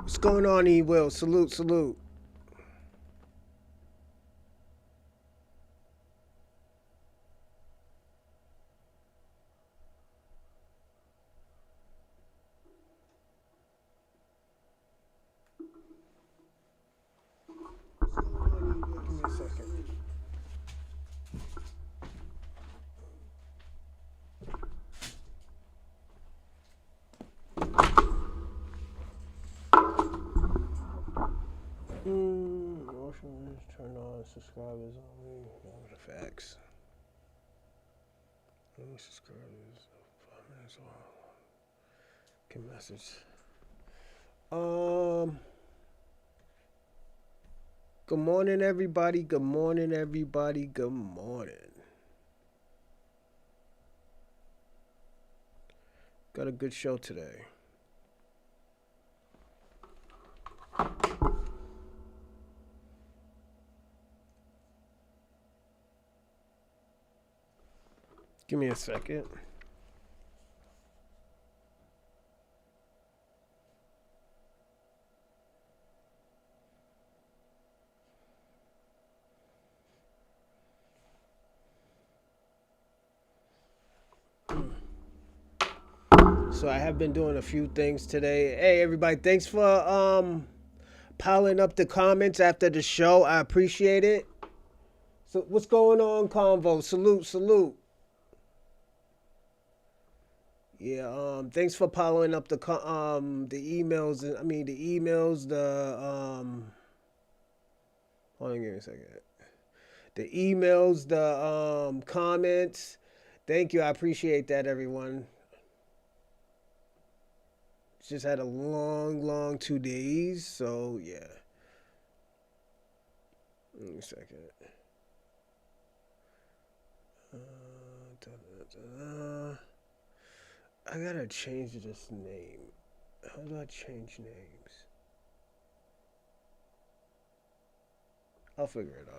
What's going on, E Will? Salute, salute. Give me a second. Motion is turned on. Subscribers only. Facts. Only subscribers. 5 minutes long. Get message. Good morning, everybody. Good morning, everybody. Good morning. Got a good show today. Give me a second. So I have been doing a few things today. Hey everybody, thanks for piling up the comments after the show. I appreciate it. So what's going on, Convo? Salute, salute. Yeah, thanks for piling up the emails. I mean the emails, hold on, give me a second. The emails, the comments. Thank you. I appreciate that, everyone. Just had a long 2 days, so yeah. Give me a second. I gotta change this name. How do I change names? I'll figure it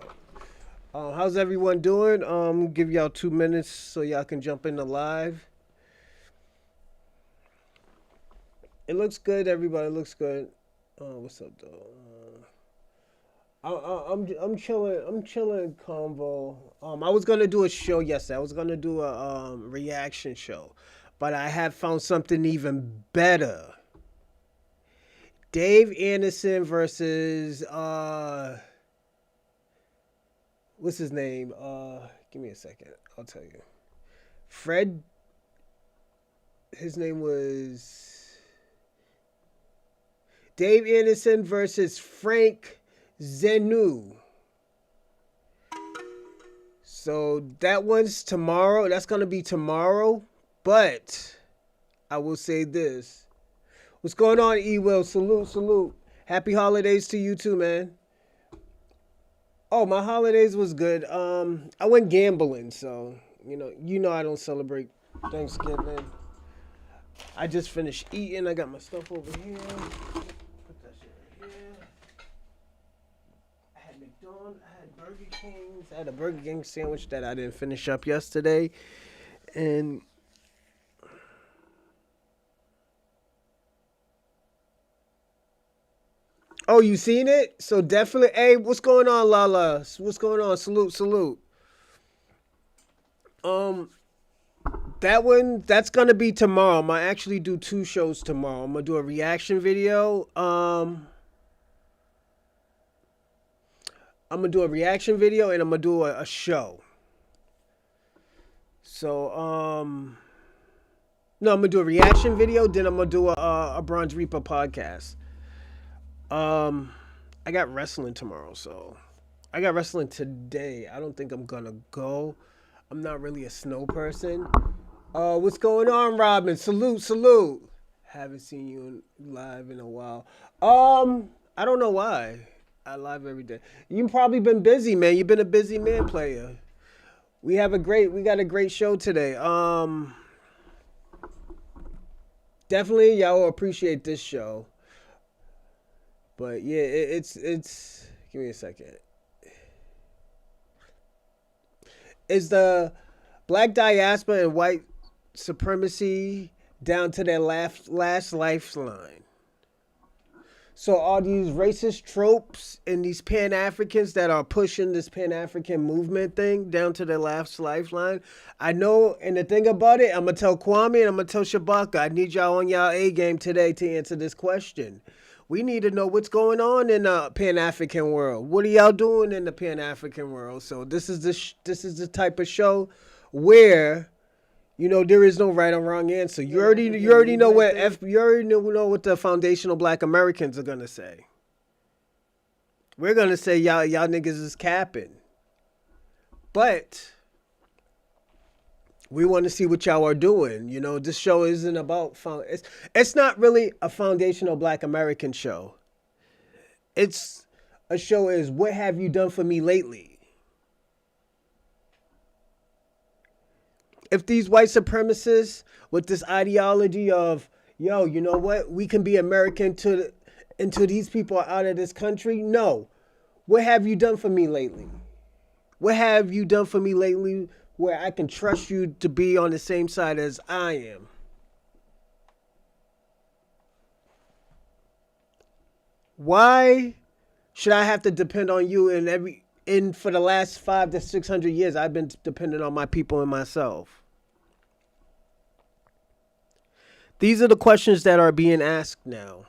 out. How's everyone doing? Give y'all 2 minutes so y'all can jump into live. It looks good, everybody. Looks good. What's up, though? I'm chilling. I'm chilling, Convo. I was gonna do a show yesterday. I was gonna do a reaction show, but I have found something even better. Dave Anderson versus what's his name? Give me a second. I'll tell you. Fred. His name was Dave Anderson versus Frank Zenu. So that one's tomorrow. That's gonna be tomorrow. But I will say this. What's going on, E Will? Salute, salute. Happy holidays to you too, man. Oh, my holidays was good. I went gambling, so you know I don't celebrate Thanksgiving. I just finished eating. I got my stuff over here. Put that shit right here. I had McDonald's. I had Burger King's. I had a Burger King sandwich that I didn't finish up yesterday, and oh, you seen it? So definitely. Hey, what's going on, Lala? What's going on? Salute, salute. Um, that's gonna be tomorrow. I'm gonna actually do 2 shows tomorrow. I'm gonna do a reaction video. I'm gonna do a reaction video and I'm gonna do a show. So no, I'm gonna do a reaction video. Then I'm gonna do a Bronze Reaper podcast. Um, I got wrestling tomorrow, so I got wrestling today. I don't think I'm gonna go. I'm not really a snow person. What's going on, Robin? Salute, salute. Haven't seen you live in a while. I don't know why. I live every day. You've probably been busy, man. You've been a busy man player. We got a great show today. Definitely y'all will appreciate this show. But yeah, it's give me a second. Is the black diaspora and white supremacy down to their last lifeline? So are these racist tropes and these Pan-Africans that are pushing this Pan-African movement thing down to the last lifeline? I know, and the thing about it, I'm going to tell Kwame and I'm going to tell Shabaka, I need y'all on y'all A game today to answer this question. We need to know what's going on in the Pan-African world. What are y'all doing in the Pan-African world? So this is this is the type of show where there is no right or wrong answer. You already know what the foundational Black Americans are gonna say. We're gonna say y'all niggas is capping, but we want to see what y'all are doing. This show isn't about it's not really a foundational Black American show. It's a show is what have you done for me lately? If these white supremacists with this ideology of, yo, you know what? We can be American until these people are out of this country. No. What have you done for me lately? What have you done for me lately where I can trust you to be on the same side as I am? Why should I have to depend on you for the last 500 to 600 years, I've been dependent on my people and myself. These are the questions that are being asked now.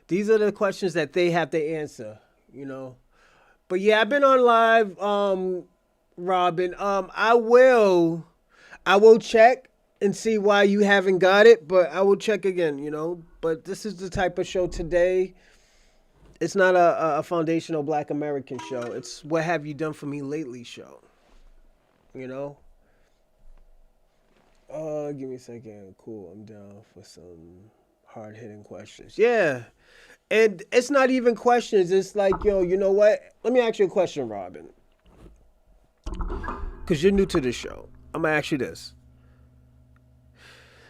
These are the questions that they have to answer, But yeah, I've been on live, Robin. I will check and see why you haven't got it, but I will check again, But this is the type of show today. It's not a foundational Black American show. It's what have you done for me lately show. Give me a second. Cool. I'm down for some hard hitting questions. Yeah. And it's not even questions. It's like, yo, you know what? Let me ask you a question, Robin. Because you're new to the show. I'm going to ask you this.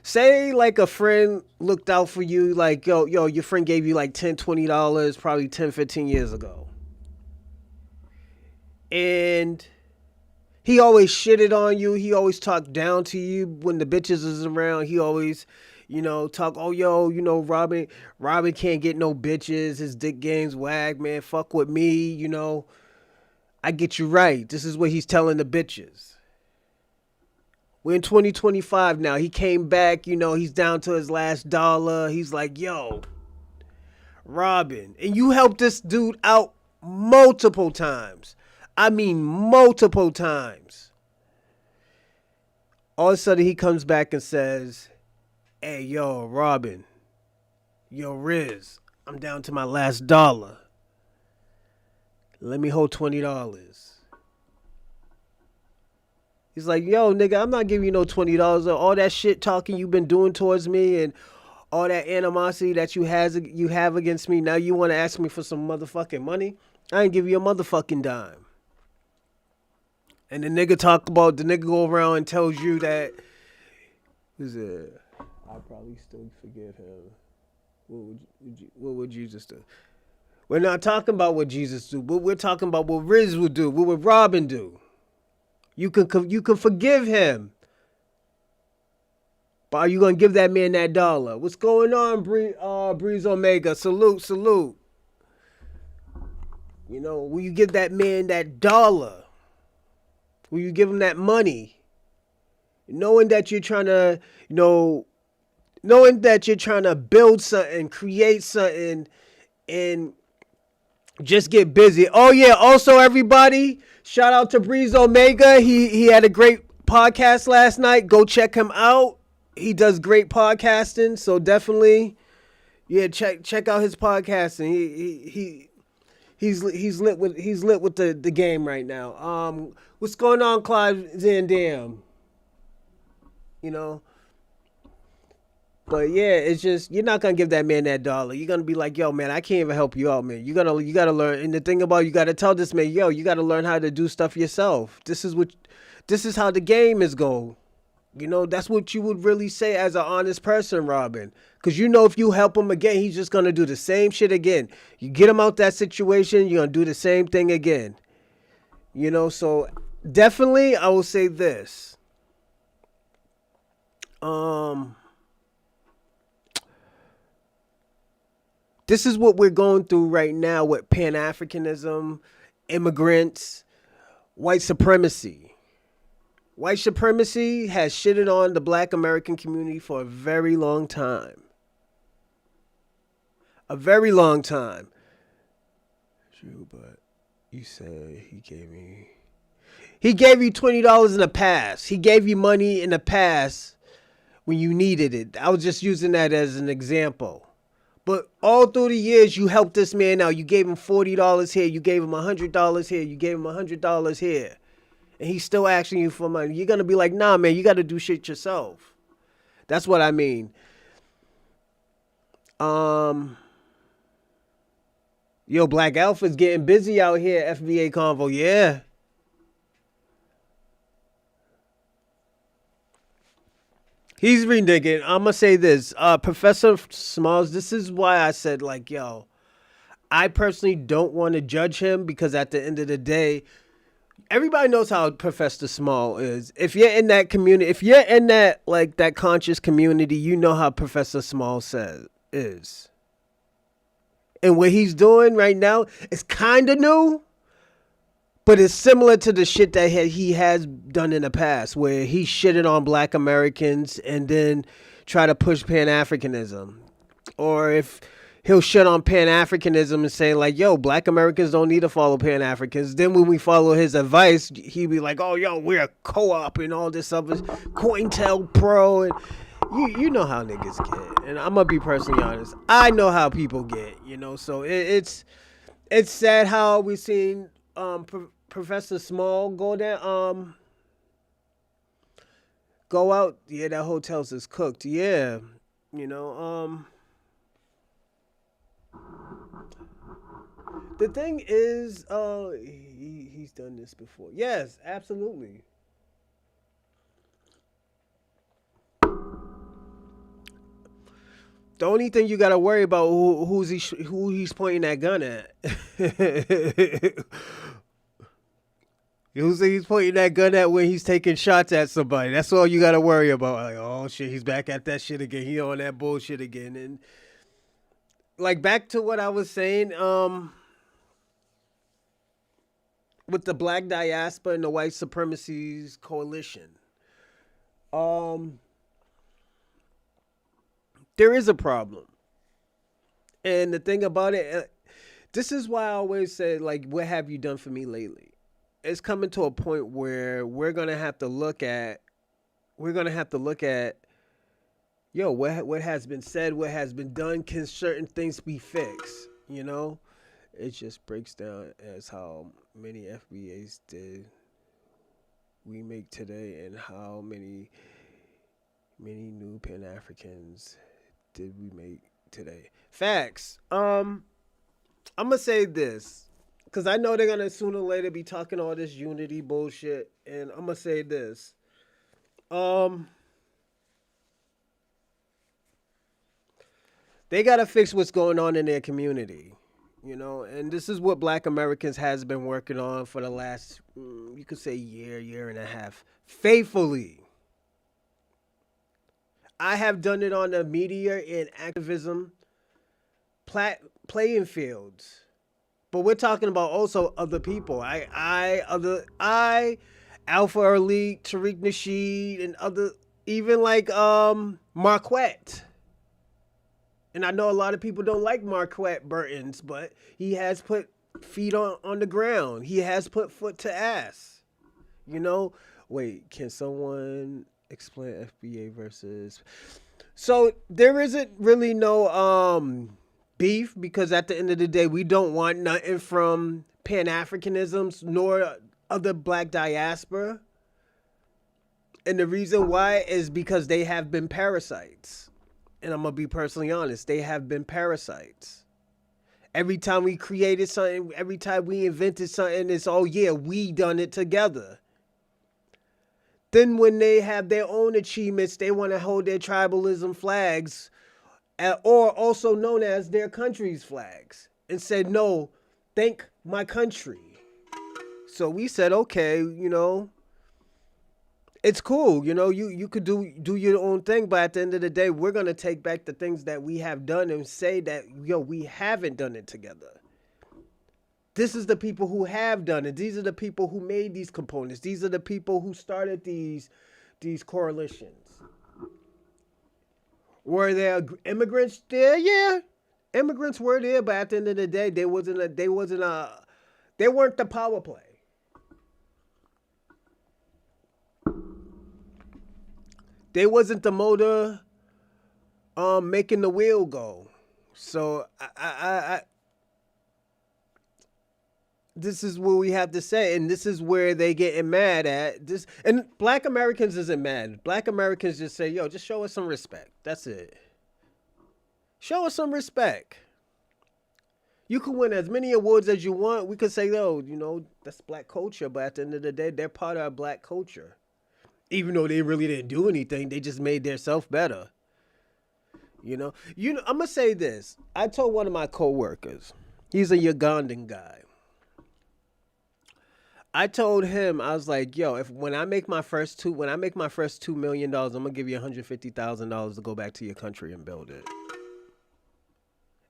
Say like a friend looked out for you, like, yo, your friend gave you like $10, $20 probably 10, 15 years ago. And he always shitted on you. He always talked down to you when the bitches is around. He always, talk, oh, yo, Robin can't get no bitches. His dick game's whack, man. Fuck with me, I get you right. This is what he's telling the bitches. We're in 2025 now. He came back, he's down to his last dollar. He's like, yo, Robin. And you helped this dude out multiple times. I mean, multiple times. All of a sudden, he comes back and says, hey, yo, Robin. Yo, Riz, I'm down to my last dollar. Let me hold $20. He's like, yo, nigga, I'm not giving you no $20. All that shit talking you've been doing towards me and all that animosity that you have against me. Now you want to ask me for some motherfucking money? I ain't give you a motherfucking dime. And the nigga go around and tells you that, I'll probably still forgive him. What would Jesus do? We're not talking about what Jesus do, but we're talking about what Riz would do. What would Robin do? You can forgive him. But are you going to give that man that dollar? What's going on, Breeze Omega? Salute. Will you give that man that dollar? Will you give him that money? Knowing that you're trying to, build something, create something, and just get busy. Oh, yeah. Also, everybody, shout out to Breeze Omega. He had a great podcast last night. Go check him out. He does great podcasting. So definitely, check out his podcasting. He's lit with the game right now. What's going on, Clive Zandam? But yeah, it's just, you're not going to give that man that dollar. You're going to be like, yo, man, I can't even help you out, man. You got to learn. And the thing about, you got to tell this man, yo, you got to learn how to do stuff yourself. This is how the game is going. That's what you would really say as an honest person, Robin. Because if you help him again, he's just going to do the same shit again. You get him out that situation, you're going to do the same thing again. So definitely I will say this. This is what we're going through right now with Pan-Africanism, immigrants, white supremacy. White supremacy has shitted on the black American community for a very long time. A very long time. True, but you said he gave you $20 in the past. He gave you money in the past when you needed it. I was just using that as an example. But all through the years, you helped this man out. You gave him $40 here. You gave him $100 here. You gave him $100 here. And he's still asking you for money. You're going to be like, nah, man, you got to do shit yourself. That's what I mean. Yo, Black Alpha's getting busy out here, FBA Convo. Yeah. He's reneging. I'm going to say this. Professor Smalls, this is why I said, like, yo, I personally don't want to judge him because at the end of the day, everybody knows how Professor Small is. If you're in that community, if you're in that, like, that conscious community, you know how Professor Small is. And what he's doing right now is kind of new, but it's similar to the shit that he has done in the past, where he shitted on black Americans and then try to push Pan-Africanism. Or if he'll shit on Pan-Africanism and say, like, yo, black Americans don't need to follow Pan-Africans. Then when we follow his advice, he'd be like, oh, yo, we're a co-op and all this other COINTELPRO. And you know how niggas get. And I'm going to be personally honest. I know how people get, you know. So it's sad how we seen Professor Small go down, go out. Yeah, that hotel's is cooked. Yeah, you know. The thing is, he's done this before. Yes, absolutely. The only thing you gotta worry about who he's pointing that gun at. He's pointing that gun at when he's taking shots at somebody. That's all you gotta worry about. Like, oh shit, he's back at that shit again. He on that bullshit again. And like back to what I was saying, with the black diaspora and the white supremacy's coalition. There is a problem. And the thing about it, this is why I always say, like, what have you done for me lately? It's coming to a point where we're going to have to look at, yo, what has been said, what has been done, can certain things be fixed, you know? It just breaks down as how many FBAs did we make today and how many new Pan-Africans did we make today. Facts. I'm going to say this because I know they're going to sooner or later be talking all this unity bullshit. And I'm going to say this. They got to fix what's going on in their community. You know, and this is what black Americans has been working on for the last, you could say year and a half, faithfully. I have done it on the media and activism playing fields. But we're talking about also other people. Alpha Elite, Tariq Nasheed, and other, even like Marquette. And I know a lot of people don't like Marquette Burtons, but he has put feet on the ground. He has put foot to ass. You know? Wait, can someone explain FBA versus... So there isn't really no beef because at the end of the day, we don't want nothing from Pan-Africanisms nor other black diaspora. And the reason why is because they have been parasites. And I'm going to be personally honest, they have been parasites. Every time we created something, every time we invented something, it's, oh yeah, we done it together. Then when they have their own achievements, they want to hold their tribalism flags, or also known as their country's flags, and said, no, thank my country. So we said, okay, you know, It's cool, you could do your own thing, but at the end of the day, we're gonna take back the things that we have done and say that we haven't done it together. This is the people who have done it. These are the people who made these components. These are the people who started these coalitions. Were there immigrants there? Yeah, immigrants were there, but at the end of the day, they weren't the power play. They wasn't the motor making the wheel go. So I this is what we have to say, and this is where they getting mad at this. And Black Americans isn't mad. Black Americans just say, "Yo, just show us some respect." That's it. Show us some respect. You can win as many awards as you want. We could say, "Yo, that's Black culture," but at the end of the day, they're part of our Black culture. Even though they really didn't do anything, they just made themselves better. I'm gonna say this. I told one of my coworkers, he's a Ugandan guy. I told him, I was like, yo, if when I make my first $2 million, I'm gonna give you $150,000 to go back to your country and build it.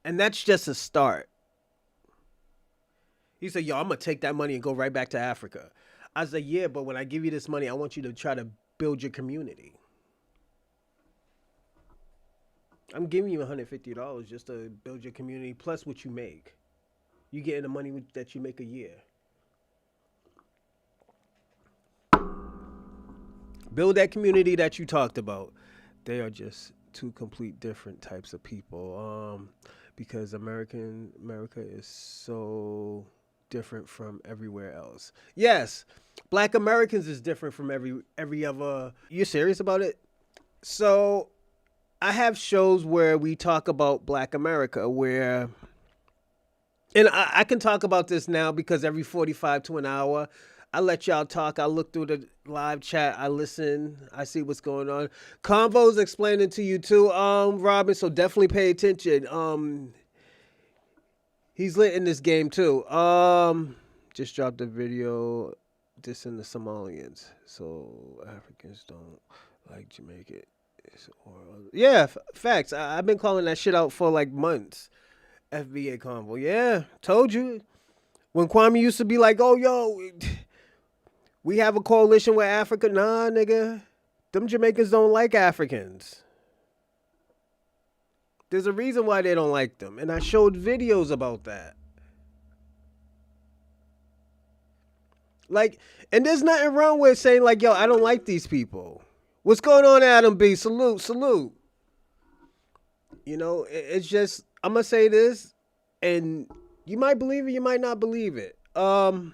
And that's just a start. He said, yo, I'm gonna take that money and go right back to Africa. I was like, yeah, but when I give you this money, I want you to try to build your community. I'm giving you $150 just to build your community plus what you make. You getting the money that you make a year. Build that community that you talked about. They are just two complete different types of people. Because America is so different from everywhere else. Yes, Black Americans is different from every other. You serious about it? So I have shows where we talk about Black America and I can talk about this now because every 45 to an hour, I let y'all talk. I look through the live chat. I listen. I see what's going on. Convo's explaining to you too, Robin. So definitely pay attention. He's lit in this game too. Just dropped a video dissing the Somalians. So Africans don't like Jamaica. Yeah, facts. I've been calling that shit out for like months. FBA Convo. Yeah, told you. When Kwame used to be like, oh, yo, we have a coalition with Africa. Nah, nigga. Them Jamaicans don't like Africans. There's a reason why they don't like them. And I showed videos about that. Like, and there's nothing wrong with saying like, yo, I don't like these people. What's going on, Adam B? Salute. It's just, I'm going to say this, and you might believe it, you might not believe it. But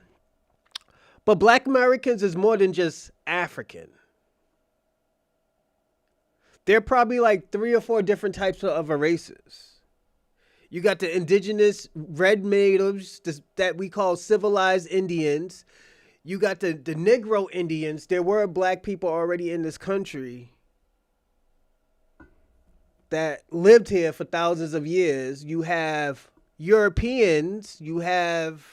Black Americans is more than just African. There are probably like 3 or 4 different types of races. You got the indigenous red natives that we call civilized Indians. You got the Negro Indians. There were Black people already in this country that lived here for thousands of years. You have Europeans. You have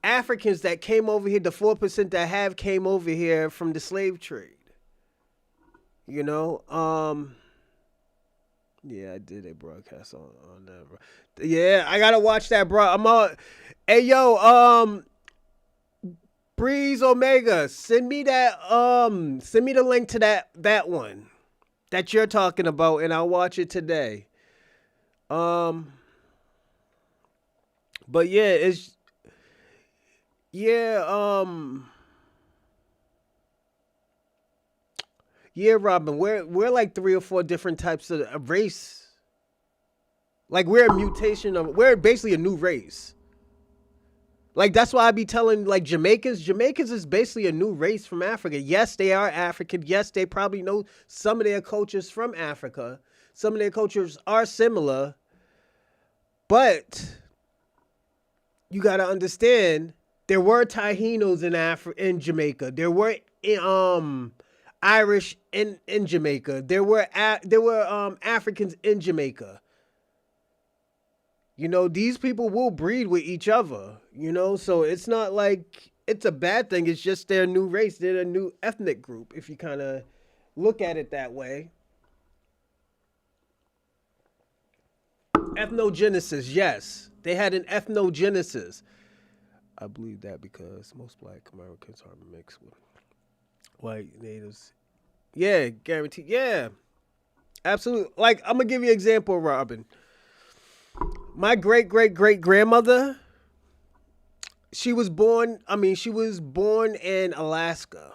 Africans that came over here. The 4% that came over here from the slave trade. Yeah, I did a broadcast on that, bro. Yeah, I gotta watch that, bro. I'm on. Hey, yo, Breeze Omega, send me the link to that one that you're talking about, and I'll watch it today. But yeah, yeah, Robin, we're like 3 or 4 different types of race. Like we're we're basically a new race. Like that's why I be telling like Jamaicans is basically a new race from Africa. Yes, they are African. Yes, they probably know some of their cultures from Africa. Some of their cultures are similar. But you got to understand there were Taínos in Jamaica. There were Irish in Jamaica. There were Africans in Jamaica. These people will breed with each other, so it's not like it's a bad thing. It's just their new race. They're a new ethnic group. If you kind of look at it that way. Ethnogenesis, yes. They had an ethnogenesis. I believe that because most black Americans are mixed with white natives. Yeah, guaranteed. Yeah, absolutely. Like, I'm going to give you an example, Robin. My great great great grandmother, she was born in Alaska.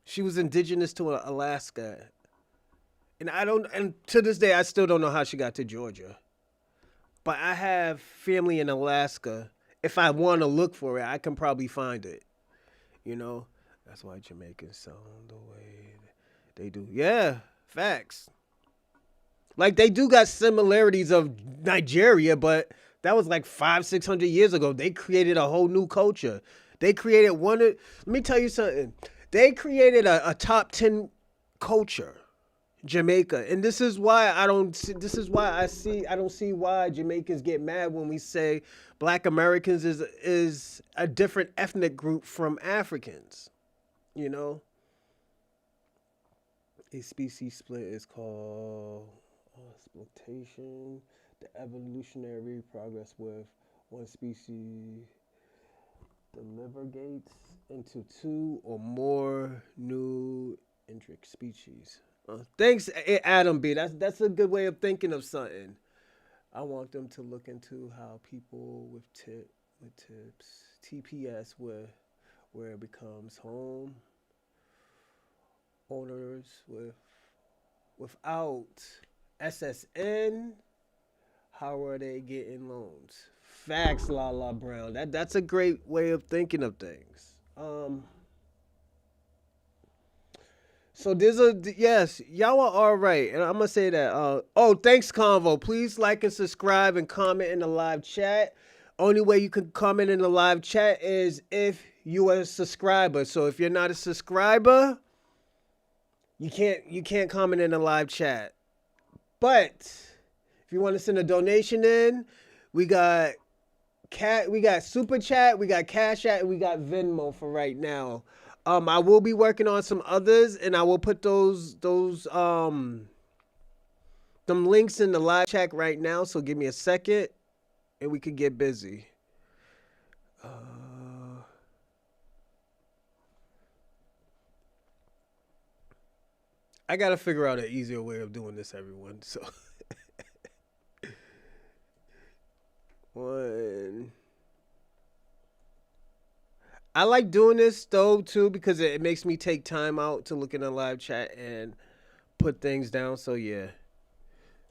She was indigenous to Alaska. And to this day, I still don't know how she got to Georgia. But I have family in Alaska. If I want to look for it, I can probably find it. You know, that's why Jamaicans sound the way they do. Yeah, facts. Like they do got similarities of Nigeria, but that was like 500-600 years ago. They created a whole new culture. They created let me tell you something. They created a top 10 culture. Jamaica, and this is why I don't. This is why I don't see why Jamaicans get mad when we say Black Americans is a different ethnic group from Africans. You know, a species split is called exploitation. The evolutionary progress with one species delineates into two or more new intrinsic species. Thanks, Adam B. That's a good way of thinking of something. I want them to look into how people with tips TPS where it becomes home owners without SSN. How are they getting loans? Facts, Lala Brown. That's a great way of thinking of things. So there's yes, y'all are all right, and I'm gonna say that. Oh, thanks, Convo. Please like and subscribe and comment in the live chat. Only way you can comment in the live chat is if you are a subscriber. So if you're not a subscriber, you can't comment in the live chat. But if you want to send a donation in, we got Super Chat, we got Cash App, and we got Venmo for right now. I will be working on some others, and I will put them links in the live chat right now. So give me a second, and we can get busy. I gotta figure out an easier way of doing this, everyone. So one. I like doing this though too because it makes me take time out to look in the live chat and put things down. So yeah,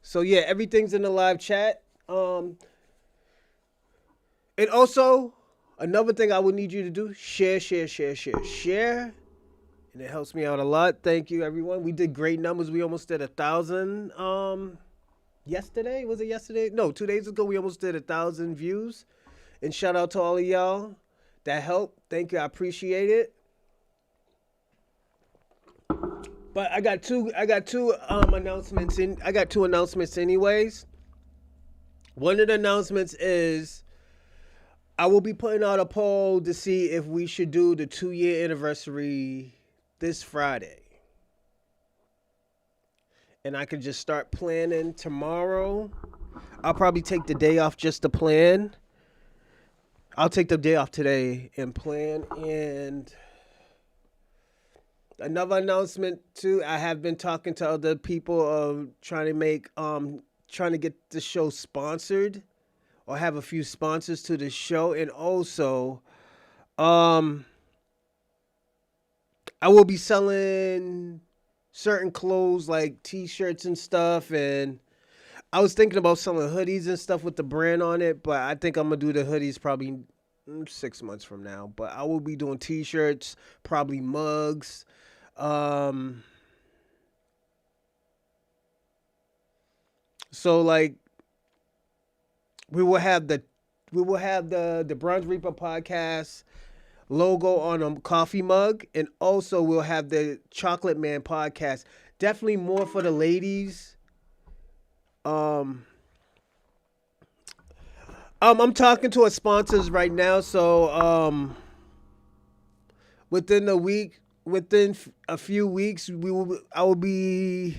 everything's in the live chat. And also another thing I would need you to do: share, and it helps me out a lot. Thank you, everyone. We did great numbers. We almost did 1,000. Yesterday, was it yesterday? No, 2 days ago. We almost did 1,000 views. And shout out to all of y'all that helped. Thank you. I appreciate it. But I got two announcements in. I got two announcements anyways. One of the announcements is I will be putting out a poll to see if we should do the 2-year anniversary this Friday. And I could just start planning tomorrow. I'll probably take the day off just to plan. I'll take the day off today and plan. And another announcement too, I have been talking to other people of trying to get the show sponsored or have a few sponsors to the show. And also I will be selling certain clothes like t-shirts and stuff, and I was thinking about selling hoodies and stuff with the brand on it, but I think I'm gonna do the hoodies probably 6 months from now. But I will be doing t-shirts, probably mugs. So like we will have the Bronze Reaper podcast logo on a coffee mug, and also we'll have the Chocolate Man podcast. Definitely more for the ladies. I'm talking to our sponsors right now, so within a week, a few weeks, I will be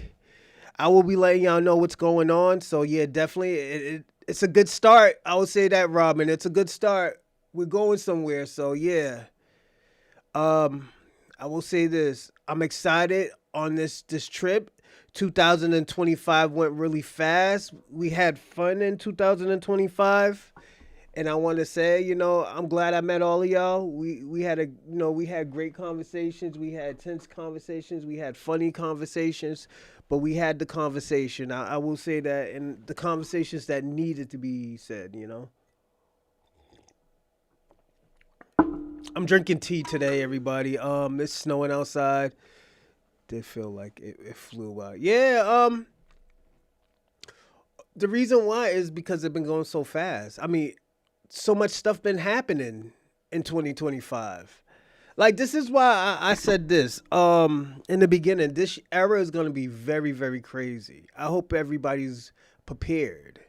letting y'all know what's going on. So yeah, definitely, it's a good start. I would say that, Robin. It's a good start. We're going somewhere. So yeah, um, I will say this. I'm excited on this trip. 2025 went really fast. We had fun in 2025. And I want to say, I'm glad I met all of y'all. We had we had great conversations. We had tense conversations. We had funny conversations, but we had the conversation. I will say that, and the conversations that needed to be said. I'm drinking tea today, everybody. It's snowing outside. Did feel like it flew out. Yeah. The reason why is because it's been going so fast. I mean, so much stuff been happening in 2025. Like, this is why I said this in the beginning. This era is going to be very, very crazy. I hope everybody's prepared.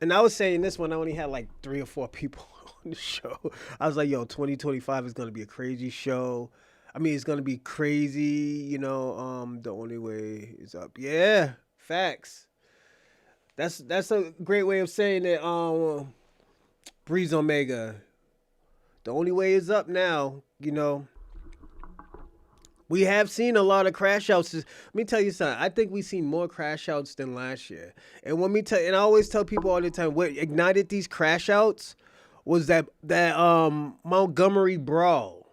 And I was saying this when I only had like 3 or 4 people on the show. I was like, yo, 2025 is going to be a crazy show. I mean, it's going to be crazy, the only way is up. Yeah, facts. That's a great way of saying it. Breeze Omega. The only way is up now. We have seen a lot of crash outs. Let me tell you something. I think we've seen more crash outs than last year. And and I always tell people all the time, what ignited these crash outs was that Montgomery brawl.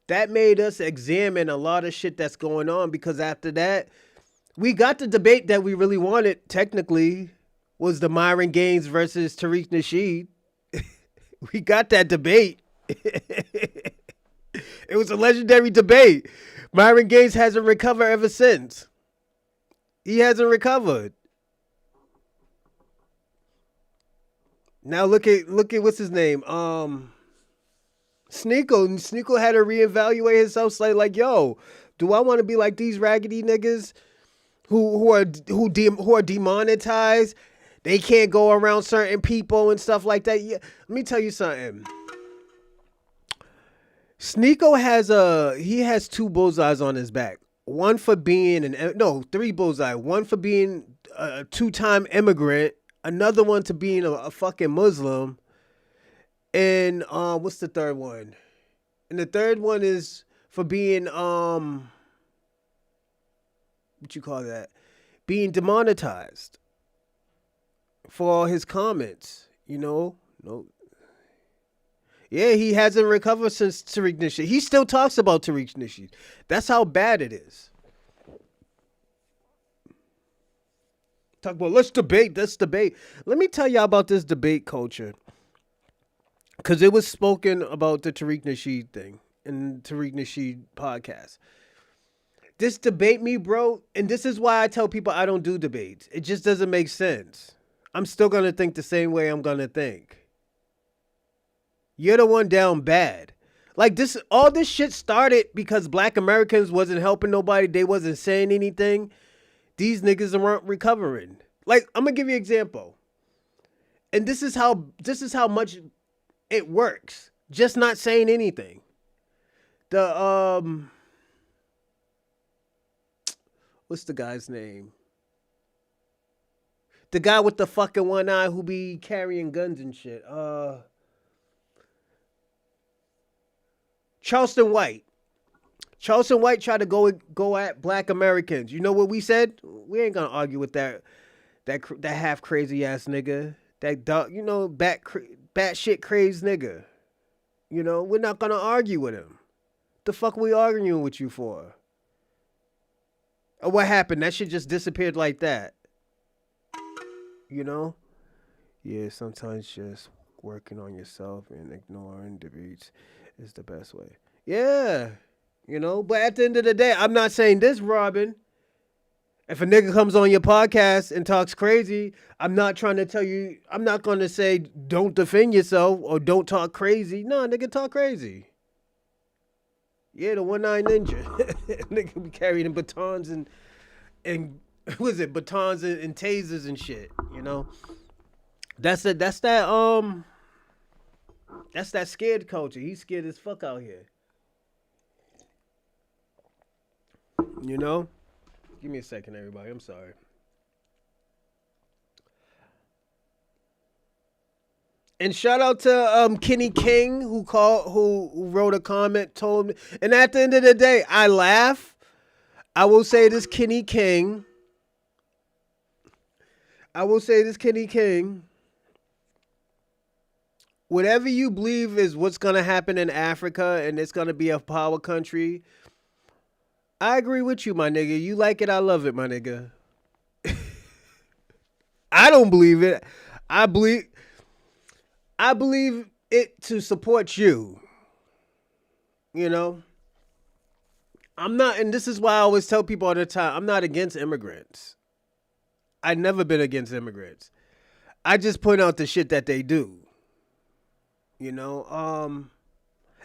That made us examine a lot of shit that's going on, because after that, we got the debate that we really wanted, technically, was the Myron Gaines versus Tariq Nasheed. We got that debate. It was a legendary debate. Myron Gaines hasn't recovered ever since. He hasn't recovered. Now look at what's his name? Sneeko. Sneeko had to reevaluate himself, like, yo, do I want to be like these raggedy niggas who are demonetized? They can't go around certain people and stuff like that. Yeah. Let me tell you something. Sneeko has 2 bullseyes on his back. One for being 3 bullseye. One for being a 2-time immigrant. Another one to being a fucking Muslim. And what's the third one? And the third one is for being what you call that? Being demonetized for all his comments. No. Yeah, he hasn't recovered since Tariq Nasheed. He still talks about Tariq Nasheed. That's how bad it is. Talk about, let's debate. Let me tell y'all about this debate culture. Because it was spoken about the Tariq Nasheed thing in Tariq Nasheed podcast. This debate me, bro, and this is why I tell people I don't do debates. It just doesn't make sense. I'm still going to think the same way I'm going to think. You're the one down bad. Like, all this shit started because Black Americans wasn't helping nobody. They wasn't saying anything. These niggas weren't recovering. Like, I'm going to give you an example. And this is how much it works. Just not saying anything. What's the guy's name? The guy with the fucking one eye who be carrying guns and shit. Charleston White. Charleston White tried to go at Black Americans. You know what we said? We ain't gonna argue with that half crazy ass nigga. That dog, bat shit crazed nigga. We're not gonna argue with him. The fuck we arguing with you for? Or what happened? That shit just disappeared like that. Yeah, sometimes just working on yourself and ignoring debates is the best way. Yeah. But at the end of the day, I'm not saying this, Robin. If a nigga comes on your podcast and talks crazy, I'm not trying to tell you, I'm not going to say don't defend yourself or don't talk crazy. No, nigga, talk crazy. Yeah, the 1-9 ninja. Nigga be carrying batons and what is it? Batons and tasers and shit, That's that That's that scared culture. He's scared as fuck out here. You know? Give me a second, everybody. I'm sorry. And shout out to Kenny King who wrote a comment, told me, and at the end of the day, I laugh. I will say this Kenny King. I will say this Kenny King. Whatever you believe is what's gonna happen in Africa and it's gonna be a power country, I agree with you, my nigga. You like it, I love it, my nigga. I don't believe it. I believe I believe it to support you. You know? I'm not, and this is why I always tell people all the time, I'm not against immigrants. I never been against immigrants. I just point out the shit that they do. You know,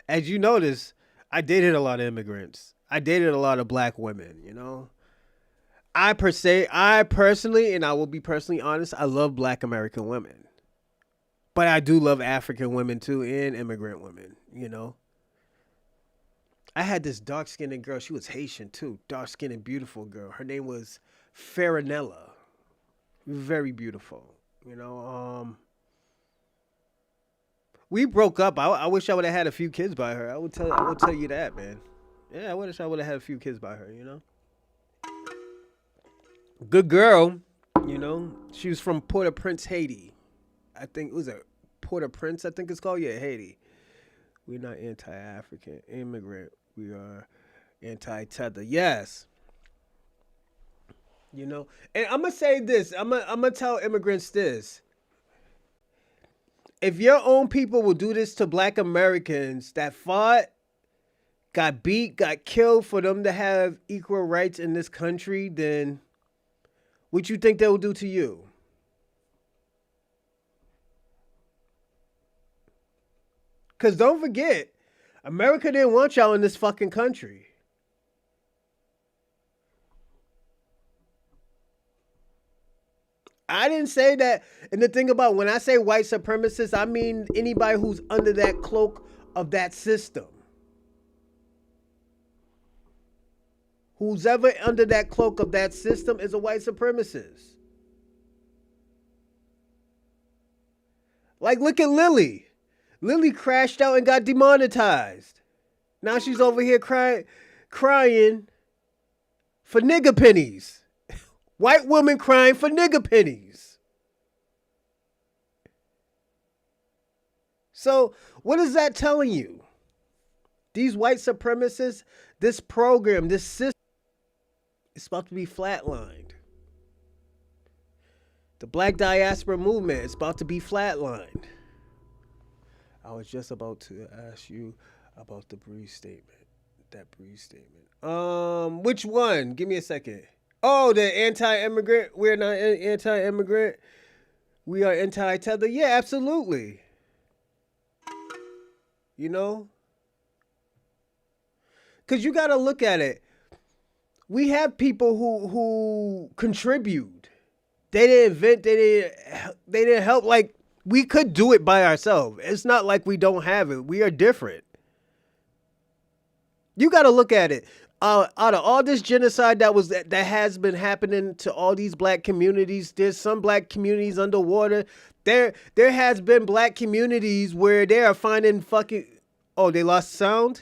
as you notice, I dated a lot of immigrants. I dated a lot of black women, you know. I personally, and I will be personally honest, I love black American women. But I do love African women too and immigrant women, you know. I had this dark skinned girl, she was Haitian too. Dark skinned and beautiful girl. Her name was Farinella. Very beautiful. You know, we broke up. I wish I would have had a few kids by her. I would tell you that, man. Yeah, I wish I would have had a few kids by her, you know. Good girl, you know. She was from Port-au-Prince, Haiti. I think it was a Port-au-Prince, I think it's called. Yeah, Haiti. We're not anti-African immigrant. We are anti-tether. Yes. You know. And I'm going to say this. I'm gonna tell immigrants this. If your own people will do this to black Americans that fought, got beat, got killed for them to have equal rights in this country, then what you think they will do to you? Because don't forget, America didn't want y'all in this fucking country. I didn't say that. And the thing about when I say white supremacists, I mean anybody who's under that cloak of that system. Who's ever under that cloak of that system is a white supremacist. Like, look at Lily. Lily crashed out and got demonetized. Now she's over here crying for nigger pennies. White women crying for nigger pennies. So, what is that telling you? These white supremacists, this program, this system, it's about to be flatlined. The Black Diaspora movement is about to be flatlined. I was just about to ask you about the Breeze statement. That Breeze statement. Which one? Give me a second. Oh, the anti-immigrant. We're not anti-immigrant. We are anti-tether. Yeah, absolutely. You know? Because you got to look at it. We have people who contribute. They didn't invent. They didn't help. Like, we could do it by ourselves. It's not like we don't have it. We are different. You got to look at it. Out of all this genocide that has been happening to all these black communities, there's some black communities underwater. There has been black communities where they are finding fucking. Oh, they lost sound.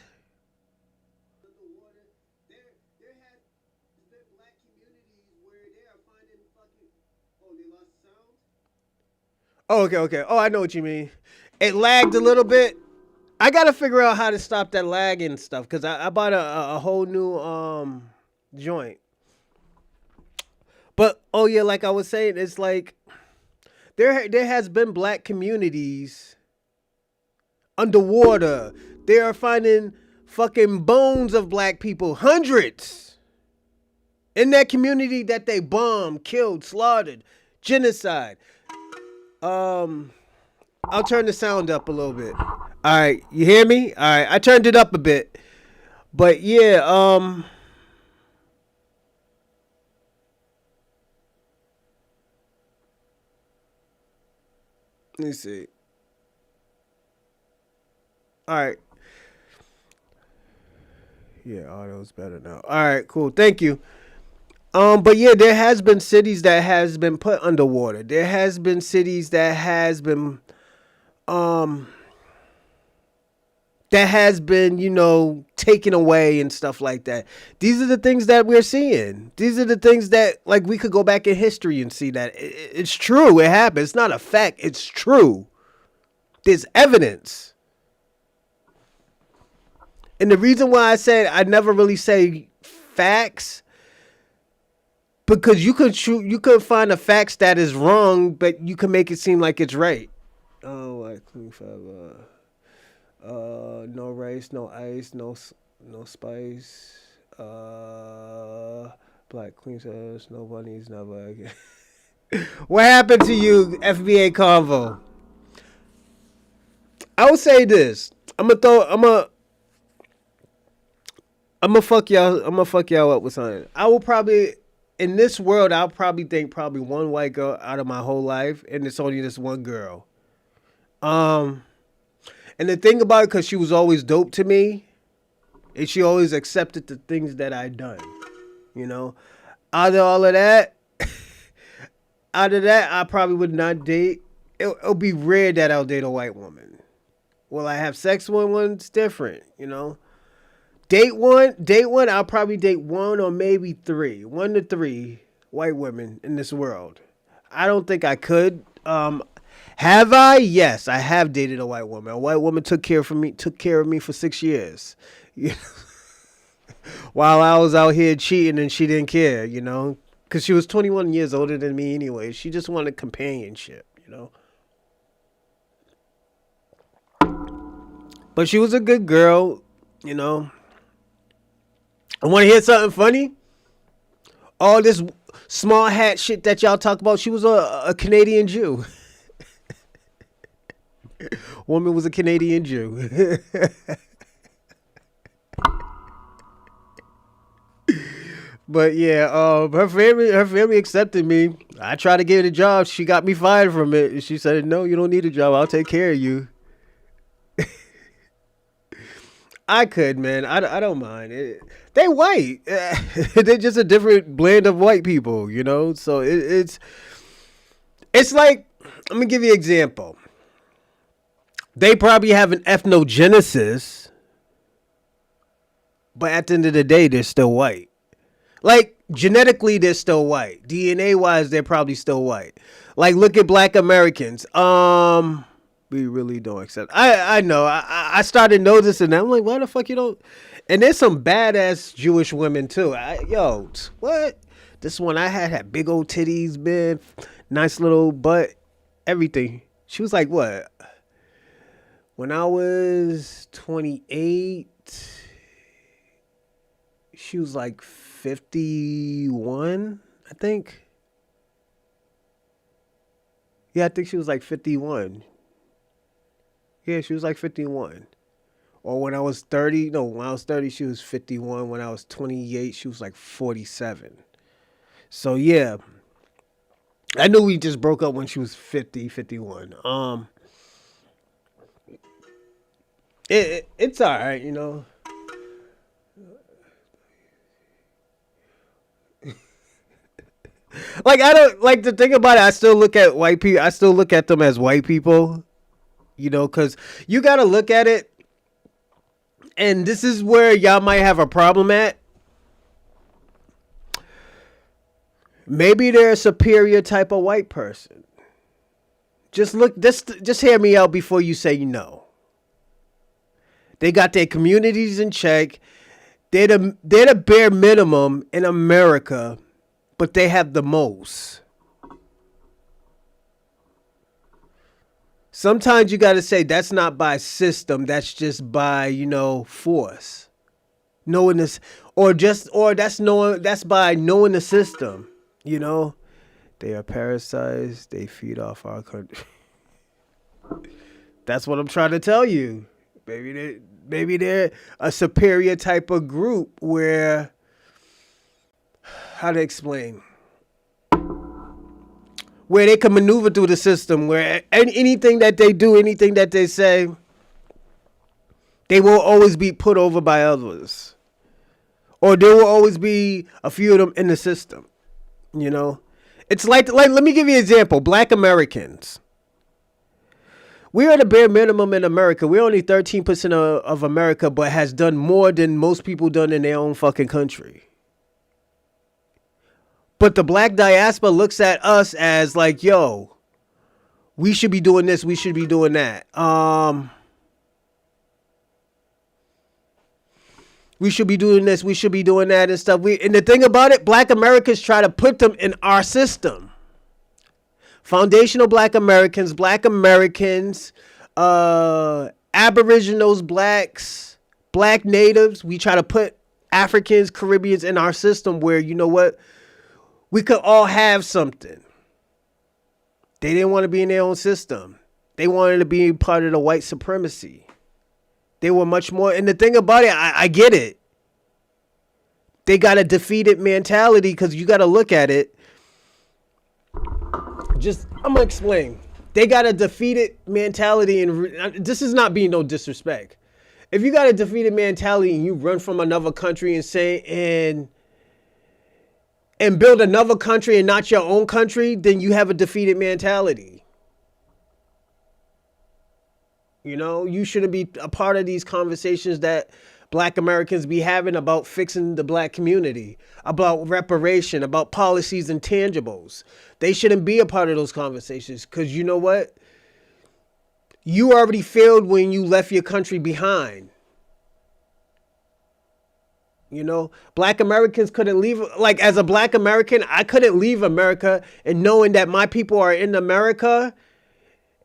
Oh, okay. Oh, I know what you mean. It lagged a little bit. I gotta figure out how to stop that lag and stuff because I bought a whole new joint. But oh yeah, like I was saying, it's like there has been black communities underwater. They are finding fucking bones of black people, hundreds in that community that they bombed, killed, slaughtered, genocide. I'll turn the sound up a little bit. All right, you hear me? All right, I turned it up a bit. But yeah, let me see. All right. Yeah, audio's better now. All right, cool. Thank you. But yeah, there has been cities that has been put underwater. There has been cities um that has been, taken away and stuff like that. These are the things that we're seeing. These are the things that, like, we could go back in history and see that it's true. It happened. It's not a fact. It's true. There's evidence. And the reason why I said I never really say facts, because you could find a facts that is wrong, but you can make it seem like it's right. Oh, like clean five. No rice, no ice, no spice. Black queen says no bunnies, never again. What happened to you, FBA Convo? I would say this. I'm gonna fuck y'all. I'm gonna fuck y'all up with something. I will probably, in this world, I'll probably think probably one white girl out of my whole life, and it's only this one girl. And the thing about it, because she was always dope to me, and she always accepted the things that I done. Out of all of that, I probably would not date. It'll be rare that I'll date a white woman. Will I have sex with one? It's different, Date one, I'll probably date one or maybe three. 1 to 3 white women in this world. I don't think I could. Have I? Yes, I have dated a white woman. A white woman took care of me for 6 years. While I was out here cheating and she didn't care, because she was 21 years older than me anyway. She just wanted companionship, But she was a good girl, I want to hear something funny. All this small hat shit that y'all talk about, she was a Canadian Jew. Woman was a Canadian Jew. But yeah, her family accepted me. I tried to get a job. She got me fired from it. She said, "No, you don't need a job. I'll take care of you." I could, man. I don't mind. They white. They're just a different blend of white people, So it's like, I'm gonna give you an example. They probably have an ethnogenesis, but at the end of the day, they're still white. Like, genetically, they're still white. DNA-wise, they're probably still white. Like, look at Black Americans. We really don't accept. I know. I started noticing that. I'm like, why the fuck you don't? And there's some badass Jewish women, too. What? This one I had big old titties, man. Nice little butt. Everything. She was like, what? When I was 28, she was like 51, I think. Yeah, I think she was like 51. Yeah, she was like 51. Or when I was 30, she was 51. When I was 28, she was like 47. So yeah, I knew we just broke up when she was 50, 51. It's all right, Like, I don't like the thing about it. I still look at white people. I still look at them as white people, because you got to look at it. And this is where y'all might have a problem at. Maybe they're a superior type of white person. Just hear me out before you say no. They got their communities in check. They're the bare minimum in America, but they have the most. Sometimes you got to say that's not by system. That's just by, force. Knowing this, or that's by knowing the system. They are parasites. They feed off our country. That's what I'm trying to tell you. Maybe they're a superior type of group where, how to explain? Where they can maneuver through the system, where anything that they do, anything that they say, They will always be put over by others. Or there will always be a few of them in the system. You know? It's like let me give you an example. Black Americans. We are the bare minimum in America. We're only 13% of America, but has done more than most people done in their own fucking country. But the black diaspora looks at us as like, yo, we should be doing this, we should be doing that. We should be doing this, we should be doing that and stuff. And the thing about it, black Americans try to put them in our system. Foundational black Americans, Aboriginals, blacks, black natives. We try to put Africans, Caribbeans in our system where, you know what, we could all have something. They didn't want to be in their own system. They wanted to be part of the white supremacy. They were much more. And the thing about it, I get it. They got a defeated mentality because you got to look at it. I'm going to explain. They got a defeated mentality. And this is not being no disrespect. If you got a defeated mentality and you run from another country and say, and build another country and not your own country, then you have a defeated mentality. You know, you shouldn't be a part of these conversations that black Americans be having about fixing the black community, about reparation, about policies and tangibles. They shouldn't be a part of those conversations because you know what? You already failed when you left your country behind. You know, black Americans couldn't leave. Like, as a black American, I couldn't leave America and knowing that my people are in America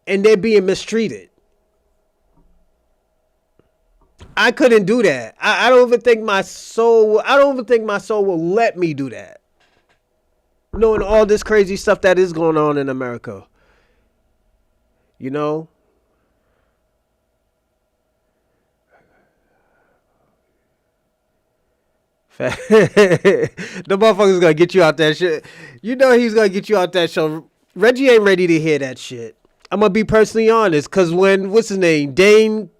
and they're being mistreated. I couldn't do that. I don't even think my soul will let me do that. Knowing all this crazy stuff that is going on in America. You know? The motherfucker's gonna get you out that shit. You know he's gonna get you out that show. Reggie ain't ready to hear that shit. I'm gonna be personally honest, cause when what's his name, Dane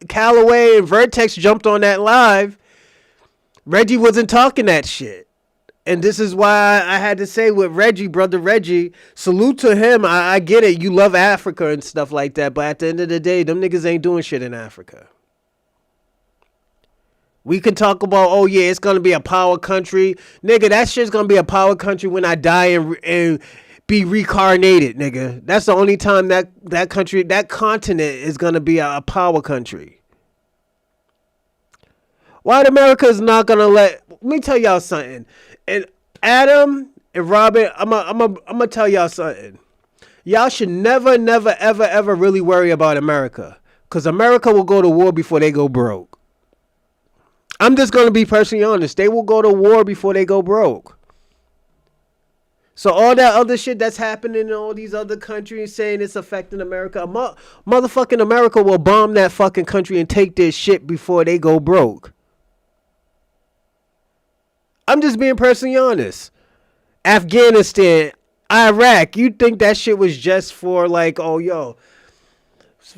Calloway and Vertex jumped on that live, Reggie wasn't talking that shit. And this is why I had to say with Reggie, brother Reggie, salute to him. I get it. You love Africa and stuff like that. But at the end of the day, them niggas ain't doing shit in Africa. We can talk about, oh yeah, it's going to be a power country. Nigga, that shit's going to be a power country when I die and be reincarnated, nigga. That's the only time that country, that continent is going to be a power country. White America is not going to let me tell y'all something. And Adam and Robin, I'm gonna tell y'all something. Y'all should never, ever really worry about America. Because America will go to war before they go broke. I'm just going to be personally honest. They will go to war before they go broke. So all that other shit that's happening in all these other countries saying it's affecting America. Motherfucking America will bomb that fucking country and take their shit before they go broke. I'm just being personally honest. Afghanistan, Iraq, you think that shit was just for like, oh, yo,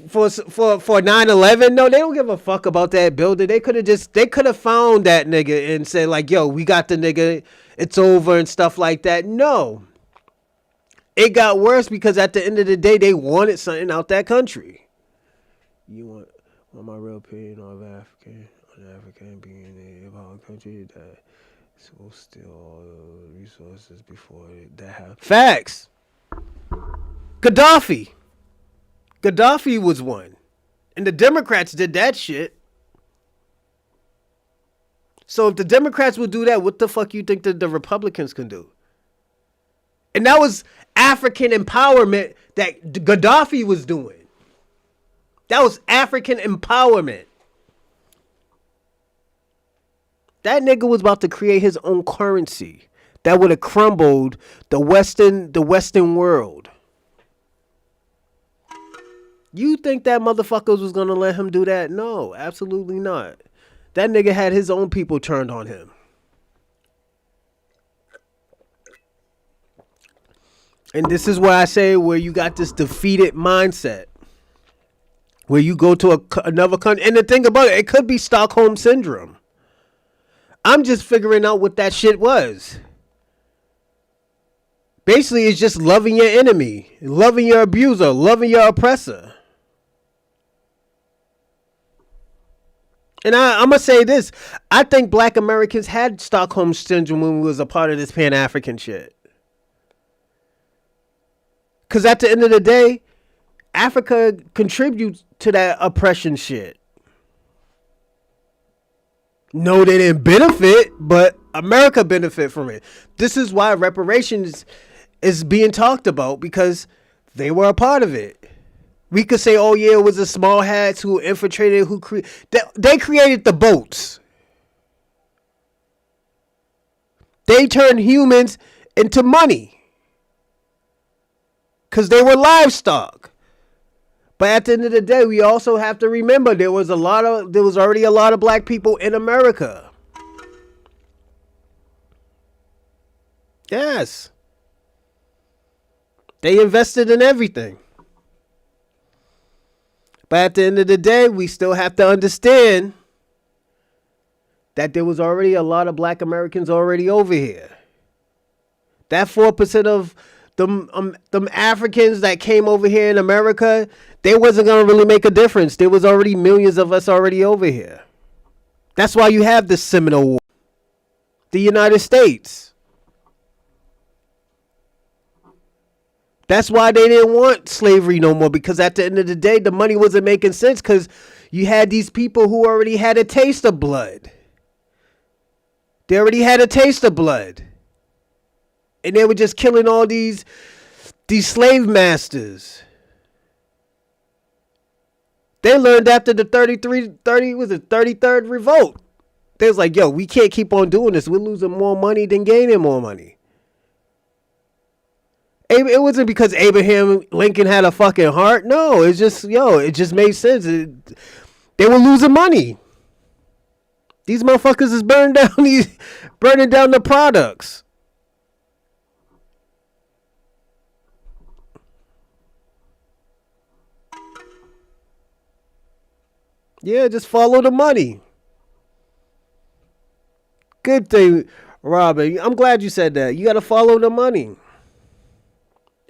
for 9/11? No, they don't give a fuck about that building. They could have found that nigga and said like, yo, we got the nigga, it's over and stuff like that. No. It got worse because at the end of the day, they wanted something out that country. You want my real opinion of African being a power country that will steal all the resources before that happens. Facts. Gaddafi was one. And the Democrats did that shit. So if the Democrats would do that, what the fuck you think that the Republicans can do? And that was African empowerment that Gaddafi was doing. That was African empowerment. That nigga was about to create his own currency that would have crumbled the Western world. You think that motherfuckers was gonna let him do that? No, absolutely not. That nigga had his own people turned on him. And this is why I say where you got this defeated mindset. where you go to another country. And the thing about it, it could be Stockholm Syndrome. I'm just figuring out what that shit was. Basically, it's just loving your enemy, loving your abuser, loving your oppressor. And I'm going to say this. I think black Americans had Stockholm Syndrome when we was a part of this Pan-African shit. Because at the end of the day, Africa contributes to that oppression shit. No, they didn't benefit, but America benefit from it. This is why reparations is being talked about, because they were a part of it. We could say, oh yeah, it was the small hats who infiltrated, they created the boats. They turned humans into money because they were livestock. But at the end of the day, we also have to remember there was already a lot of black people in America. Yes. They invested in everything. But at the end of the day, we still have to understand that there was already a lot of black Americans already over here. That 4% of them Africans that came over here in America, they wasn't going to really make a difference. There was already millions of us already over here. That's why you have this Seminole War. The United States. That's why they didn't want slavery no more, because at the end of the day, the money wasn't making sense because you had these people who already had a taste of blood. They already had a taste of blood. And they were just killing all these slave masters. They learned after the 33rd revolt. They was like, yo, we can't keep on doing this. We're losing more money than gaining more money. It wasn't because Abraham Lincoln had a fucking heart. No, it's just, it just made sense. They were losing money. These motherfuckers is burning down the products. Yeah, just follow the money. Good thing, Robin. I'm glad you said that. You got to follow the money.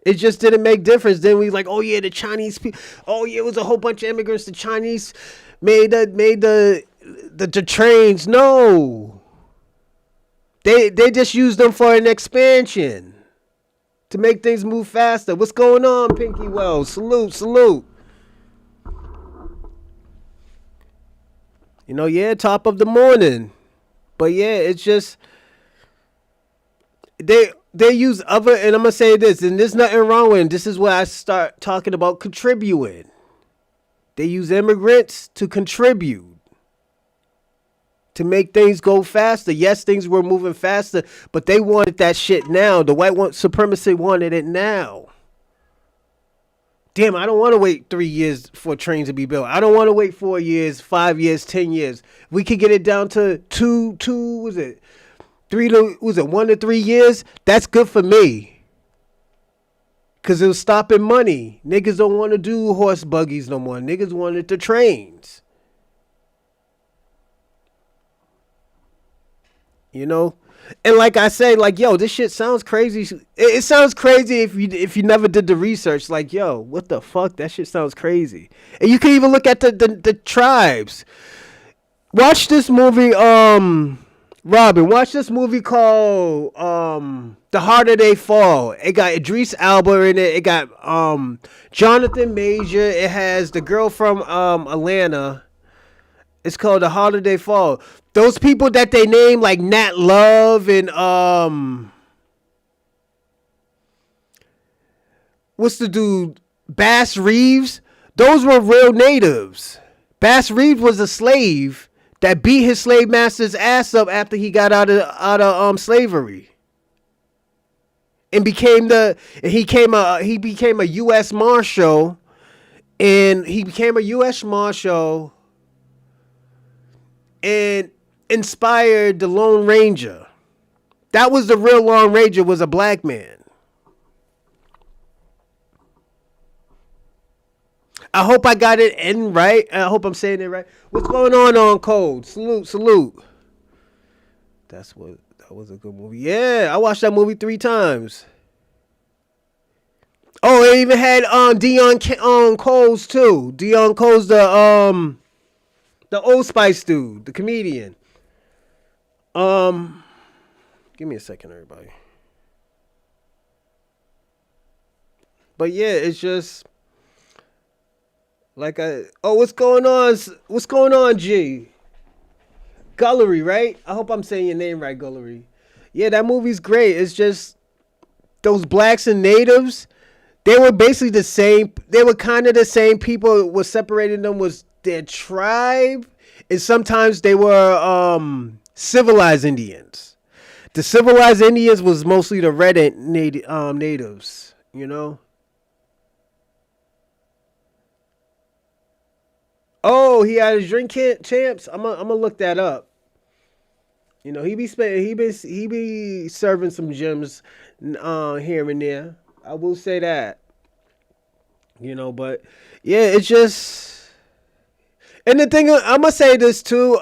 It just didn't make difference. Then we like, oh yeah, the Chinese people. Oh yeah, it was a whole bunch of immigrants. The Chinese made the trains. No, they just used them for an expansion to make things move faster. What's going on, Pinky Wells? Salute. Yeah, top of the morning. But yeah, it's just they use other, and I'm gonna say this, and there's nothing wrong with it. This is where I start talking about contributing. They use immigrants to contribute, to make things go faster. Yes, things were moving faster, but they wanted that shit now. The white supremacy wanted it now. Damn, I don't want to wait 3 years for a train to be built. I don't want to wait 4 years, 5 years, 10 years. We could get it down to 1 to 3 years? That's good for me. Because it was stopping money. Niggas don't want to do horse buggies no more. Niggas wanted the trains. And like I say, like, yo, this shit sounds crazy. It sounds crazy if you never did the research. Like, yo, what the fuck? That shit sounds crazy. And you can even look at the tribes. Watch this movie, Robin, watch this movie called The Harder They Fall. It got Idris Elba in it. It got Jonathan Major. It has the girl from Atlanta. It's called The Harder They Fall. Those people that they name like Nat Love and what's the dude? Bass Reeves. Those were real natives. Bass Reeves was a slave that beat his slave master's ass up after he got out of slavery, and he became a U.S. Marshal, and and inspired the Lone Ranger. That was the real Lone Ranger, was a black man. I hope I got it in right. I hope I'm saying it right. What's going on Code? Salute, salute. That was a good movie. Yeah, I watched that movie 3 times. Oh, it even had Dion Coles too. Dion Coles, the Old Spice dude, the comedian. Give me a second, everybody. But yeah, it's just like what's going on? What's going on, G? Gullery, right? I hope I'm saying your name right, Gullery. Yeah, that movie's great. It's just those blacks and natives. They were basically the same. They were kind of the same people. What separated them was their tribe, and sometimes they were civilized Indians. The civilized Indians was mostly the red natives. You know. Oh, he had his drink champs. I'm gonna look that up. You know, he be serving some gems here and there. I will say that. You know, but yeah, it's just, and the thing I'm gonna say this too.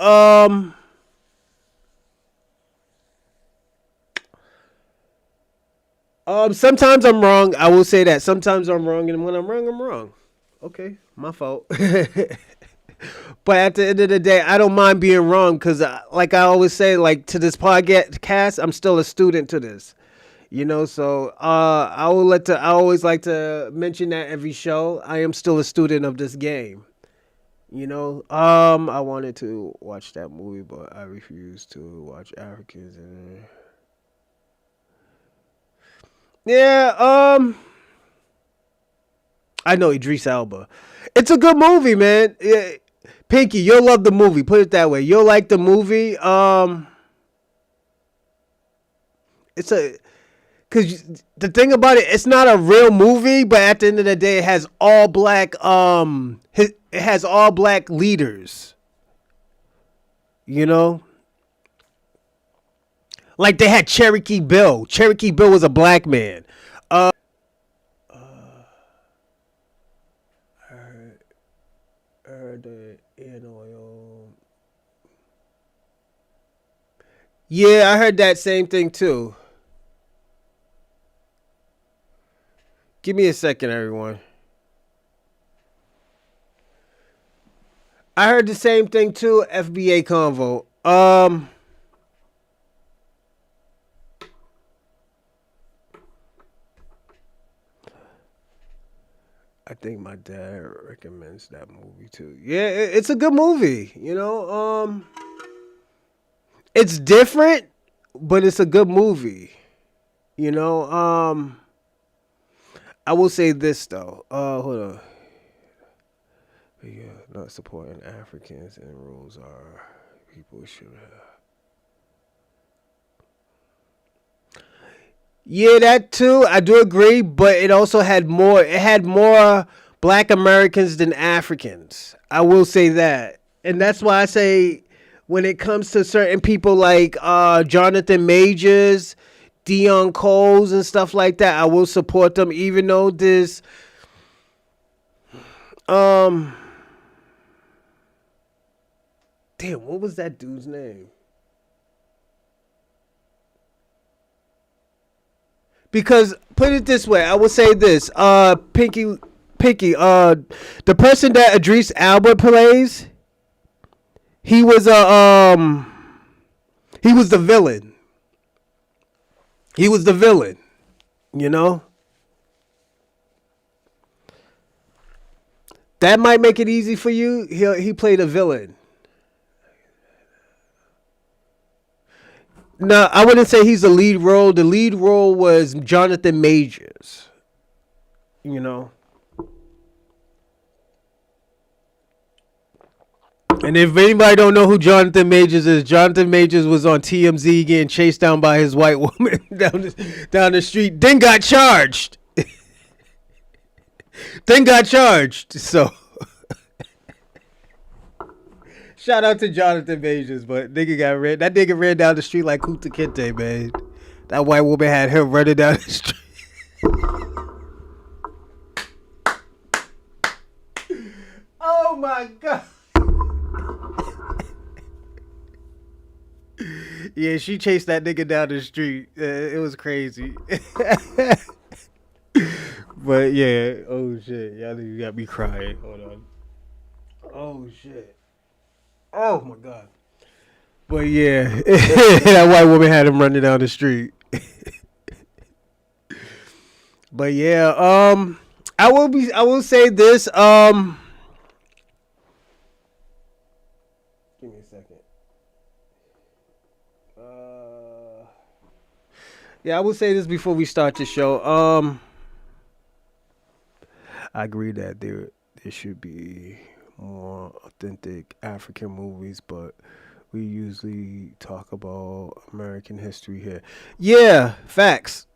Sometimes I'm wrong. I will say that sometimes I'm wrong, and when I'm wrong, I'm wrong. Okay, my fault. But at the end of the day, I don't mind being wrong because, like I always say, like to this podcast, I'm still a student to this. You know, so I always like to mention that every show. I am still a student of this game. You know, I wanted to watch that movie, but I refused to watch Africans. Yeah, I know Idris Elba. It's a good movie, man. Yeah, Pinky, you'll love the movie. Put it that way. You'll like the movie. It's a Cause the thing about it, it's not a real movie, but at the end of the day, it has all black. It has all black leaders. You know, like they had Cherokee Bill. Cherokee Bill was a black man. I heard that, you know. Yeah, I heard that same thing too. Give me a second, everyone. I heard the same thing too. FBA convo. I think my dad recommends that movie too. Yeah, it's a good movie. You know, it's different, but it's a good movie. You know, I will say this though. Hold on. Yeah, not supporting Africans and rules are people should have. Yeah, that too. I do agree, but it also had more. It had more Black Americans than Africans. I will say that, and that's why I say when it comes to certain people like Jonathan Majors, Dion Coles, and stuff like that, I will support them, even though this. Um, Damn, what was that dude's name? Because put it this way, I will say this, Pinky, the person that Idris Elba plays, he was he was the villain. He was the villain, you know. That might make it easy for you. He played a villain. No, I wouldn't say he's the lead role. The lead role was Jonathan Majors. You know. And if anybody don't know who Jonathan Majors is, Jonathan Majors was on TMZ getting chased down by his white woman down the street. Then got charged. So shout out to Jonathan Majors, but that nigga ran down the street like Kunta Kinte, man. That white woman had him running down the street. Yeah, she chased that nigga down the street. It was crazy. But yeah, oh shit, y'all niggas got me crying. Hold on. Oh shit. Oh my god. But yeah, that white woman had him running down the street. But yeah, I will say this. Give me a second. Yeah, I will say this before we start the show. I agree that there should be more authentic African movies, but we usually talk about American history here. Yeah, facts.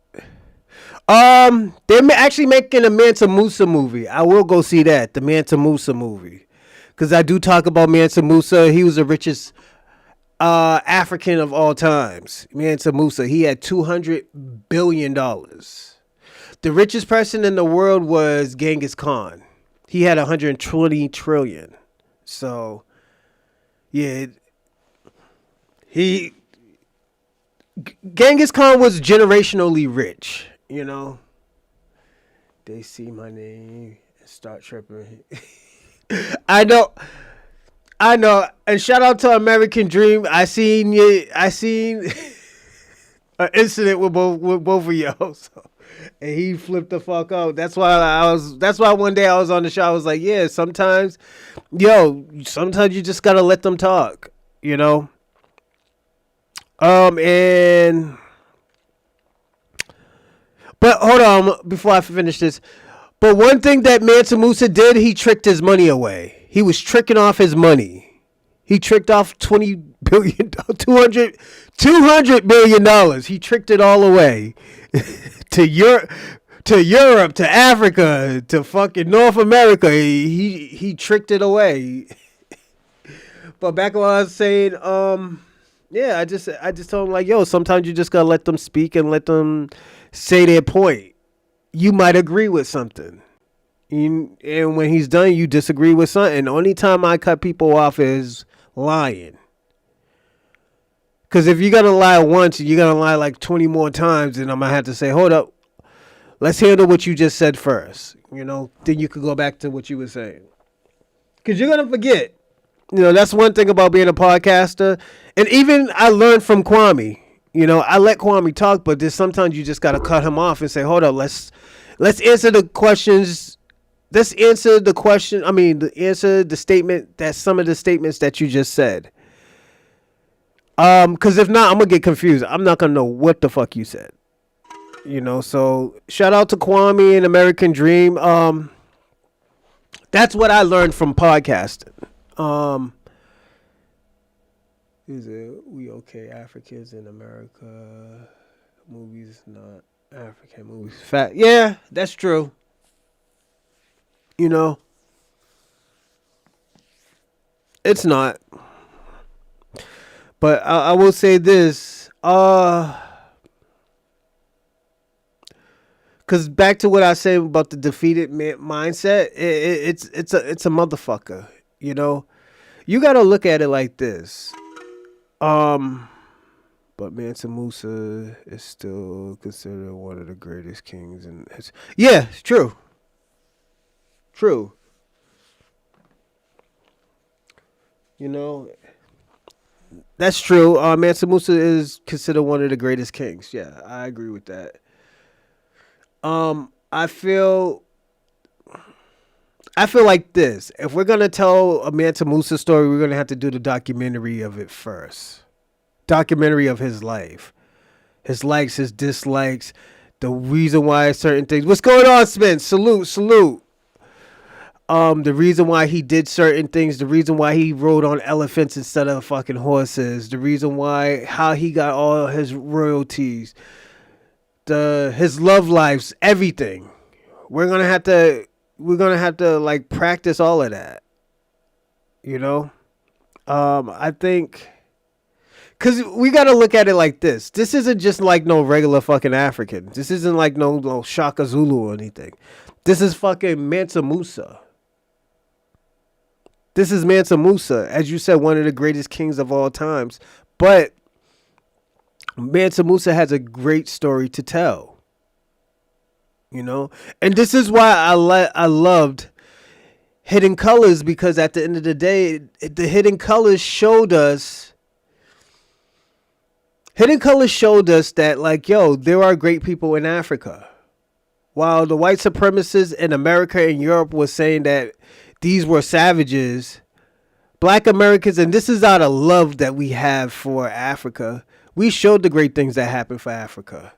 They're actually making a Mansa Musa movie. I will go see that, the Mansa Musa movie, because I do talk about Mansa Musa. He was the richest African of all times. Mansa Musa. He had $200 billion. The richest person in the world was Genghis Khan. He had 120 trillion. So, yeah, Genghis Khan was generationally rich. You know, they see my name and start tripping. I know. And shout out to American Dream. I seen an incident with both of y'all. So. And he flipped the fuck out. That's why one day I was on the show. I was like, yeah, sometimes you just gotta let them talk, you know? But hold on, before I finish this. But one thing that Mansa Musa did, he tricked his money away. He was tricking off his money. He tricked off $200 billion. He tricked it all away. to Europe, to Africa, to fucking North America. He tricked it away. But back when I was saying, yeah, I just told him, like, yo, sometimes you just gotta let them speak and let them say their point. You might agree with something, and when he's done, you disagree with something. The only time I cut people off is lying. Because if you're going to lie once, you're going to lie like 20 more times, and I'm going to have to say, hold up, let's handle what you just said first. You know, then you could go back to what you were saying. Because you're going to forget. You know, that's one thing about being a podcaster. And even I learned from Kwame. You know, I let Kwame talk, but there's sometimes you just got to cut him off and say, hold up, let's answer the questions. Let's answer the question. I mean, answer the statement, that some of the statements that you just said. Because if not, I'm going to get confused. I'm not going to know what the fuck you said. You know, so shout out to Kwame and American Dream. That's what I learned from podcasting. Is it We Okay Africans in America? Movies, not African movies. Fact. Yeah, that's true. You know, it's not. But I will say this, because back to what I said about the defeated mindset, it's a motherfucker. You know, you got to look at it like this. But Mansa Musa is still considered one of the greatest kings in his. Yeah, it's true. True. You know. That's true. Mansa Musa is considered one of the greatest kings. Yeah, I agree with that. I feel like this. If we're gonna tell a Mansa Musa story, we're gonna have to do the documentary of it first. Documentary of his life, his likes, his dislikes, the reason why certain things. What's going on, Spence? Salute. The reason why he did certain things, the reason why he rode on elephants instead of fucking horses, the reason why, how he got all his royalties, his love lives, everything. We're gonna have to like practice all of that. You know, I think, cause we gotta look at it like this. This isn't just like no regular fucking African. This isn't like no Shaka Zulu or anything. This is fucking Mansa Musa. This is Mansa Musa, as you said, one of the greatest kings of all times. But Mansa Musa has a great story to tell, you know? And this is why I loved Hidden Colors, because at the end of the day, the Hidden Colors showed us that, like, yo, there are great people in Africa. While the white supremacists in America and Europe was saying that these were savages, Black Americans, and this is out of love that we have for Africa, we showed the great things that happened for Africa.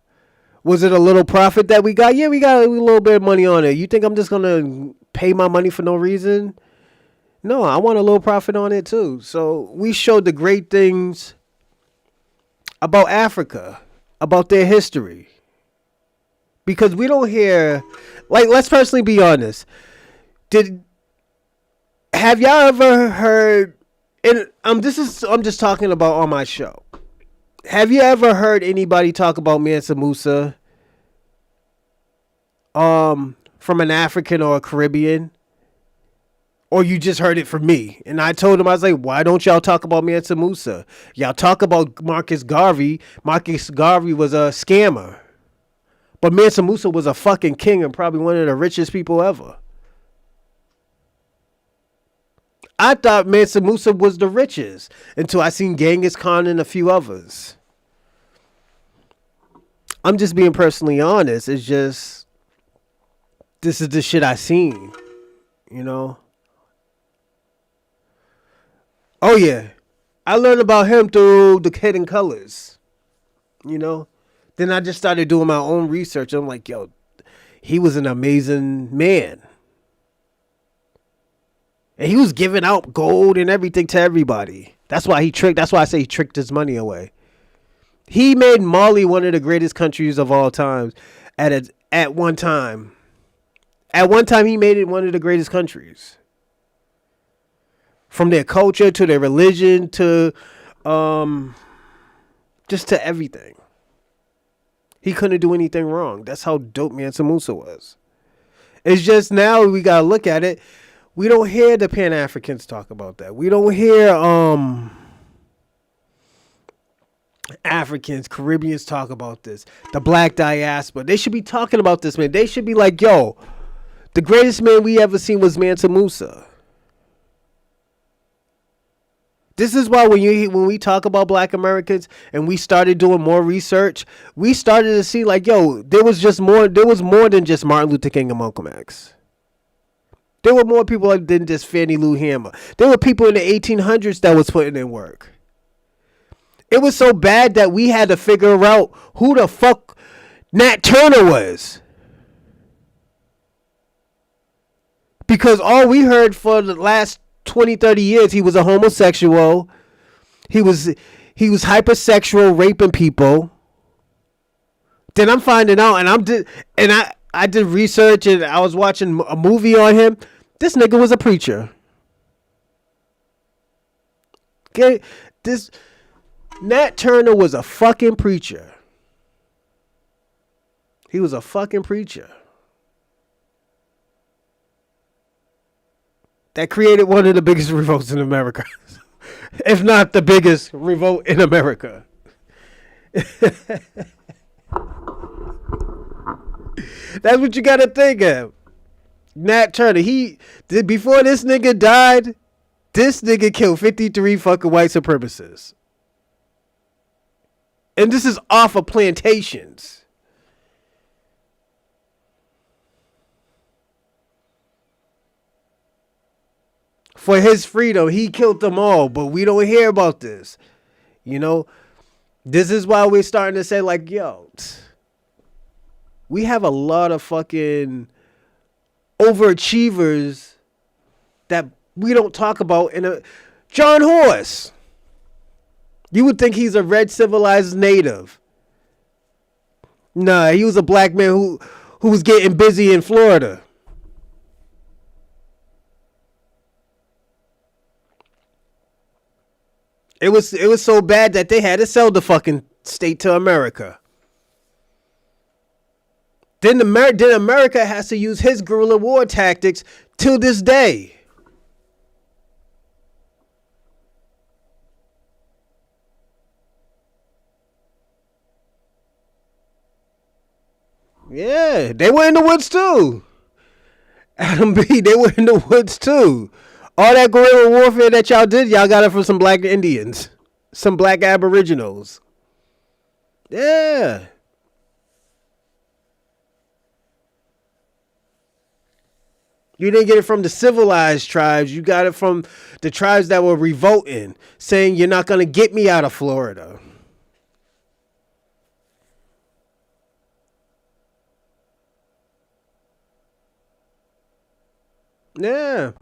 Was it a little profit that we got? Yeah, we got a little bit of money on it. You think I'm just going to pay my money for no reason? No, I want a little profit on it too. So we showed the great things about Africa, about their history. Because we don't hear, like, let's personally be honest. Have y'all ever heard, and I'm just talking about on my show. Have you ever heard anybody talk about Mansa Musa from an African or a Caribbean? Or you just heard it from me? And I told him, I was like, why don't y'all talk about Mansa Musa? Y'all talk about Marcus Garvey. Marcus Garvey was a scammer. But Mansa Musa was a fucking king and probably one of the richest people ever. I thought Mansa Musa was the richest until I seen Genghis Khan and a few others. I'm just being personally honest. It's just, this is the shit I seen, you know? Oh yeah, I learned about him through the Hidden Colors, you know? Then I just started doing my own research. I'm like, yo, he was an amazing man. And he was giving out gold and everything to everybody. That's why I say he tricked his money away. He made Mali one of the greatest countries of all times at one time. At one time, he made it one of the greatest countries. From their culture to their religion to just to everything. He couldn't do anything wrong. That's how dope Mansa Musa was. It's just now we gotta look at it. We don't hear the Pan-Africans talk about that. We don't hear Africans, Caribbeans talk about this. The Black Diaspora. They should be talking about this, man. They should be like, yo, the greatest man we ever seen was Mansa Musa. This is why when we talk about Black Americans and we started doing more research, we started to see like, yo, there was more than just Martin Luther King and Malcolm X. There were more people than just Fannie Lou Hamer. There were people in the 1800s that was putting in work. It was so bad that we had to figure out who the fuck Nat Turner was. Because all we heard for the last 20, 30 years, he was a homosexual. He was hypersexual, raping people. Then I'm finding out, I did research and I was watching a movie on him. This nigga was a preacher. Okay, this Nat Turner was a fucking preacher. He was a fucking preacher. That created one of the biggest revolts in America. If not the biggest revolt in America. That's what you gotta think of. Nat Turner, before this nigga died, this nigga killed 53 fucking white supremacists. And this is off of plantations. For his freedom, he killed them all, but we don't hear about this. You know, this is why we're starting to say like, yo, we have a lot of fucking overachievers that we don't talk about. John Horse. You would think he's a red civilized native. Nah, he was a black man who was getting busy in Florida. It was so bad that they had to sell the fucking state to America. Then America has to use his guerrilla war tactics to this day. Yeah, they were in the woods too. Adam B, they were in the woods too. All that guerrilla warfare that y'all did, y'all got it from some black Indians, some black aboriginals. Yeah. You didn't get it from the civilized tribes. You got it from the tribes that were revolting, saying you're not going to get me out of Florida. Yeah.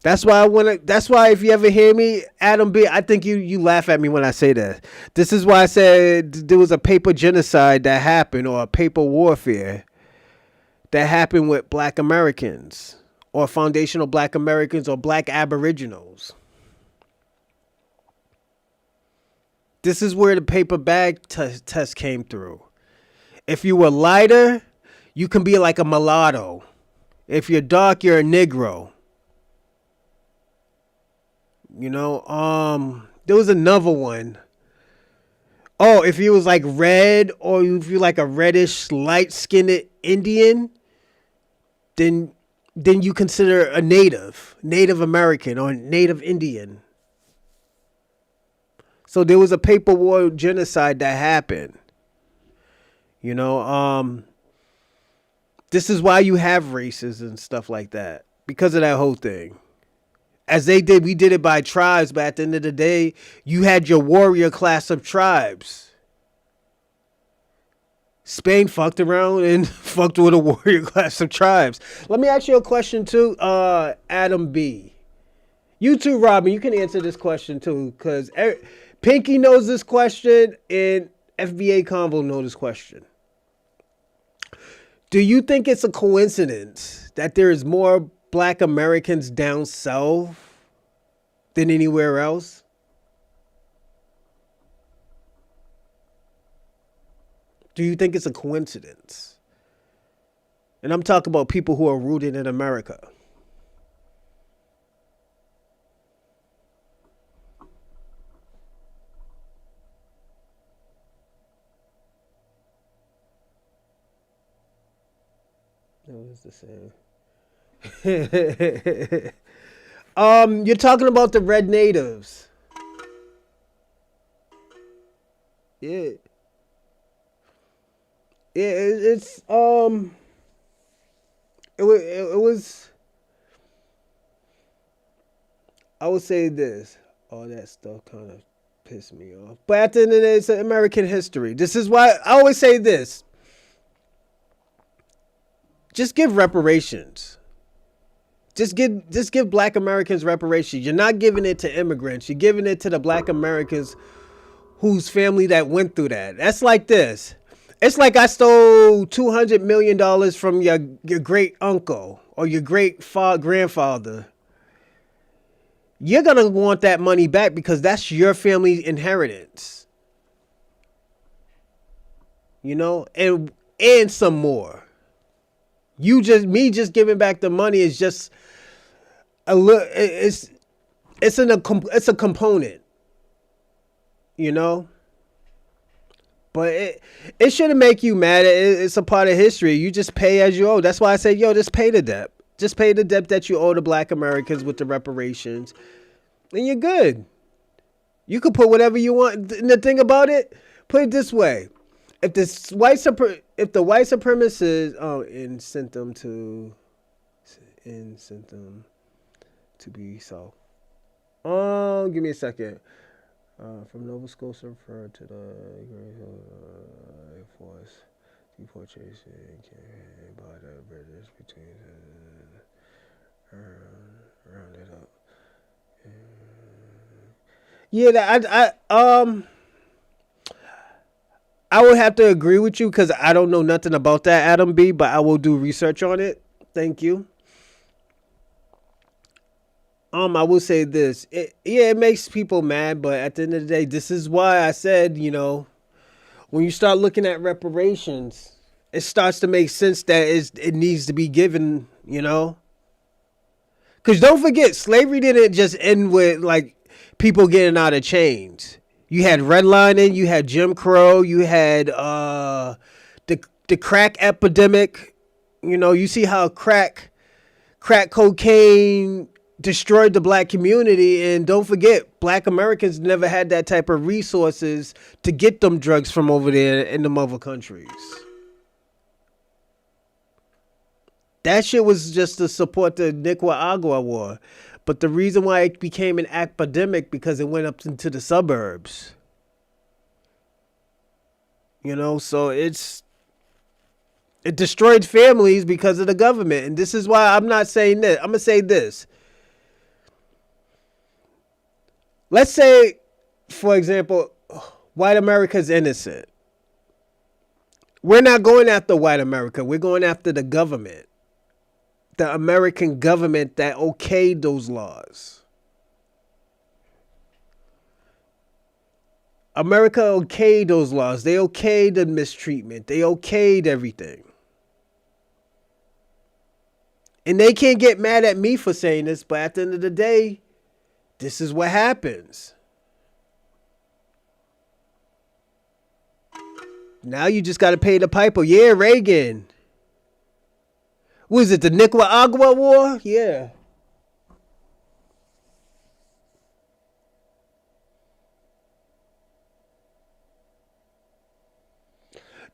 That's why that's why if you ever hear me, Adam B, I think you laugh at me when I say that. This is why I said there was a paper genocide that happened, or a paper warfare that happened with black Americans, or foundational black Americans, or black aboriginals. This is where the paper bag test came through. If you were lighter, you can be like a mulatto. If you're dark, you're a Negro. You know, there was another one. Oh, if you was like red, or if you like a reddish, light-skinned Indian, then you consider a Native American, or Native Indian. So there was a paper war genocide that happened. You know, this is why you have races and stuff like that, because of that whole thing. As they did, we did it by tribes, but at the end of the day, you had your warrior class of tribes. Spain fucked around and fucked with a warrior class of tribes. Let me ask you a question too, Adam B. You too, Robin, you can answer this question too, because Pinky knows this question and FBA Convo knows this question. Do you think it's a coincidence that there is more black Americans down south than anywhere else? Do you think it's a coincidence? And I'm talking about people who are rooted in America. It was the same. You're talking about the red natives. Yeah. Yeah, it's it was I would say this. All that stuff kind of pissed me off. But at the end of the day, it's American history. This is why I always say this. Just give reparations. Just give black Americans reparations. You're not giving it to immigrants. You're giving it to the black Americans whose family that went through that. That's like this. It's like I stole $200 million from your great uncle or your great grandfather. You're going to want that money back because that's your family inheritance. You know, and some more. Me just giving back the money is just a little. It's a component, you know. But it shouldn't make you mad. It's a part of history. You just pay as you owe. That's why I say, just pay the debt. Just pay the debt that you owe to black Americans with the reparations, and you're good. You can put whatever you want. And the thing about it, put it this way: if the white supremacists sent them to be so. Give me a second. From Nova Scotia referred to the Great Force deportation by the British between rounded up. Yeah, I would have to agree with you because I don't know nothing about that, Adam B, but I will do research on it. Thank you. I will say this. It makes people mad, but at the end of the day, this is why I said, when you start looking at reparations, it starts to make sense that it needs to be given, Because don't forget, slavery didn't just end with, like, people getting out of chains. You had redlining, you had Jim Crow, you had the the crack epidemic. You know, you see how crack cocaine destroyed the black community, and don't forget, black Americans never had that type of resources to get them drugs from over there in the other countries. That shit was just to support the Nicaragua war. But the reason why it became an epidemic because it went up into the suburbs. You know, so it destroyed families because of the government. And this is why I'm not saying this. I'm going to say this. Let's say, for example, white America's innocent. We're not going after white America. We're going after the government. The American government that okayed those laws. America okayed those laws. They okayed the mistreatment. They okayed everything. And they can't get mad at me for saying this, but at the end of the day, this is what happens. Now you just got to pay the piper. Yeah, Reagan. Was it the Nicaragua war? Yeah.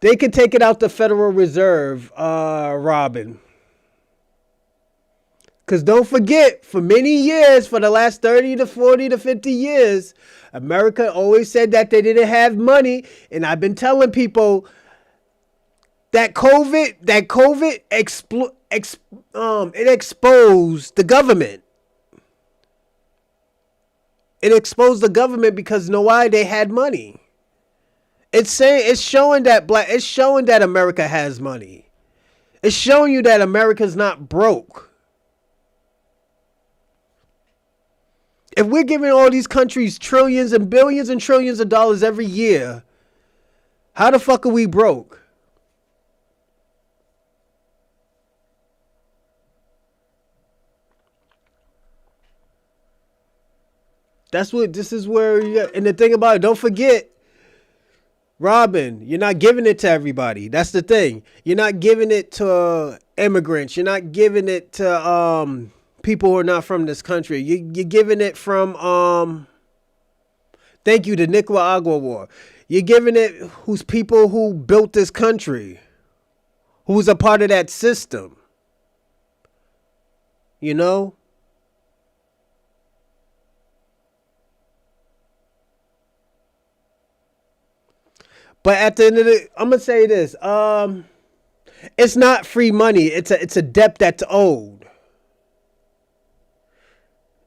They can take it out the Federal Reserve, Robin. Because don't forget, for many years, for the last 30 to 40 to 50 years, America always said that they didn't have money. And I've been telling people that COVID it exposed the government. It exposed the government because you know why? They had money. It's showing that America has money. It's showing you that America's not broke. If we're giving all these countries trillions and billions and trillions of dollars every year, how the fuck are we broke? This is where, and the thing about it, don't forget, Robin, you're not giving it to everybody. That's the thing. You're not giving it to immigrants. You're not giving it to people who are not from this country. You're giving it from, thank you, the Nicaragua war. You're giving it who's people who built this country, who's a part of that system. You know? But at the end of the, I'm gonna say this: it's not free money. It's a debt that's owed.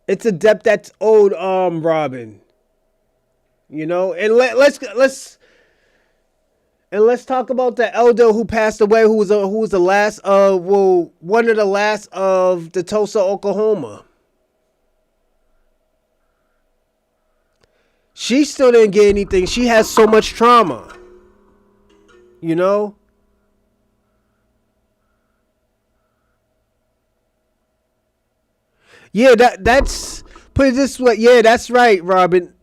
It's a debt that's owed, Robin. You know, and let's talk about the elder who passed away, who was the last one of the last of the Tulsa, Oklahoma. She still didn't get anything. She has so much trauma. You know? Yeah, that's put it this way. Yeah, that's right, Robin.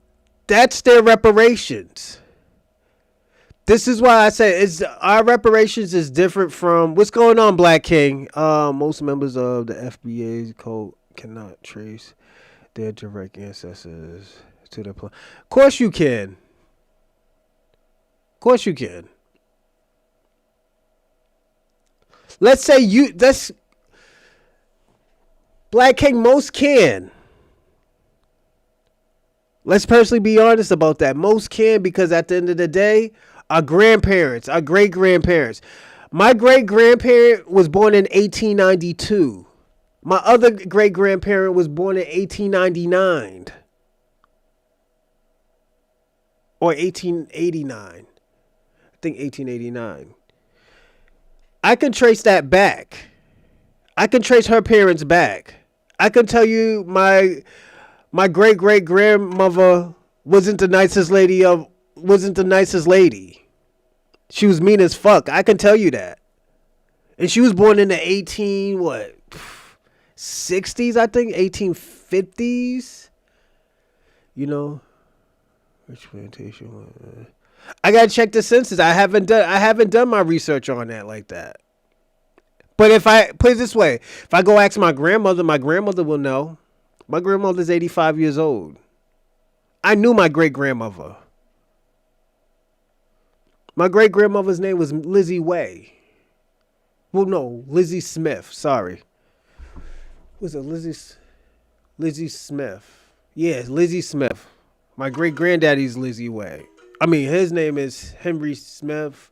That's their reparations. This is why I say our reparations is different from what's going on, Black King. Most members of the FBA's code cannot trace their direct ancestors to their plan. Of course you can. Of course you can. Let's say Black King, most can. Let's personally be honest about that. Most can, because at the end of the day, our grandparents, our great grandparents. My great grandparent was born in 1892. My other great grandparent was born in 1899 or 1889. I think 1889. I can trace that back. I can trace her parents back. I can tell you my great great grandmother wasn't the nicest lady. She was mean as fuck. I can tell you that. And she was born in the 60s, I think, 1850s. You know, rich plantation. I gotta check the census. I haven't done my research on that like that. But if I put it this way, if I go ask my grandmother will know. My grandmother's 85 years old. I knew my great grandmother. My great grandmother's name was Lizzie Way. Well, no, Lizzie Smith. Sorry. Was it Lizzie Smith? Yeah, Lizzie Smith. My great granddaddy's Lizzie Way. I mean, his name is Henry Smith.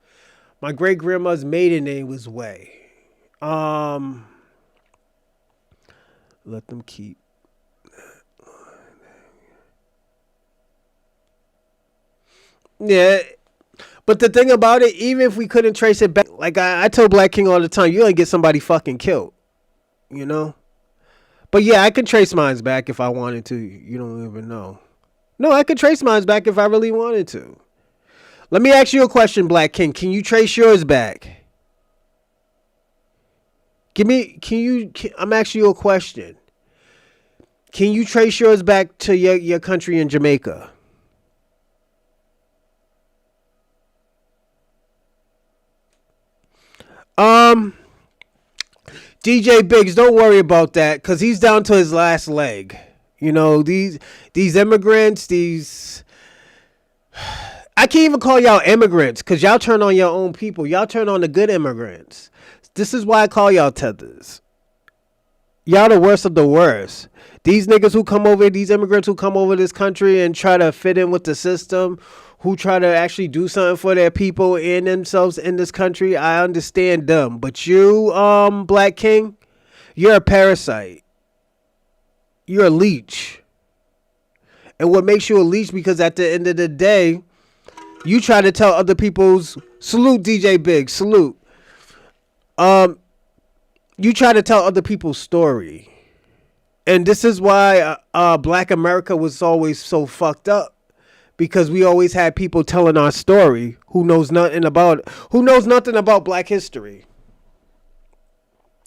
My great grandma's maiden name was Way. Let them keep. Yeah, but the thing about it, even if we couldn't trace it back, like I tell Black King all the time, you ain't get somebody fucking killed, you know. But yeah, I could trace mines back if I wanted to. You don't even know. No, I could trace mines back if I really wanted to. Let me ask you a question, Black King. Can you trace yours back? I'm asking you a question. Can you trace yours back to your country in Jamaica? Um, DJ Biggs, don't worry about that, cause he's down to his last leg. You know, these immigrants, these I can't even call y'all immigrants, cause y'all turn on your own people. Y'all turn on the good immigrants. This is why I call y'all tethers. Y'all the worst of the worst. These niggas who come over, these immigrants who come over this country and try to fit in with the system, who try to actually do something for their people and themselves in this country, I understand them. But you, Black King, you're a parasite. You're a leech. And what makes you a leech, because at the end of the day, you try to tell other people's salute, DJ Big, salute. You try to tell other people's story. And this is why Black America was always so fucked up, because we always had people telling our story who knows nothing about Black history.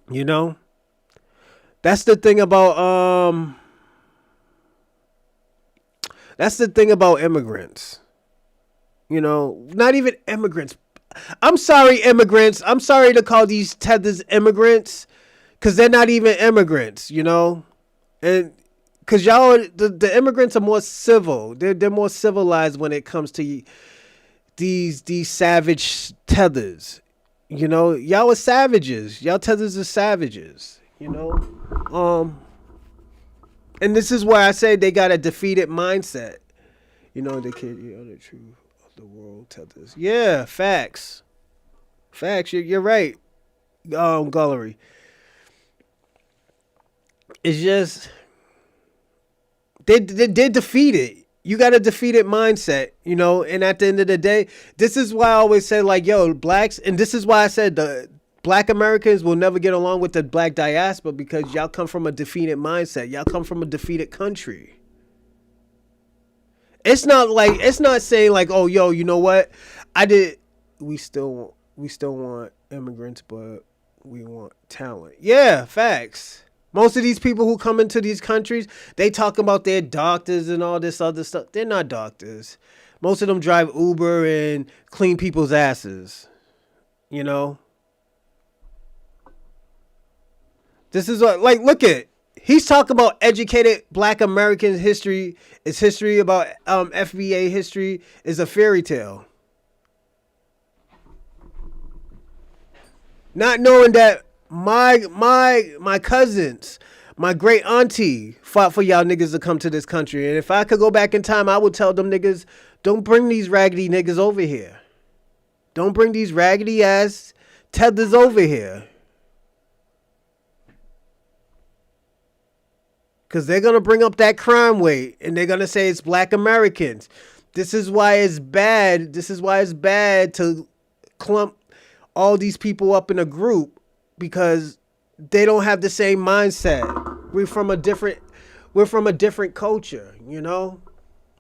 You know? That's the thing about immigrants. You know, not even immigrants. I'm sorry, immigrants. I'm sorry to call these tethers immigrants, because they're not even immigrants, you know? And because y'all, the immigrants are more civil. They're more civilized when it comes to these savage tethers. You know, y'all are savages. Y'all tethers are savages, you know? And this is why I say they got a defeated mindset. You know, they can't hear the truth of the world tethers. Yeah, facts. Facts. You're right. Gullery. It's just they're defeated. You got a defeated mindset, you know. And at the end of the day, this is why I always say, like, yo, blacks, and this is why I said the Black Americans will never get along with the Black diaspora, because y'all come from a defeated mindset. Y'all come from a defeated country. It's not saying like, oh, yo, you know what? We still want immigrants, but we want talent. Yeah, facts. Most of these people who come into these countries, they talk about their doctors and all this other stuff. They're not doctors. Most of them drive Uber and clean people's asses. You know? This is what, like, look at, he's talking about educated Black American history. It's history about FBA history is a fairy tale. Not knowing that my cousins, my great auntie fought for y'all niggas to come to this country. And if I could go back in time, I would tell them niggas, don't bring these raggedy niggas over here. Don't bring these raggedy ass tethers over here. Because they're going to bring up that crime rate and they're going to say it's Black Americans. This is why it's bad. This is why it's bad to clump all these people up in a group, because they don't have the same mindset. We're from a different culture, you know?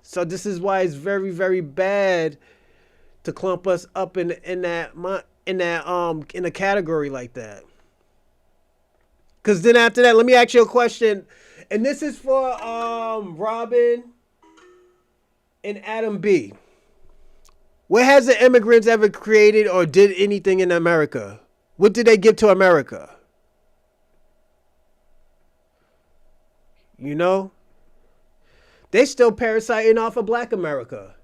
So this is why it's very, very bad to clump us up in a category like that. Because then after that, let me ask you a question. And this is for Robin and Adam B. What has the immigrants ever created or did anything in America? What did they give to America? You know? They still parasiting off of black America.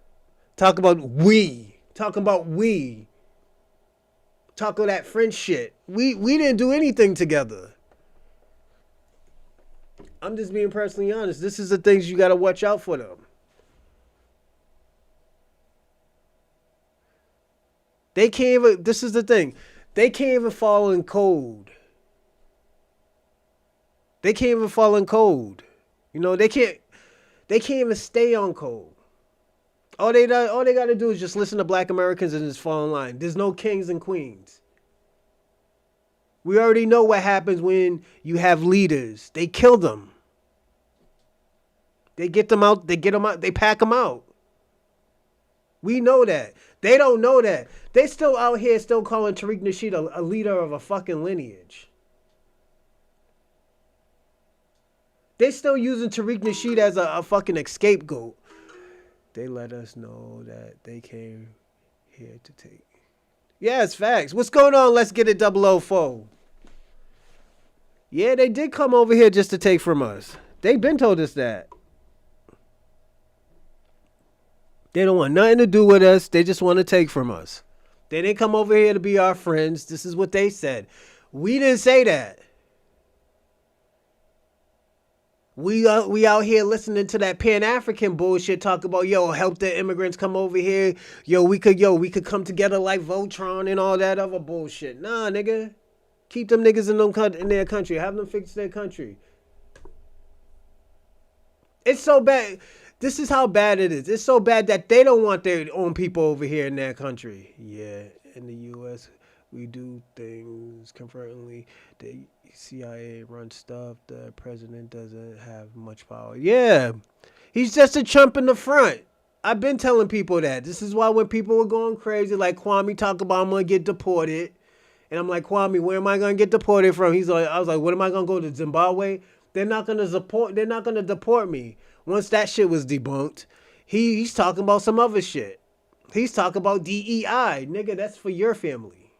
Talk about we. Talk about we. Talk of that French shit. We didn't do anything together. I'm just being personally honest. This is the things you gotta watch out for them. They can't even, this is the thing. They can't even fall in code. They can't even fall in code. You know, they can't even stay on code. All they gotta do is just listen to black Americans and just fall in line. There's no kings and queens. We already know what happens when you have leaders. They kill them. They get them out, they pack them out. We know that. They don't know that. They still out here still calling Tariq Nasheed a leader of a fucking lineage. They still using Tariq Nasheed as a fucking scapegoat. They let us know that they came here to take. Yeah, it's facts. What's going on? Let's get it 004. Yeah, they did come over here just to take from us. They've been told us that. They don't want nothing to do with us. They just want to take from us. They didn't come over here to be our friends. This is what they said. We didn't say that. We out here listening to that Pan-African bullshit talk about, yo, help the immigrants come over here. We could come together like Voltron and all that other bullshit. Nah, nigga. Keep them niggas in their country. Have them fix their country. It's so bad. This is how bad it is. It's so bad that they don't want their own people over here in their country. Yeah, in the U.S., we do things concurrently. The CIA runs stuff. The president doesn't have much power. Yeah, he's just a chump in the front. I've been telling people that. This is why when people were going crazy, like Kwame talk about I'm going to get deported. And I'm like, Kwame, where am I going to get deported from? I was like, what am I going to go to Zimbabwe? They're not going to deport me. Once that shit was debunked, he's talking about some other shit. He's talking about DEI. Nigga, that's for your family.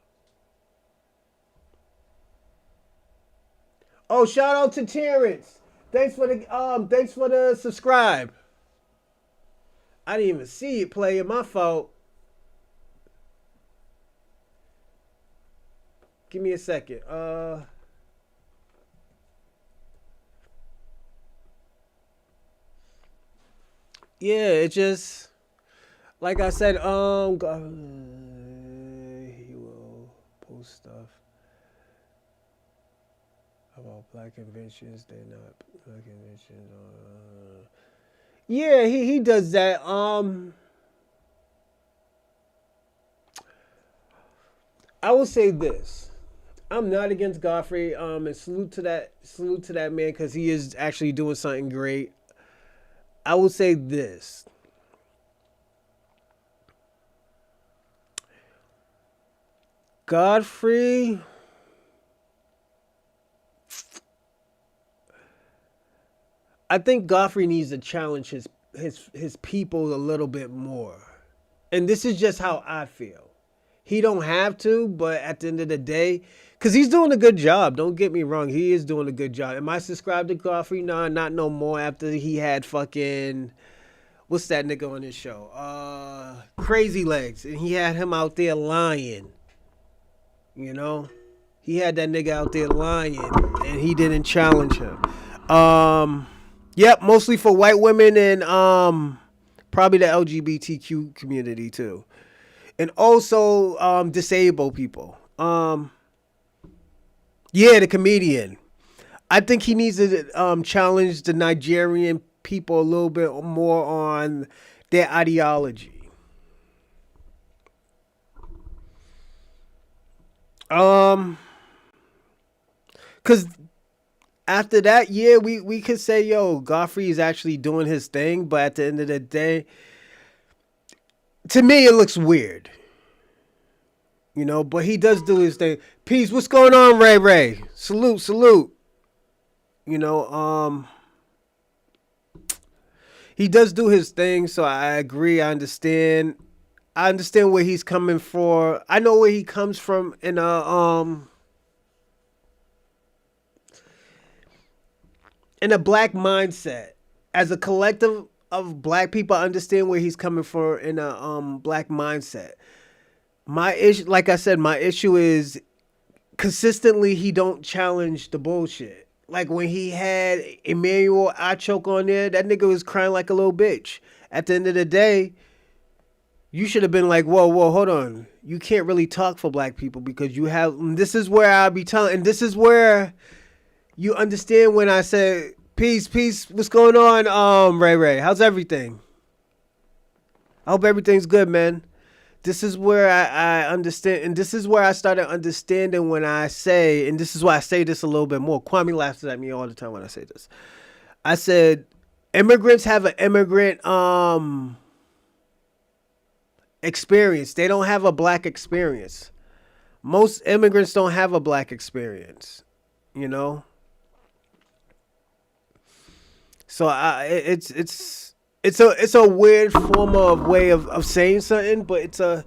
Oh, shout out to Terrence. Thanks for the subscribe. I didn't even see it play. My fault. Give me a second. Yeah, it just like I said, he will post stuff about black conventions. They're not black conventions. Yeah, he does that. I will say this. I'm not against Godfrey. And salute to that man because he is actually doing something great. I will say this. Godfrey, I think Godfrey needs to challenge his people a little bit more. And this is just how I feel. He don't have to, but at the end of the day, because he's doing a good job. Don't get me wrong. He is doing a good job. Am I subscribed to Godfrey? Nah, not no more after he had fucking, what's that nigga on his show? Crazy Legs. And he had him out there lying. You know? He had that nigga out there lying and he didn't challenge him. Yep, mostly for white women and probably the LGBTQ community too. And also disabled people. Yeah, the comedian. I think he needs to challenge the Nigerian people a little bit more on their ideology. Because after that, yeah, we could say, yo, Godfrey is actually doing his thing, but at the end of the day, to me, it looks weird. You know, but he does do his thing. Peace, what's going on, Ray Ray? Salute. You know, he does do his thing, so I agree, I understand. I understand where he's coming for. I know where he comes from in a black mindset. As a collective of black people, I understand where he's coming from in a black mindset. My issue, like I said, my issue is consistently he don't challenge the bullshit. Like when he had Emmanuel Achok on there, that nigga was crying like a little bitch. At the end of the day, you should have been like, whoa, hold on. You can't really talk for black people because you have. This is where I'll be telling, and this is where you understand when I say peace. What's going on, Ray? How's everything? I hope everything's good, man. This is where I understand, and this is where I started understanding when I say, and this is why I say this a little bit more. Kwame laughs at me all the time when I say this. I said, immigrants have an immigrant experience. They don't have a black experience. Most immigrants don't have a black experience, you know. So it's a weird form of way of saying something, but it's a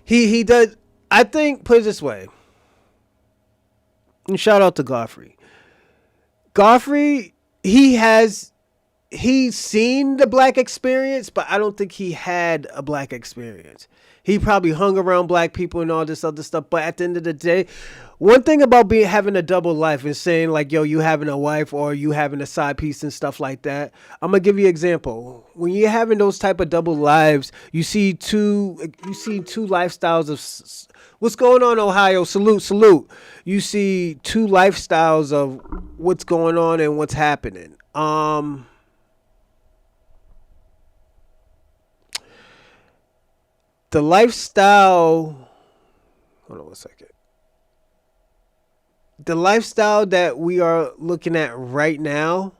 he does. I think, put it this way. And shout out to Godfrey. Godfrey, he's seen the black experience, but I don't think he had a black experience. He probably hung around black people and all this other stuff. But at the end of the day, one thing about having a double life and saying like, yo, you having a wife or you having a side piece and stuff like that. I'm gonna give you an example. When you're having those type of double lives, you see two lifestyles of what's going on, Ohio. Salute. You see two lifestyles of what's going on and what's happening. The lifestyle, hold on one second. The lifestyle that we are looking at right now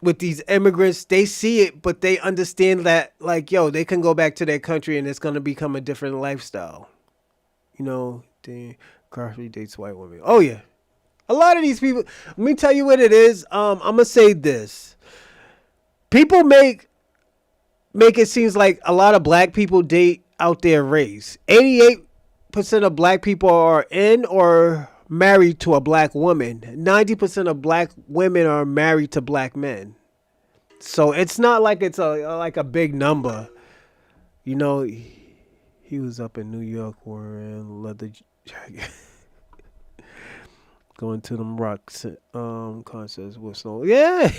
with these immigrants, they see it, but they understand that, like, yo, they can go back to their country and it's going to become a different lifestyle. You know, Carly dates white women. Oh, yeah. A lot of these people, let me tell you what it is. I'm going to say this. People make it seems like a lot of black people date out their race. 88% of black people are in or married to a black woman. 90% of black women are married to black men. So it's not like it's a big number. You know, he was up in New York wearing leather jacket. Going to them rock concerts with Snow. Yeah.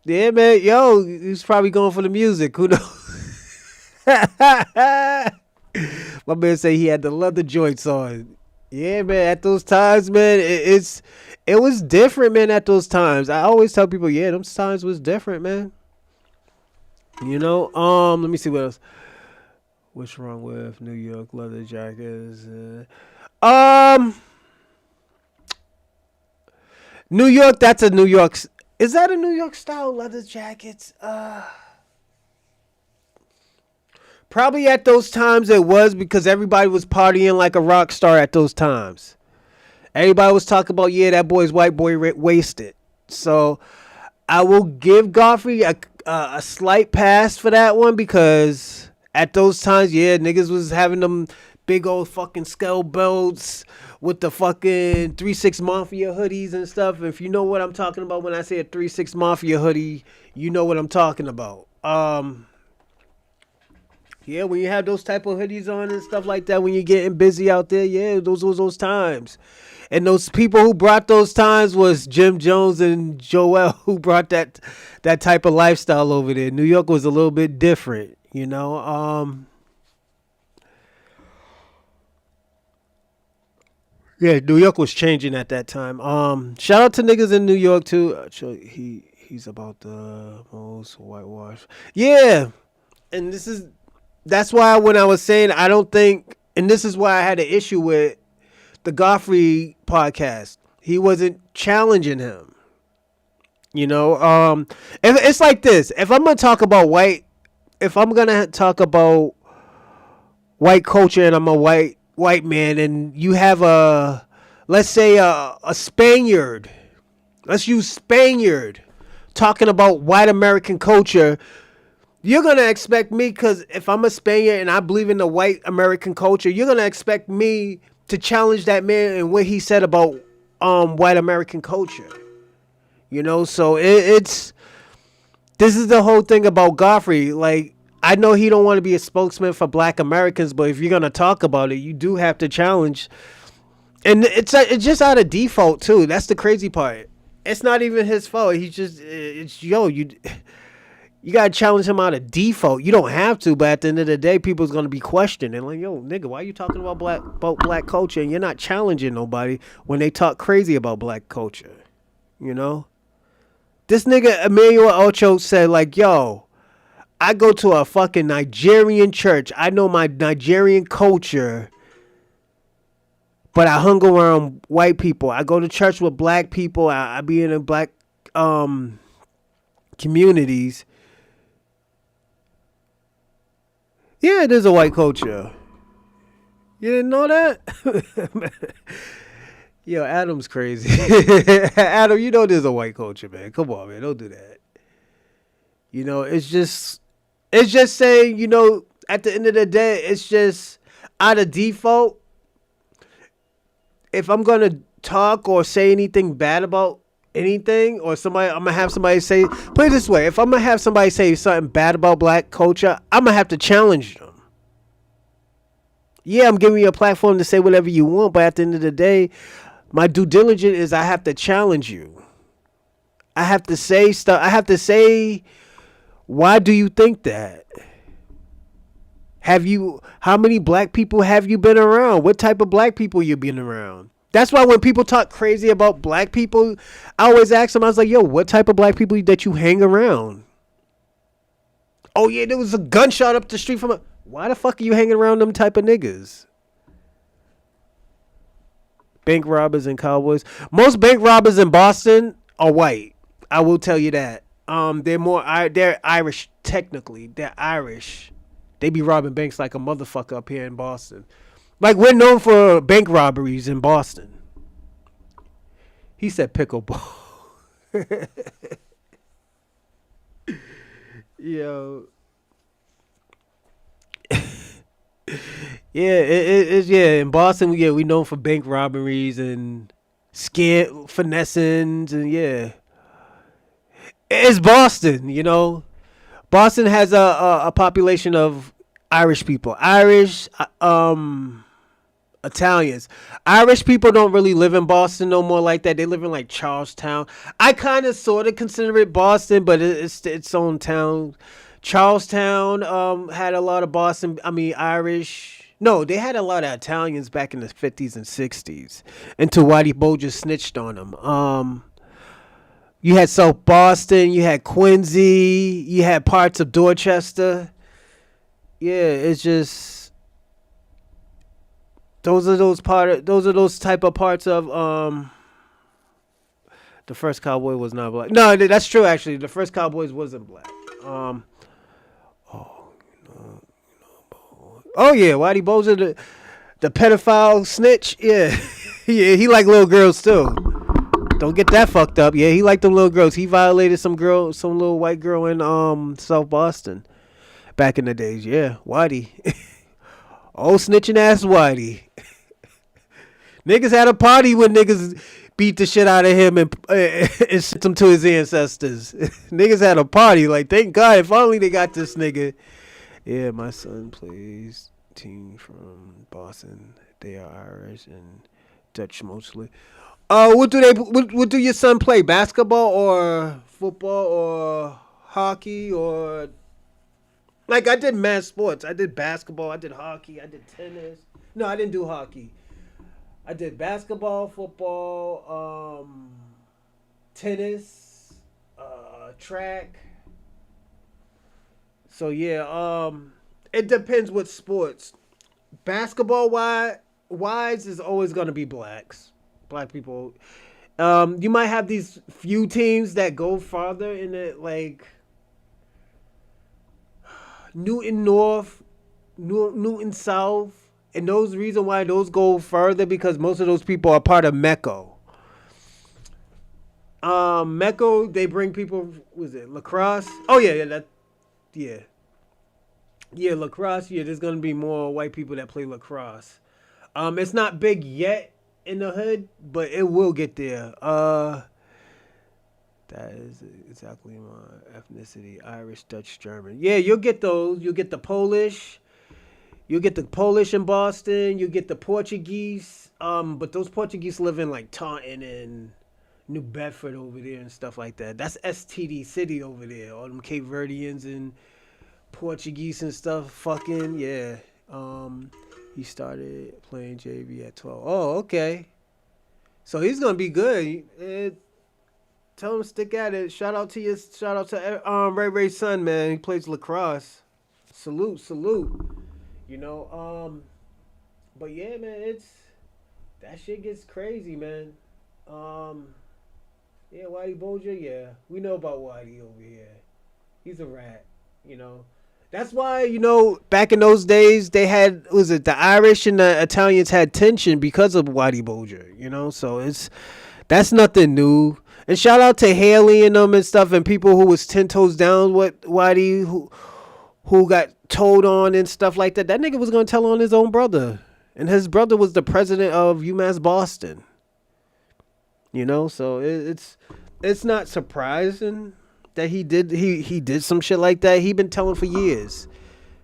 Yeah, man. Yo, he's probably going for the music. Who knows? My man say he had the leather joints on. Yeah, man. At those times, man, it was different, man. At those times, I always tell people, yeah, those times was different, man. You know. Let me see what else. What's wrong with New York leather jackets? New York. That's a New York. Is that a New York style leather jackets? Probably at those times it was because everybody was partying like a rock star at those times. Everybody was talking about, yeah, that boy's white boy wasted. So I will give Godfrey a slight pass for that one because at those times, yeah, niggas was having them big old fucking skull belts with the fucking 3-6 Mafia hoodies and stuff. If you know what I'm talking about when I say a 3-6 Mafia hoodie, you know what I'm talking about. Yeah, when you have those type of hoodies on and stuff like that, when you're getting busy out there, yeah, those was those times. And those people who brought those times was Jim Jones and Joel, who brought that type of lifestyle over there. New York was a little bit different, you know. Yeah, New York was changing at that time. Shout out to niggas in New York too. He's about the most whitewashed. Yeah, and that's why when I was saying I don't think, and this is why I had an issue with the Godfrey podcast. He wasn't challenging him. You know, it's like this. If I'm gonna talk about white culture, and I'm a white man, and you have let's say a Spaniard. Let's use Spaniard talking about white American culture. You're gonna expect me, because if I'm a Spaniard and I believe in the white American culture, you're gonna expect me to challenge that man and what he said about white American culture. So it's this is the whole thing about Godfrey. Like, I know he don't want to be a spokesman for Black Americans, but if you're gonna talk about it, you do have to challenge. And it's just out of default too. That's the crazy part. It's not even his fault. He's just you gotta challenge him out of default. You don't have to, but at the end of the day, people's gonna be questioning. Like, yo, nigga, why are you talking about black culture and you're not challenging nobody when they talk crazy about black culture? This nigga Emmanuel Ocho said, like, yo, I go to a fucking Nigerian church. I know my Nigerian culture, but I hung around white people. I go to church with black people. I be in a black communities. Yeah, there's a white culture. You didn't know that? Yo, Adam's crazy. Adam, there's a white culture, man. Come on, man. Don't do that. It's just saying, at the end of the day, it's just out of default. If I'm going to talk or say anything bad about anything, or I'm going to have somebody say, put it this way, if I'm going to have somebody say something bad about black culture, I'm going to have to challenge them. Yeah, I'm giving you a platform to say whatever you want, but at the end of the day, my due diligence is I have to challenge you. I have to say stuff. I have to say, why do you think that? How many black people have you been around? What type of black people you been around? That's why when people talk crazy about black people, I always ask them, I was like, yo, what type of black people that you hang around? Oh, yeah, there was a gunshot up the street from why the fuck are you hanging around them type of niggas? Bank robbers and cowboys. Most bank robbers in Boston are white. I will tell you that. They're Irish technically. They're Irish. They be robbing banks like a motherfucker up here in Boston. Like, we're known for bank robberies in Boston. He said pickleball. Yo. In Boston, we known for bank robberies and finessing, and it's Boston. Boston has a population of Irish people, Italians. Irish people don't really live in Boston no more like that. They live in like Charlestown. I kind of sort of consider it Boston, but it's its own town. Charlestown had a lot of Irish. No, they had a lot of Italians back in the 50s and 60s until Whitey Bulger snitched on them. You had South Boston, you had Quincy, you had parts of Dorchester. Yeah, it's just those are those type of parts of the first Cowboy was not black. No, that's true actually. The first Cowboys wasn't black. Oh yeah, Whitey Bulger, the pedophile snitch. Yeah, yeah, he like little girls too. Don't get that fucked up. Yeah, he liked them little girls. He violated some little white girl in South Boston back in the days. Yeah, Whitey. Old snitching ass Whitey. Niggas had a party when niggas beat the shit out of him and sent him to his ancestors. Niggas had a party. Like, thank God, if only they got this nigga. Yeah, my son plays team from Boston. They are Irish and Dutch mostly. What do your son play? Basketball or football or hockey or like I did mad sports. I did basketball, I did hockey, I did tennis. No, I didn't do hockey. I did basketball, football, tennis, track. So yeah, it depends what sports. Basketball wise is always gonna be black people. You might have these few teams that go farther in it, like Newton North, Newton South, and those reason why those go further because most of those people are part of MECO. MECO, they bring people. Was it lacrosse? Oh yeah, Yeah, lacrosse. Yeah, there's gonna be more white people that play lacrosse. It's not big yet in the hood, but it will get there. That is exactly my ethnicity: Irish, Dutch, German. Yeah, you'll get those. You'll get the Polish. You'll get the Polish in Boston. You'll get the Portuguese. But those Portuguese live in like Taunton and New Bedford over there and stuff like that. That's STD City over there. All them Cape Verdeans and Portuguese and stuff. Fucking yeah. He started playing JV at 12. Oh, okay. So he's gonna be good. Tell him to stick at it. Shout out to Ray Ray's son, man. He plays lacrosse. Salute, salute. You know, but yeah, man, that shit gets crazy, man. Um, yeah, Whitey Bulger, yeah, we know about Whitey over here. He's a rat, you know. That's why, back in those days, they had, was it the Irish and the Italians had tension because of Whitey Bulger, So that's nothing new. And shout out to Haley and them and stuff, and people who was 10 toes down with Whitey, who got told on and stuff like that. That nigga was gonna tell on his own brother, and his brother was the president of UMass Boston. So it's not surprising that he did some shit like that. He been telling for years.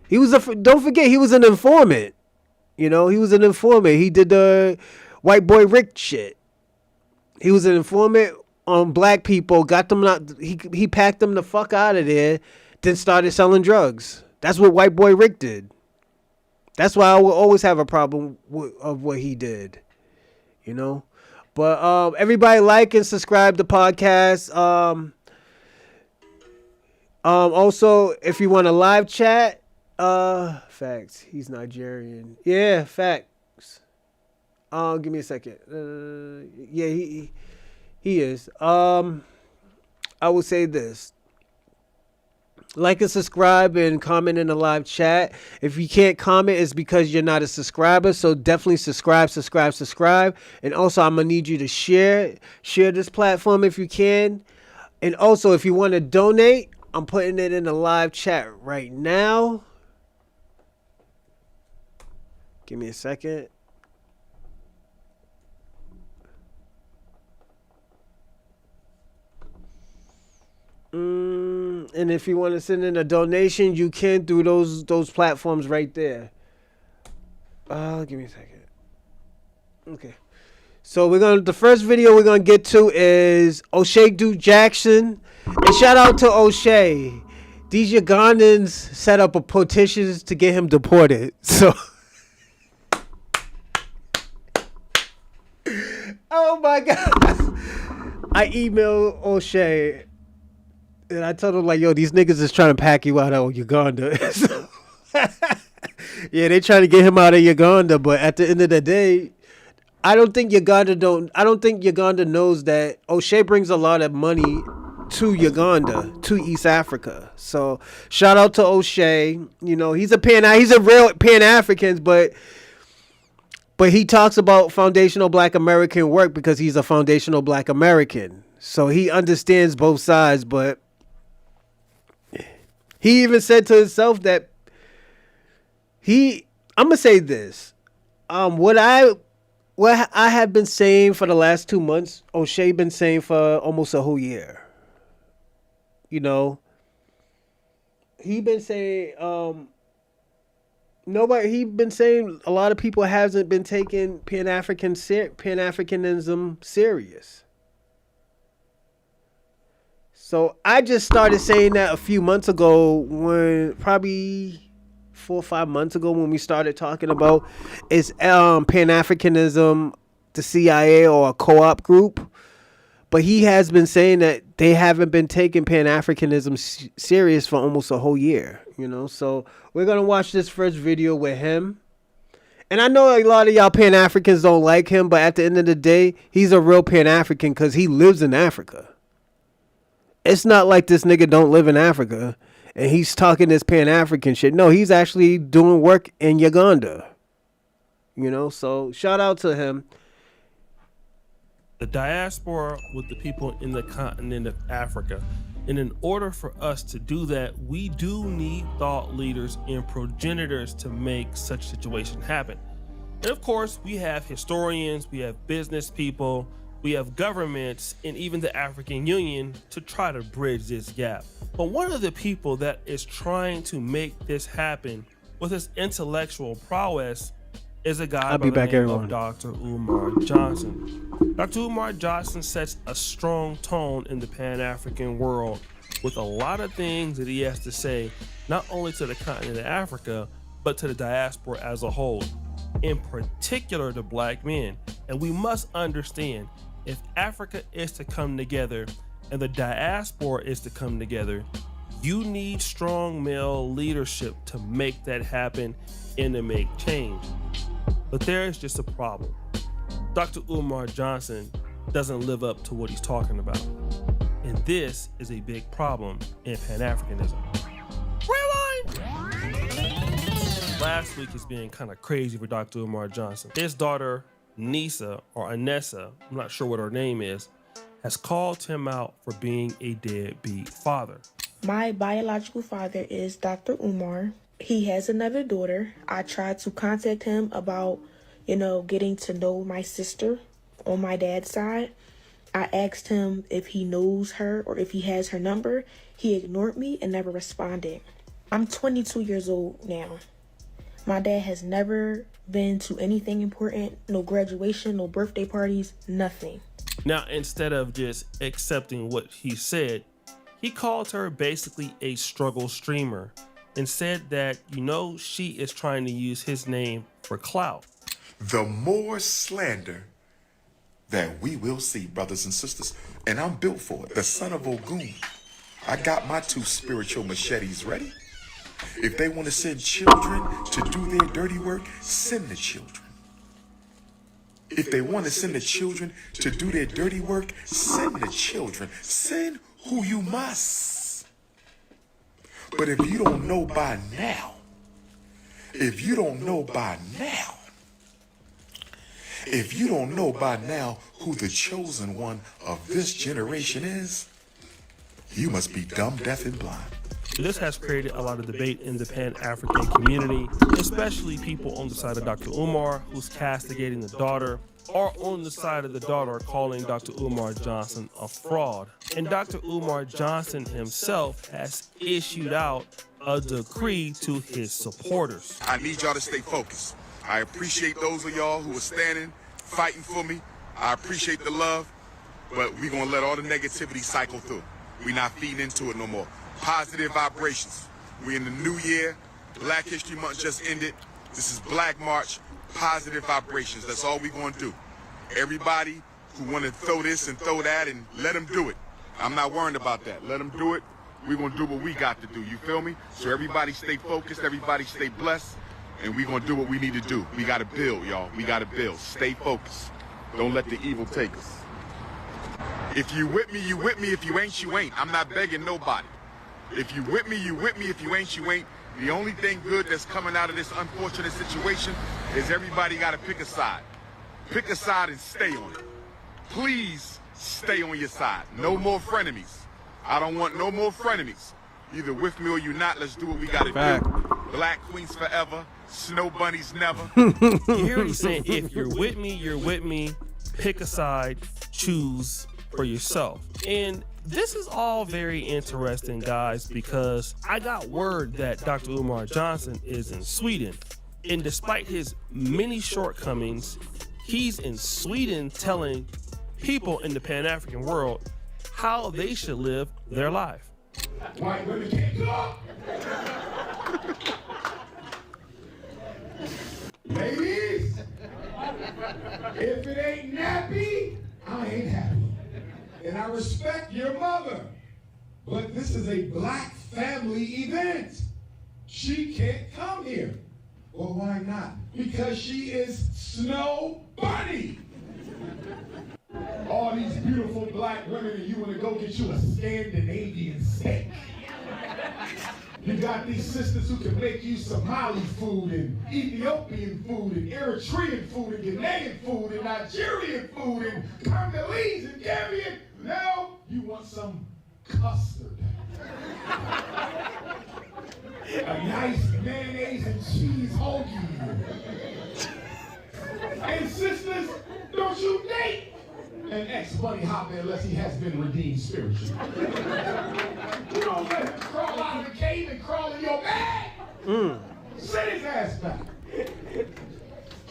Don't forget, he was an informant. He was an informant. He did the white boy Rick shit. He was an informant on black people. Got them not. He packed them the fuck out of there. Then started selling drugs. That's what white boy Rick did. That's why I will always have a problem of what he did. But everybody like and subscribe to the podcast. Also, if you want a live chat, facts. He's Nigerian. Yeah, facts. Give me a second. Yeah, he is. I will say this. Like and subscribe and comment in the live chat. If you can't comment, it's because you're not a subscriber. So definitely subscribe. And also, I'm going to need you to share this platform if you can. And also, if you want to donate, I'm putting it in the live chat right now. Give me a second. And if you want to send in a donation, you can through those platforms right there. Give me a second. Okay. So the first video we're gonna get to is O'Shea Duke Jackson. And shout out to O'Shea. These Ugandans set up a petition to get him deported. So oh my God. I emailed O'Shea. And I told him, like, yo, these niggas is trying to pack you out of Uganda. Yeah, they trying to get him out of Uganda. But at the end of the day, I don't think Uganda knows that O'Shea brings a lot of money to Uganda, to East Africa. So shout out to O'Shea. He's a real Pan-African, but he talks about foundational Black American work because he's a foundational Black American. So he understands both sides, but he even said to himself that I'm gonna say this. What I have been saying for the last 2 months, O'Shea been saying for almost a whole year. He been saying he been saying a lot of people hasn't been taking Pan-Africanism serious. So I just started saying that a few months ago, when probably 4 or 5 months ago, when we started talking about is Pan-Africanism the CIA or a co-op group. But he has been saying that they haven't been taking Pan-Africanism serious for almost a whole year, So we're going to watch this first video with him. And I know a lot of y'all Pan-Africans don't like him, but at the end of the day, he's a real Pan-African because he lives in Africa. It's not like this nigga don't live in Africa and he's talking this Pan-African shit. No, he's actually doing work in Uganda. So shout out to him. The diaspora with the people in the continent of Africa. And in order for us to do that, we do need thought leaders and progenitors to make such situation happen. And of course, we have historians, we have business people, we have governments, and even the African Union to try to bridge this gap. But one of the people that is trying to make this happen with his intellectual prowess is a guy by the name of Dr. Umar Johnson. Dr. Umar Johnson sets a strong tone in the Pan-African world with a lot of things that he has to say, not only to the continent of Africa, but to the diaspora as a whole, in particular to black men. And we must understand, if Africa is to come together and the diaspora is to come together, you need strong male leadership to make that happen and to make change. But there is just a problem. Dr. Umar Johnson doesn't live up to what he's talking about. And this is a big problem in Pan-Africanism. Rewind! Last week has been kind of crazy for Dr. Umar Johnson. His daughter, Nisa, or Anessa, I'm not sure what her name is, has called him out for being a deadbeat father. My biological father is Dr. Umar. He has another daughter. I tried to contact him about, getting to know my sister on my dad's side. I asked him if he knows her or if he has her number. He ignored me and never responded. I'm 22 years old now. My dad has never been to anything important, no graduation, no birthday parties, nothing. Now, instead of just accepting what he said, he called her basically a struggle streamer and said that, she is trying to use his name for clout. The more slander that we will see, brothers and sisters, and I'm built for it, the son of Ogun. I got my 2 spiritual machetes ready. If they want to send children to do their dirty work, send the children. If they want to send the children to do their dirty work, send the children. Send who you must. But if you don't know by now, if you don't know by now who the chosen one of this generation is, you must be dumb, deaf, and blind. This has created a lot of debate in the Pan-African community, especially people on the side of Dr. Umar, who's castigating the daughter, or on the side of the daughter calling Dr. Umar Johnson a fraud. And Dr. Umar Johnson himself has issued out a decree to his supporters. I need y'all to stay focused. I appreciate those of y'all who are standing, fighting for me. I appreciate the love, but we're going to let all the negativity cycle through. We're not feeding into it no more. Positive vibrations. We're in the new year. Black History Month just ended. This is Black March. Positive vibrations. That's all we're going to do. Everybody who want to throw this and throw that, and let them do it. I'm not worried about that. Let them do it. We're going to do what we got to do. You feel me? So everybody stay focused. Everybody stay blessed. And we're going to do what we need to do. We got to build, y'all. We got to build. Stay focused. Don't let the evil take us. If you with me, you with me. If you ain't, you ain't. I'm not begging nobody. If you with me, you with me. If you ain't, you ain't. The only thing good that's coming out of this unfortunate situation is everybody got to pick a side. Pick a side and stay on it. Please stay on your side. No more frenemies. I don't want no more frenemies. Either with me or you not. Let's do what we got to do. Black queens forever. Snow bunnies never. You hear what he's saying? If you're with me, you're with me. Pick a side. Choose for yourself. And this is all very interesting, guys, because I got word that Dr. Umar Johnson is in Sweden. And despite his many shortcomings, he's in Sweden telling people in the Pan-African world how they should live their life. White women can't talk. Ladies, if it ain't nappy, I ain't happy. And I respect your mother, but this is a black family event. She can't come here. Well, why not? Because she is Snow Bunny. All these beautiful black women, and you want to go get you a Scandinavian steak. Because got these sisters who can make you Somali food and Ethiopian food and Eritrean food and Ghanaian food and Nigerian food and Congolese and Gambian. Now you want some custard. A nice mayonnaise and cheese hoagie. And sisters, don't you date an ex-bunny hopper unless he has been redeemed spiritually. You don't let him crawl out of the cave and crawl in your bag. Sit his ass back.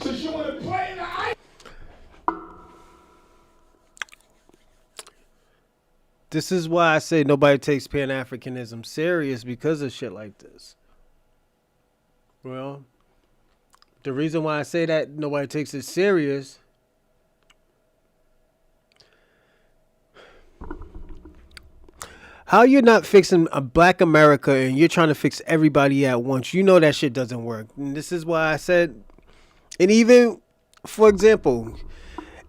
Since you want to play in the ice. This is why I say nobody takes Pan-Africanism serious, because of shit like this. Well, the reason why I say that nobody takes it serious, how you're not fixing a black America and you're trying to fix everybody at once. You know that shit doesn't work. And this is why I said, and even, for example,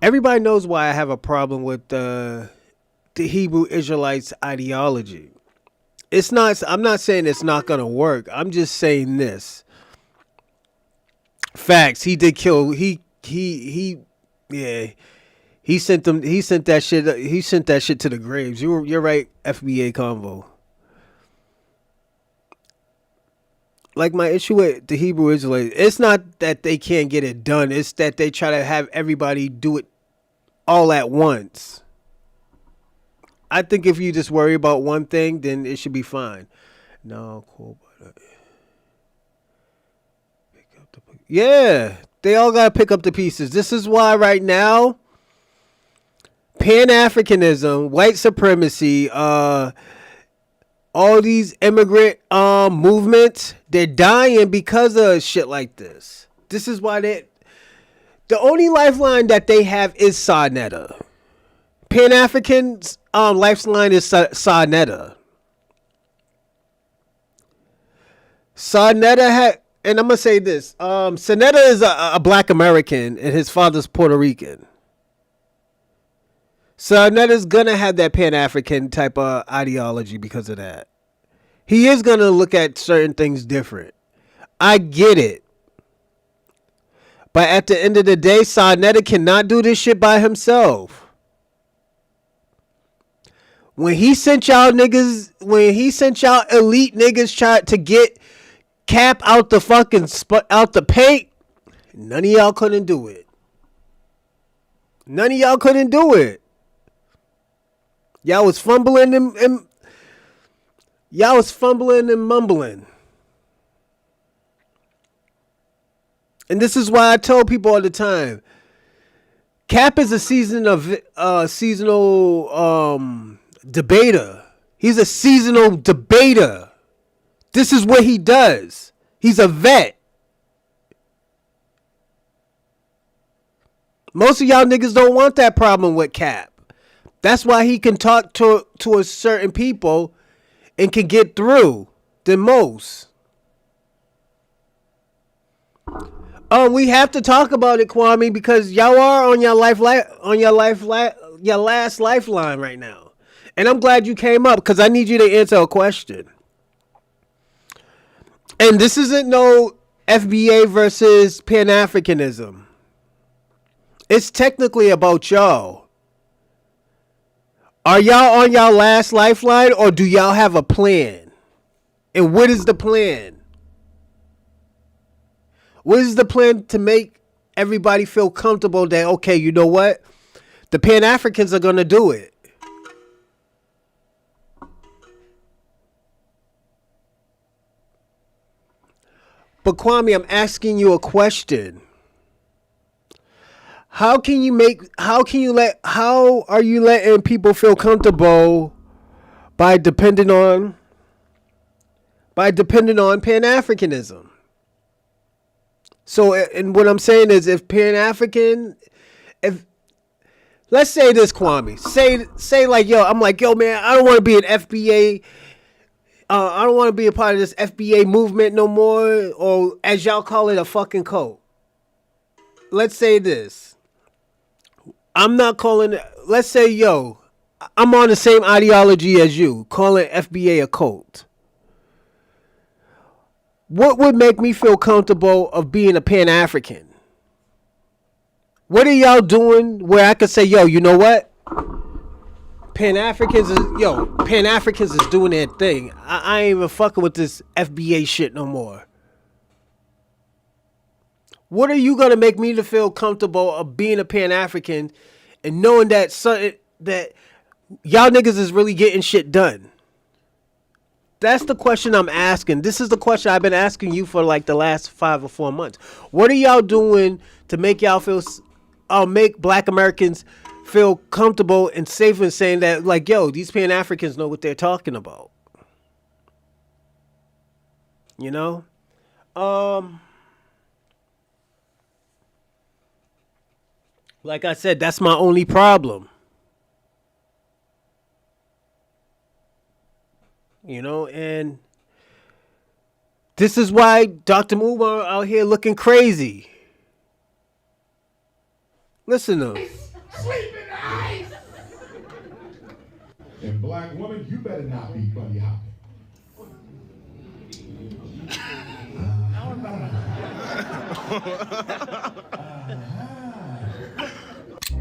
everybody knows why I have a problem with the Hebrew Israelites ideology. It's not, I'm not saying it's not going to work. I'm just saying this. Facts. He did kill, yeah. He sent that shit to the graves. You're right, FBA convo. Like, my issue with the Hebrew Israelites, it's not that they can't get it done. It's that they try to have everybody do it all at once. I think if you just worry about one thing, then it should be fine. No, cool. Yeah, they all got to pick up the pieces. This is why right now, Pan-Africanism, white supremacy, all these immigrant movements, they're dying because of shit like this. This is why the only lifeline that they have is Sa-Neta. Pan-African's lifeline is Sa-Neta. Sa-Neta had, and I'm gonna say this: Sa-Neta is a black American, and his father's Puerto Rican. Sa-Neta's gonna have that Pan-African type of ideology because of that. He is gonna look at certain things different. I get it. But at the end of the day, Sa-Neta cannot do this shit by himself. When he sent y'all elite niggas tried to get Cap out the fucking out the paint, none of y'all couldn't do it. None of y'all couldn't do it. Y'all was fumbling and mumbling. And this is why I tell people all the time, Cap is a seasonal debater. He's a seasonal debater. This is what he does. He's a vet. Most of y'all niggas don't want that problem with Cap. That's why he can talk to a certain people and can get through than most. We have to talk about it, Kwame, because y'all are on your last lifeline right now. And I'm glad you came up because I need you to answer a question. And this isn't no FBA versus Pan-Africanism. It's technically about y'all. Are y'all on y'all last lifeline, or do y'all have a plan? And what is the plan? What is the plan to make everybody feel comfortable that, okay, you know what? The Pan-Africans are going to do it. But Kwame, I'm asking you a question. How are you letting people feel comfortable by depending on Pan-Africanism? So, and what I'm saying is, if let's say this, Kwame, say like, yo, I'm like, yo, man, I don't want to be an FBA. I don't want to be a part of this FBA movement no more, or as y'all call it, a fucking cult. Let's say this. I'm not calling it, let's say, yo, I'm on the same ideology as you, calling FBA a cult. What would make me feel comfortable of being a Pan-African? What are y'all doing where I could say, yo, you know what? Pan-Africans is doing their thing. I ain't even fucking with this FBA shit no more. What are you gonna make me to feel comfortable of being a Pan-African and knowing that that y'all niggas is really getting shit done? That's the question I'm asking. This is the question I've been asking you for like the last 5 or 4 months. What are y'all doing to make y'all feel, make Black Americans feel comfortable and safe in saying that, like, yo, these Pan-Africans know what they're talking about? You know? Like I said, that's my only problem. You know, and this is why Dr. Umar out here looking crazy. Listen to him. Sleep in the ice. And black woman, you better not be bunny hopping.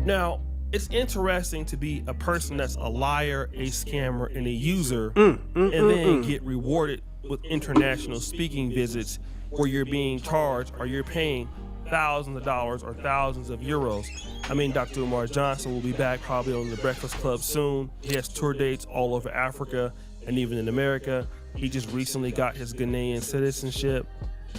Now, it's interesting to be a person that's a liar, a scammer, and a user, and then get rewarded with international speaking visits where you're being charged or you're paying thousands of dollars or thousands of euros. I mean, Dr. Umar Johnson will be back probably on the Breakfast Club soon. He has tour dates all over Africa and even in America. He just recently got his Ghanaian citizenship.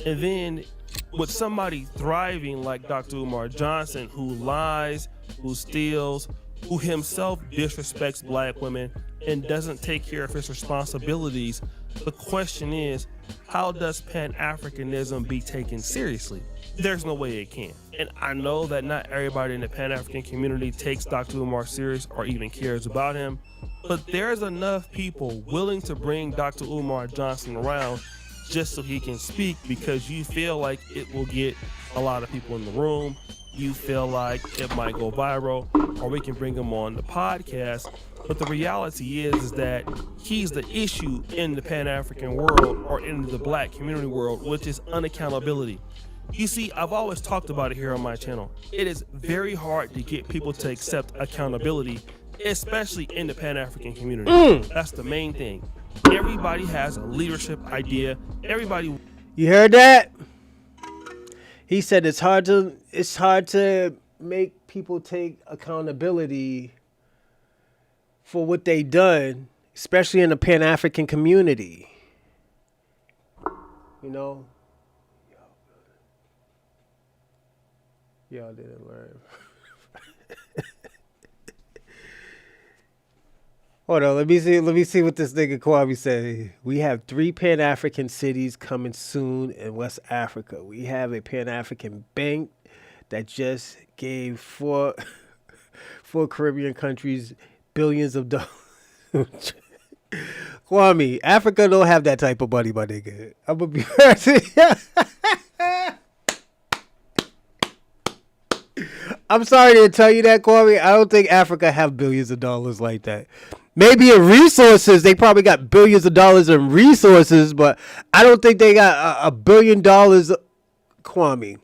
And then with somebody thriving like Dr. Umar Johnson, who lies, who steals, who himself disrespects black women and doesn't take care of his responsibilities, the question is, how does Pan-Africanism be taken seriously? There's no way it can. And I know that not everybody in the Pan-African community takes Dr. Umar serious or even cares about him, but there's enough people willing to bring Dr. Umar Johnson around just so he can speak, because you feel like it will get a lot of people in the room. You feel like it might go viral, or we can bring him on the podcast. But the reality is that he's the issue in the Pan-African world, or in the black community world, which is unaccountability. You see, I've always talked about it here on my channel. It is very hard to get people to accept accountability, especially in the Pan-African community. That's the main thing. Everybody has a leadership idea. Everybody. You heard that? He said it's hard to make people take accountability for what they done, especially in the Pan-African community. You know? Y'all didn't learn. Hold on, let me see what this nigga Kwame said. We have 3 Pan-African cities coming soon in West Africa. We have a Pan-African bank that just gave four Caribbean countries billions of dollars. Kwame, Africa don't have that type of money, my nigga. I'm gonna be I'm sorry to tell you that, Kwame. I don't think Africa have billions of dollars like that. Maybe in resources, they probably got billions of dollars in resources, but I don't think they got $1 billion. Kwame,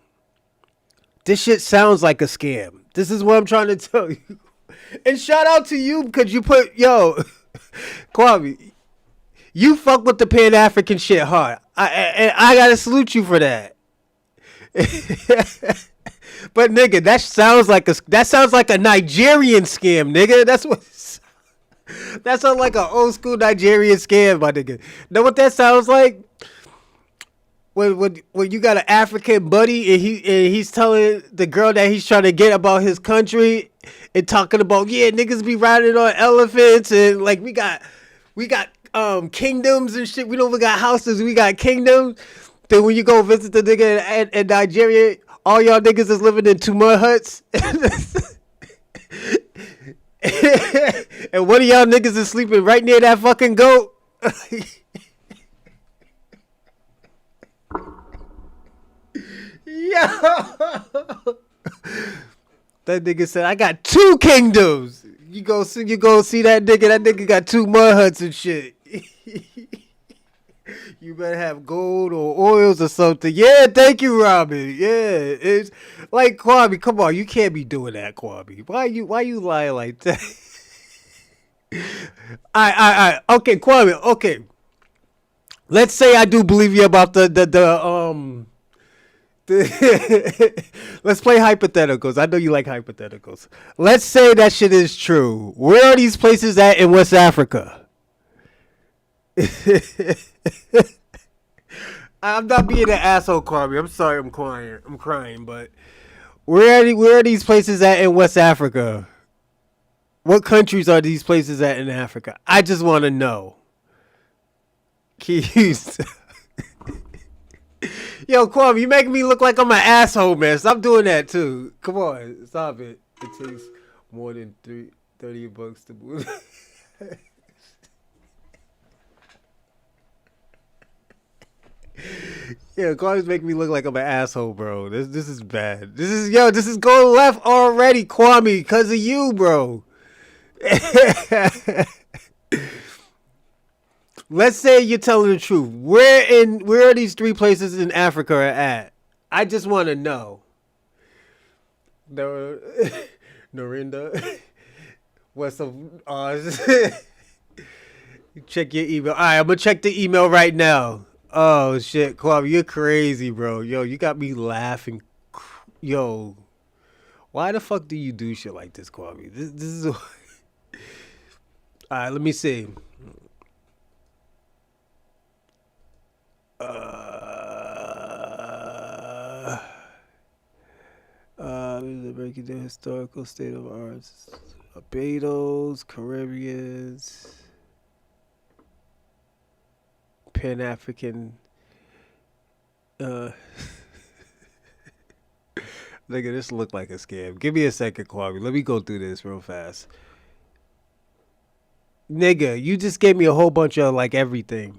this shit sounds like a scam. This is what I'm trying to tell you. And shout out to you because you put, Kwame, you fuck with the Pan-African shit hard. I gotta salute you for that. But nigga, that sounds like a Nigerian scam, nigga. That sounds like an old school Nigerian scam, my nigga. Know what that sounds like? When you got an African buddy and he's telling the girl that he's trying to get about his country and talking about, yeah, niggas be riding on elephants and like we got kingdoms and shit. We don't even got houses, we got kingdoms. Then when you go visit the nigga in Nigeria, all y'all niggas is living in 2 mud huts. And one of y'all niggas is sleeping right near that fucking goat. Yo. That nigga said, I got 2 kingdoms. You go see that nigga. That nigga got 2 mud huts and shit. You better have gold or oils or something. Yeah, thank you, Robin. Yeah, it's like Kwame. Come on, you can't be doing that, Kwame. Why you lying like that? I. Okay, Kwame. Okay, let's say I do believe you about let's play hypotheticals. I know you like hypotheticals. Let's say that shit is true. Where are these places at in West Africa? I'm not being an asshole, Kwame. I'm sorry, I'm crying, but where are these places at in West Africa? What countries are these places at in Africa? I just want to know. Keys. Yo, Kwame, you making me look like I'm an asshole, man. Stop doing that too. Come on, stop it. It takes more than $30 to move. Yeah, Kwame's making me look like I'm an asshole, bro. This is bad. This is going left already, Kwame, because of you, bro. Let's say you're telling the truth. Where are these three places in Africa are at? I just want to know. Norinda. What's up? Check your email. All right, I'm gonna check the email right now. Oh shit, Kwame, you're crazy, bro. Yo, you got me laughing. Yo, why the fuck do you do shit like this, Kwame? This is. All right, let me see. Breaking the historical state of arts. Barbados, Caribbeans, Pan-African. Nigga, this look like a scam. Give me a second, Kwame. Let me go through this real fast. Nigga, you just gave me a whole bunch of like everything.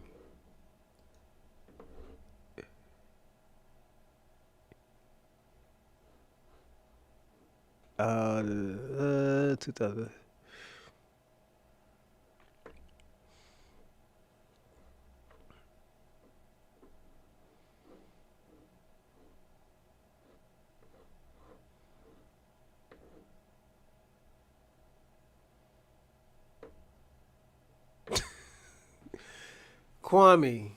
Uh, 2000. Kwame.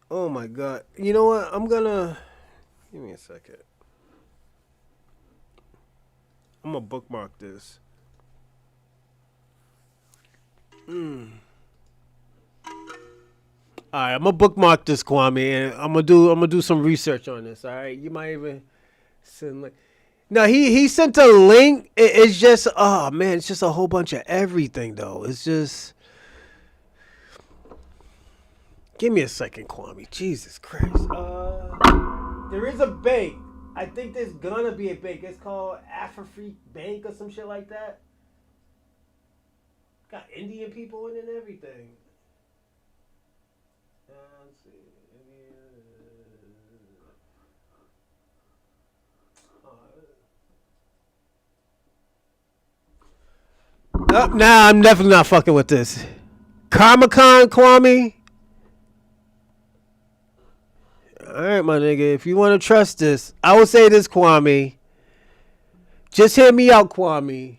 Oh my god. You know what? Give me a second. I'm gonna bookmark this. Alright, I'm gonna bookmark this, Kwame, and I'm gonna do some research on this. Alright. You might even send like. No, he sent a link. It's just it's just a whole bunch of everything though. It's just. Give me a second, Kwame. Jesus Christ. There is a bank. I think there's gonna be a bank. It's called Afrofreak Bank or some shit like that. Got Indian people in it and everything. Let's see. Nah, I'm definitely not fucking with this. Comic-Con, Kwame. All right, my nigga. If you want to trust this, I will say this, Kwame. Just hear me out, Kwame.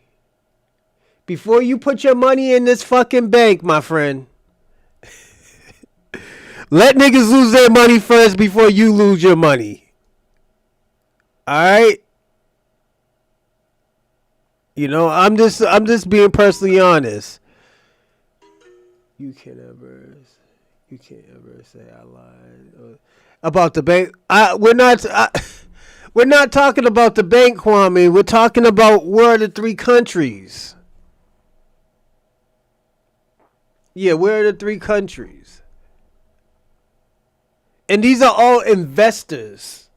Before you put your money in this fucking bank, my friend, let niggas lose their money first before you lose your money. All right? You know, I'm just being personally honest. You can't ever say I lied about the bank. We're not talking about the bank, Kwame. We're talking about where are the three countries. Yeah, where are the three countries? And these are all investors.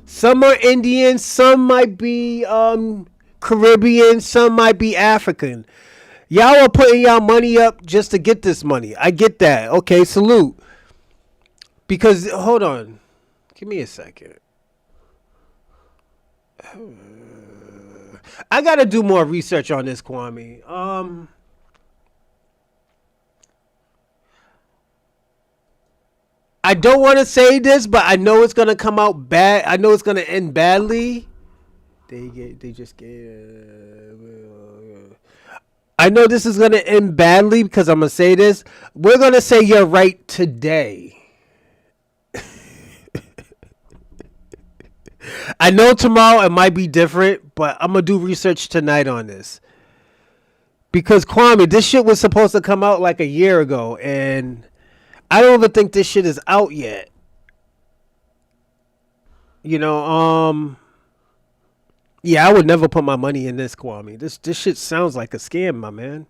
Some are Indian, some might be Caribbean, some might be African. Y'all are putting y'all money up just to get this money. I get that. Okay, salute. Because, hold on. Give me a second. I got to do more research on this, Kwame. I don't want to say this, but I know it's gonna come out bad. I know it's gonna end badly. They just gave. I know this is gonna end badly because I'm gonna say this. We're gonna say you're right today. I know tomorrow it might be different, but I'm gonna do research tonight on this. Because Kwame, this shit was supposed to come out like a year ago, and I don't even think this shit is out yet. You know, yeah, I would never put my money in this, Kwame. This shit sounds like a scam, my man.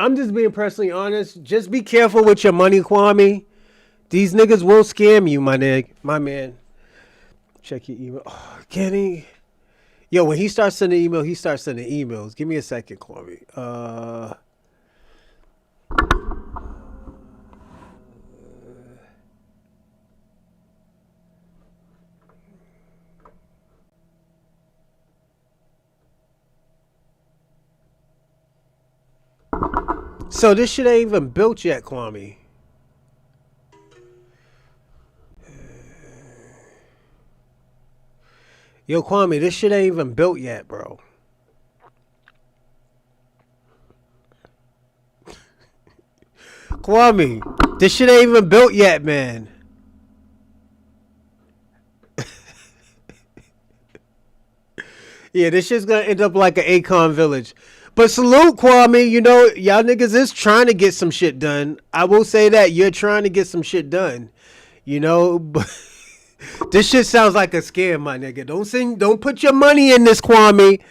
I'm just being personally honest. Just be careful with your money, Kwame. These niggas will scam you, my man. Check your email. Oh, can he? Yo, when he starts sending email, he starts sending emails. Give me a second, Kwame. So this shit ain't even built yet, Kwame. Yo, Kwame, this shit ain't even built yet, bro. Kwame, this shit ain't even built yet, man. Yeah, this shit's gonna end up like an Akon village. But salute, Kwame. You know, y'all niggas is trying to get some shit done. I will say that. You're trying to get some shit done. You know, but this shit sounds like a scam, my nigga. Don't put your money in this, Kwame.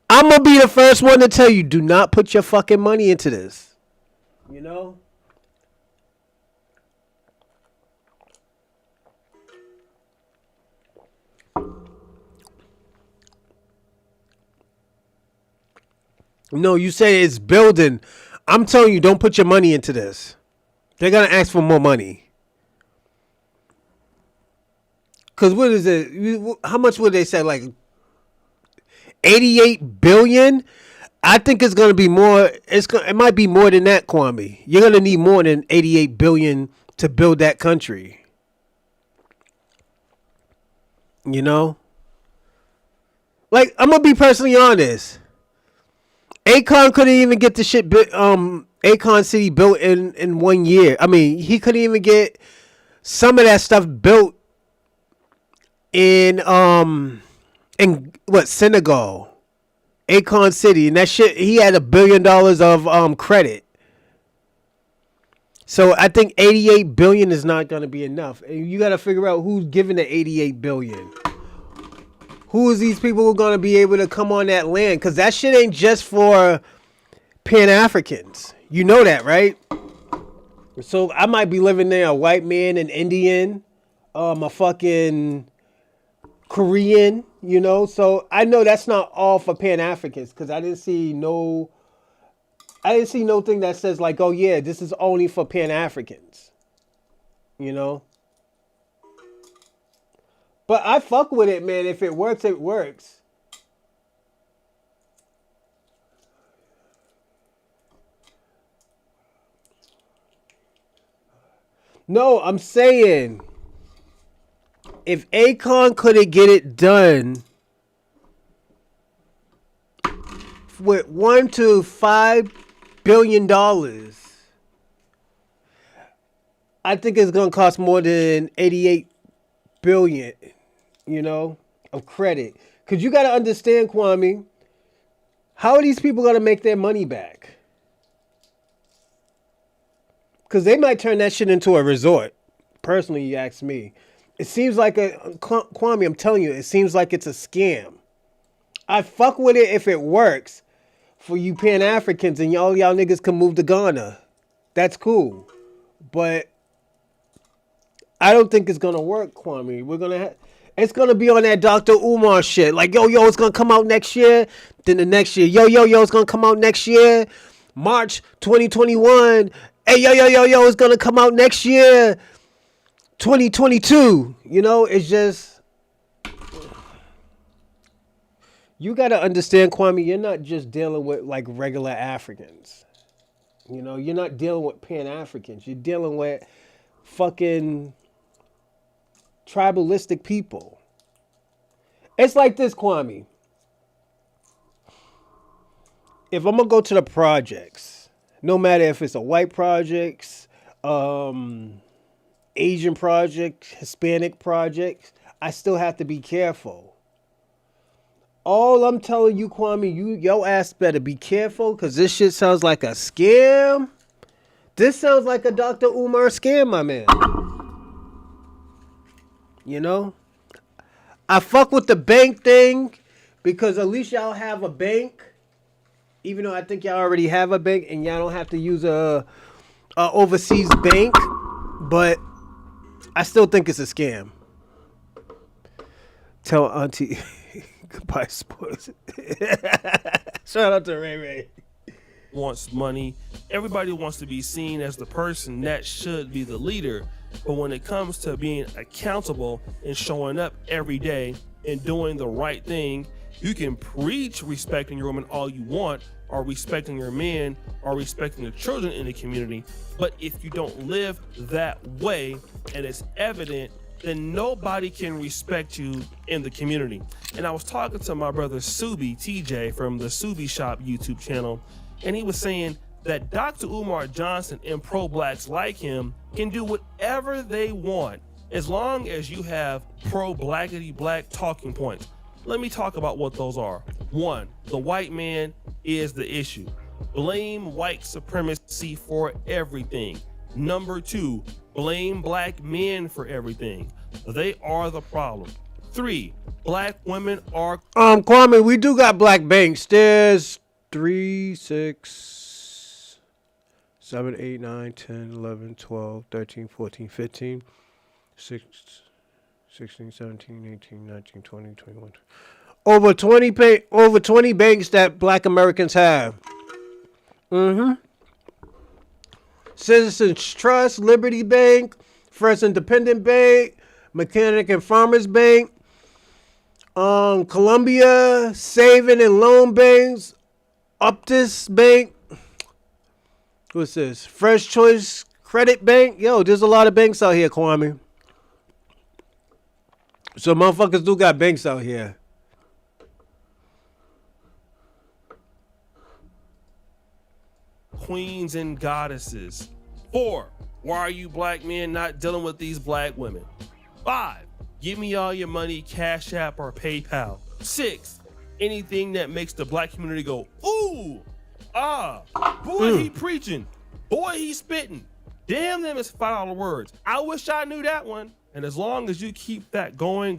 I'm gonna be the first one to tell you, do not put your fucking money into this. You know? No, you say it's building. I'm telling you, don't put your money into this. They're going to ask for more money. Because what is it? How much would they say? Like 88 billion? I think it's going to be more. It might be more than that, Kwame. You're going to need more than 88 billion to build that country. You know? Like, I'm going to be personally honest. Akon couldn't even get the shit Akon City built in 1 year. I mean, he couldn't even get some of that stuff built in Senegal. Akon City. And that shit, he had $1 billion of credit. So I think 88 billion is not gonna be enough. And you gotta figure out who's giving the 88 billion. Who is these people who are going to be able to come on that land? Because that shit ain't just for Pan-Africans. You know that, right? So I might be living there, a white man, an Indian, a fucking Korean, you know? So I know that's not all for Pan-Africans because I didn't see no thing that says like, oh yeah, this is only for Pan-Africans, you know? But I fuck with it, man. If it works, it works. No, I'm saying if Akon couldn't get it done with $1 to $5 billion, I think it's gonna cost more than 88 billion, you know, of credit. Because you got to understand, Kwame, how are these people going to make their money back? Because they might turn that shit into a resort. Personally, you ask me. It seems like Kwame, I'm telling you, it seems like it's a scam. I fuck with it if it works for you Pan-Africans and y'all niggas can move to Ghana. That's cool. But I don't think it's gonna work, Kwame. It's gonna be on that Dr. Umar shit. Like, yo, it's gonna come out next year. Then the next year, yo, it's gonna come out next year. March 2021. Hey, yo, it's gonna come out next year. 2022. You know, it's just, you gotta understand, Kwame, you're not just dealing with like regular Africans. You know, you're not dealing with Pan-Africans. You're dealing with fucking tribalistic people. It's like this, Kwame. If I'm gonna go to the projects, no matter if it's a white projects, Asian project, Hispanic project, I still have to be careful. All I'm telling you, Kwame, your ass better be careful, because this shit sounds like a scam. This sounds like a Dr. Umar scam, my man. You know? I fuck with the bank thing, because at least y'all have a bank. Even though I think y'all already have a bank, and y'all don't have to use a overseas bank. But I still think it's a scam. Tell Auntie goodbye, sports. Shout out to Ray Ray. Wants money. Everybody wants to be seen as the person that should be the leader. But when it comes to being accountable and showing up every day and doing the right thing, you can preach respecting your woman all you want, or respecting your men, or respecting the children in the community. But if you don't live that way and it's evident, then nobody can respect you in the community. And I was talking to my brother Subi TJ from the Subi Shop YouTube channel, and he was saying that Dr. Umar Johnson and pro-blacks like him can do whatever they want as long as you have pro-blackity black talking points. Let me talk about what those are. 1, the white man is the issue. Blame white supremacy for everything. Number 2, blame black men for everything. They are the problem. 3, black women are... Kwame, we do got black banks. There's 3, 6, 7, 8, 9, 10, 11, 12, 13, 14, 15, 16, 17, 18, 19, 20, 21. Over 20 banks that black Americans have. Citizens Trust, Liberty Bank, First Independent Bank, Mechanic and Farmers Bank, Columbia Saving and Loan Banks, Optus Bank. What's this? Fresh Choice Credit Bank. Yo, there's a lot of banks out here, Kwame. So motherfuckers do got banks out here. Queens and goddesses. 4, why are you black men not dealing with these black women? 5, give me all your money, Cash App or PayPal. 6, anything that makes the black community go, ooh, ah, boy, he preaching, boy, he spitting. Damn them is $5 words. I wish I knew that one. And as long as you keep that going,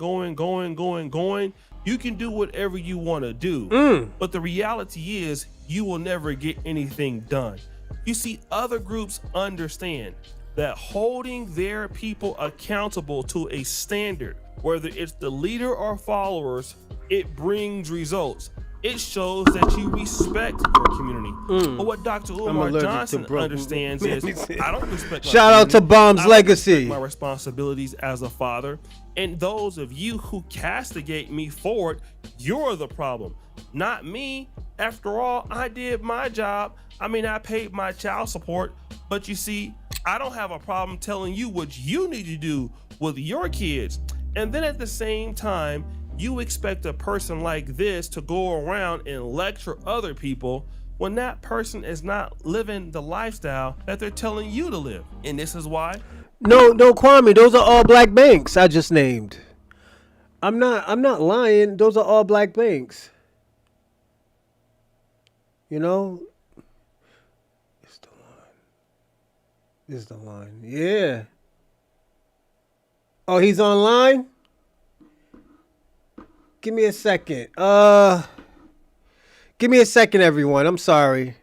you can do whatever you want to do. But the reality is you will never get anything done. You see, other groups understand that holding their people accountable to a standard, whether it's the leader or followers, it brings results. It shows that you respect your community. But what Dr. Umar Johnson understands is, I don't respect my Shout out to community. Bomb's I don't Legacy. respect my responsibilities as a father. And those of you who castigate me for it, you're the problem, not me. After all, I did my job. I mean, I paid my child support, but you see, I don't have a problem telling you what you need to do with your kids. And then at the same time, you expect a person like this to go around and lecture other people when that person is not living the lifestyle that they're telling you to live. And this is why. No, Kwame, those are all black banks I just named. I'm not lying. Those are all black banks. You know? It's the line. It's the line. Yeah. Oh, he's online? Give me a second. Give me a second, everyone. I'm sorry.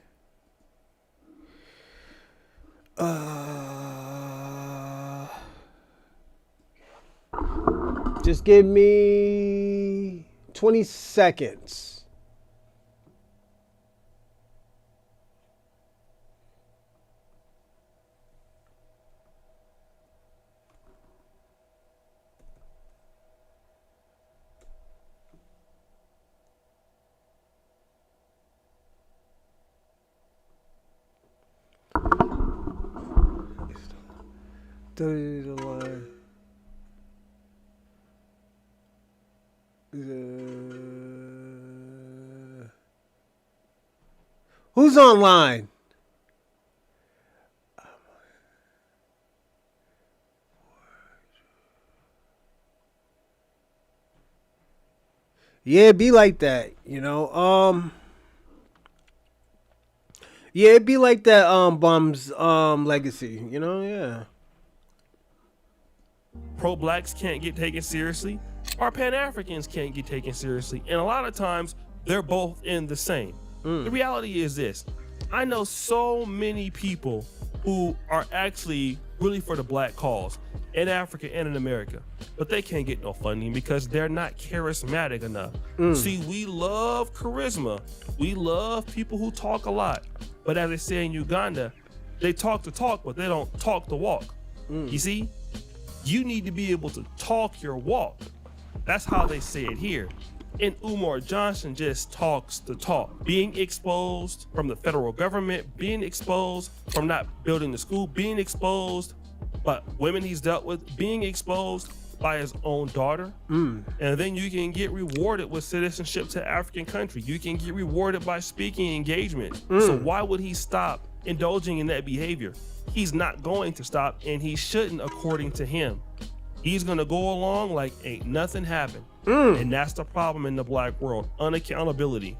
Just give me 20 seconds. Study the line. Who's online? Yeah, it be like that, you know. Yeah, it be like that. Bum's legacy, you know. Yeah. Pro-blacks can't get taken seriously, or Pan-Africans can't get taken seriously, and a lot of times they're both in the same. The reality is this: I know so many people who are actually really for the black cause in Africa and in America, but they can't get no funding because they're not charismatic enough. See, we love charisma. We love people who talk a lot. But as they say in Uganda, they talk the talk, but they don't talk the walk. You see? You need to be able to talk your walk. That's how they say it here. And Umar Johnson just talks the talk. Being exposed from the federal government, being exposed from not building the school, being exposed by women he's dealt with, being exposed by his own daughter. And then you can get rewarded with citizenship to African country. You can get rewarded by speaking engagements. So why would he stop indulging in that behavior? He's not going to stop, and he shouldn't, according to him. He's gonna go along like ain't nothing happened. And that's the problem in the black world: unaccountability.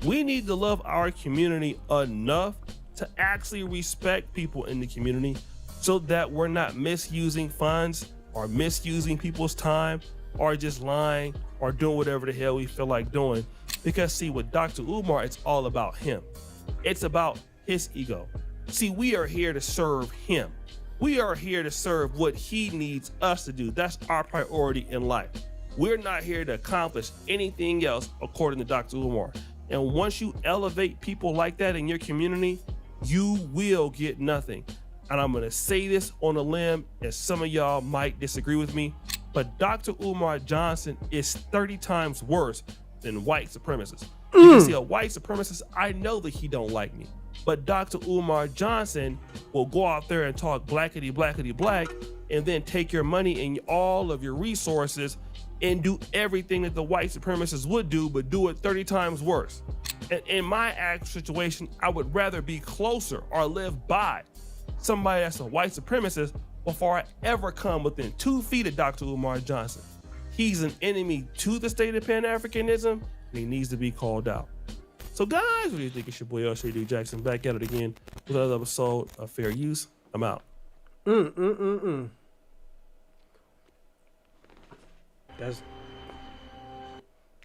We need to love our community enough to actually respect people in the community so that we're not misusing funds or misusing people's time or just lying or doing whatever the hell we feel like doing. Because see, with Dr. Umar, it's all about him. It's about his ego. See, we are here to serve him. We are here to serve what he needs us to do. That's our priority in life. We're not here to accomplish anything else, according to Dr. Umar. And once you elevate people like that in your community, you will get nothing. And I'm gonna say this on a limb, and some of y'all might disagree with me, but Dr. Umar Johnson is 30 times worse than white supremacists. You can see a white supremacist, I know that he don't like me. But Dr. Umar Johnson will go out there and talk blackety black and then take your money and all of your resources and do everything that the white supremacists would do, but do it 30 times worse. And in my actual situation, I would rather be closer or live by somebody that's a white supremacist before I ever come within 2 feet of Dr. Umar Johnson. He's an enemy to the state of Pan-Africanism, and he needs to be called out. So guys, what do you think? It's your boy LCD Jackson back at it again with another episode of Fair Use. I'm out.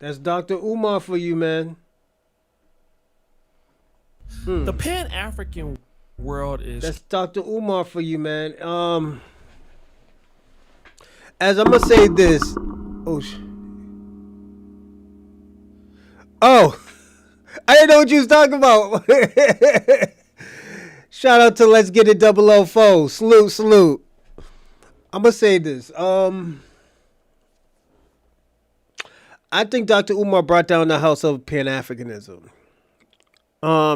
That's Dr. Umar for you, man. The Pan-African world is... That's Dr. Umar for you, man. As I'm gonna say this. Oh, I didn't know what you was talking about. Shout out to Let's Get It 004. Salute. I'm gonna say this. I think Dr. Umar brought down the house of Pan-Africanism.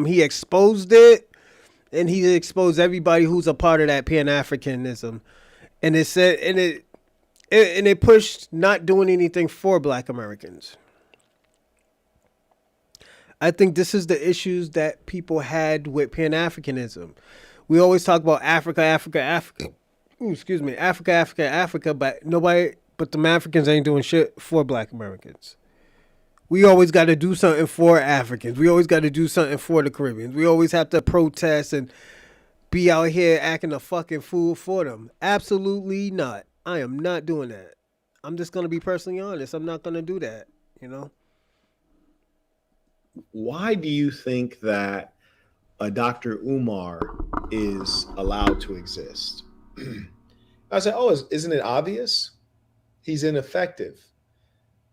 He exposed it, and he exposed everybody who's a part of that Pan-Africanism, and it said, and it pushed not doing anything for Black Americans. I think this is the issues that people had with Pan-Africanism. We always talk about Africa. Ooh, excuse me, Africa, but the Africans ain't doing shit for Black Americans. We always got to do something for Africans. We always got to do something for the Caribbeans. We always have to protest and be out here acting a fucking fool for them. Absolutely not. I am not doing that. I'm just going to be personally honest. I'm not going to do that, you know? Why do you think that a Dr. Umar is allowed to exist? I said, isn't it obvious? He's ineffective,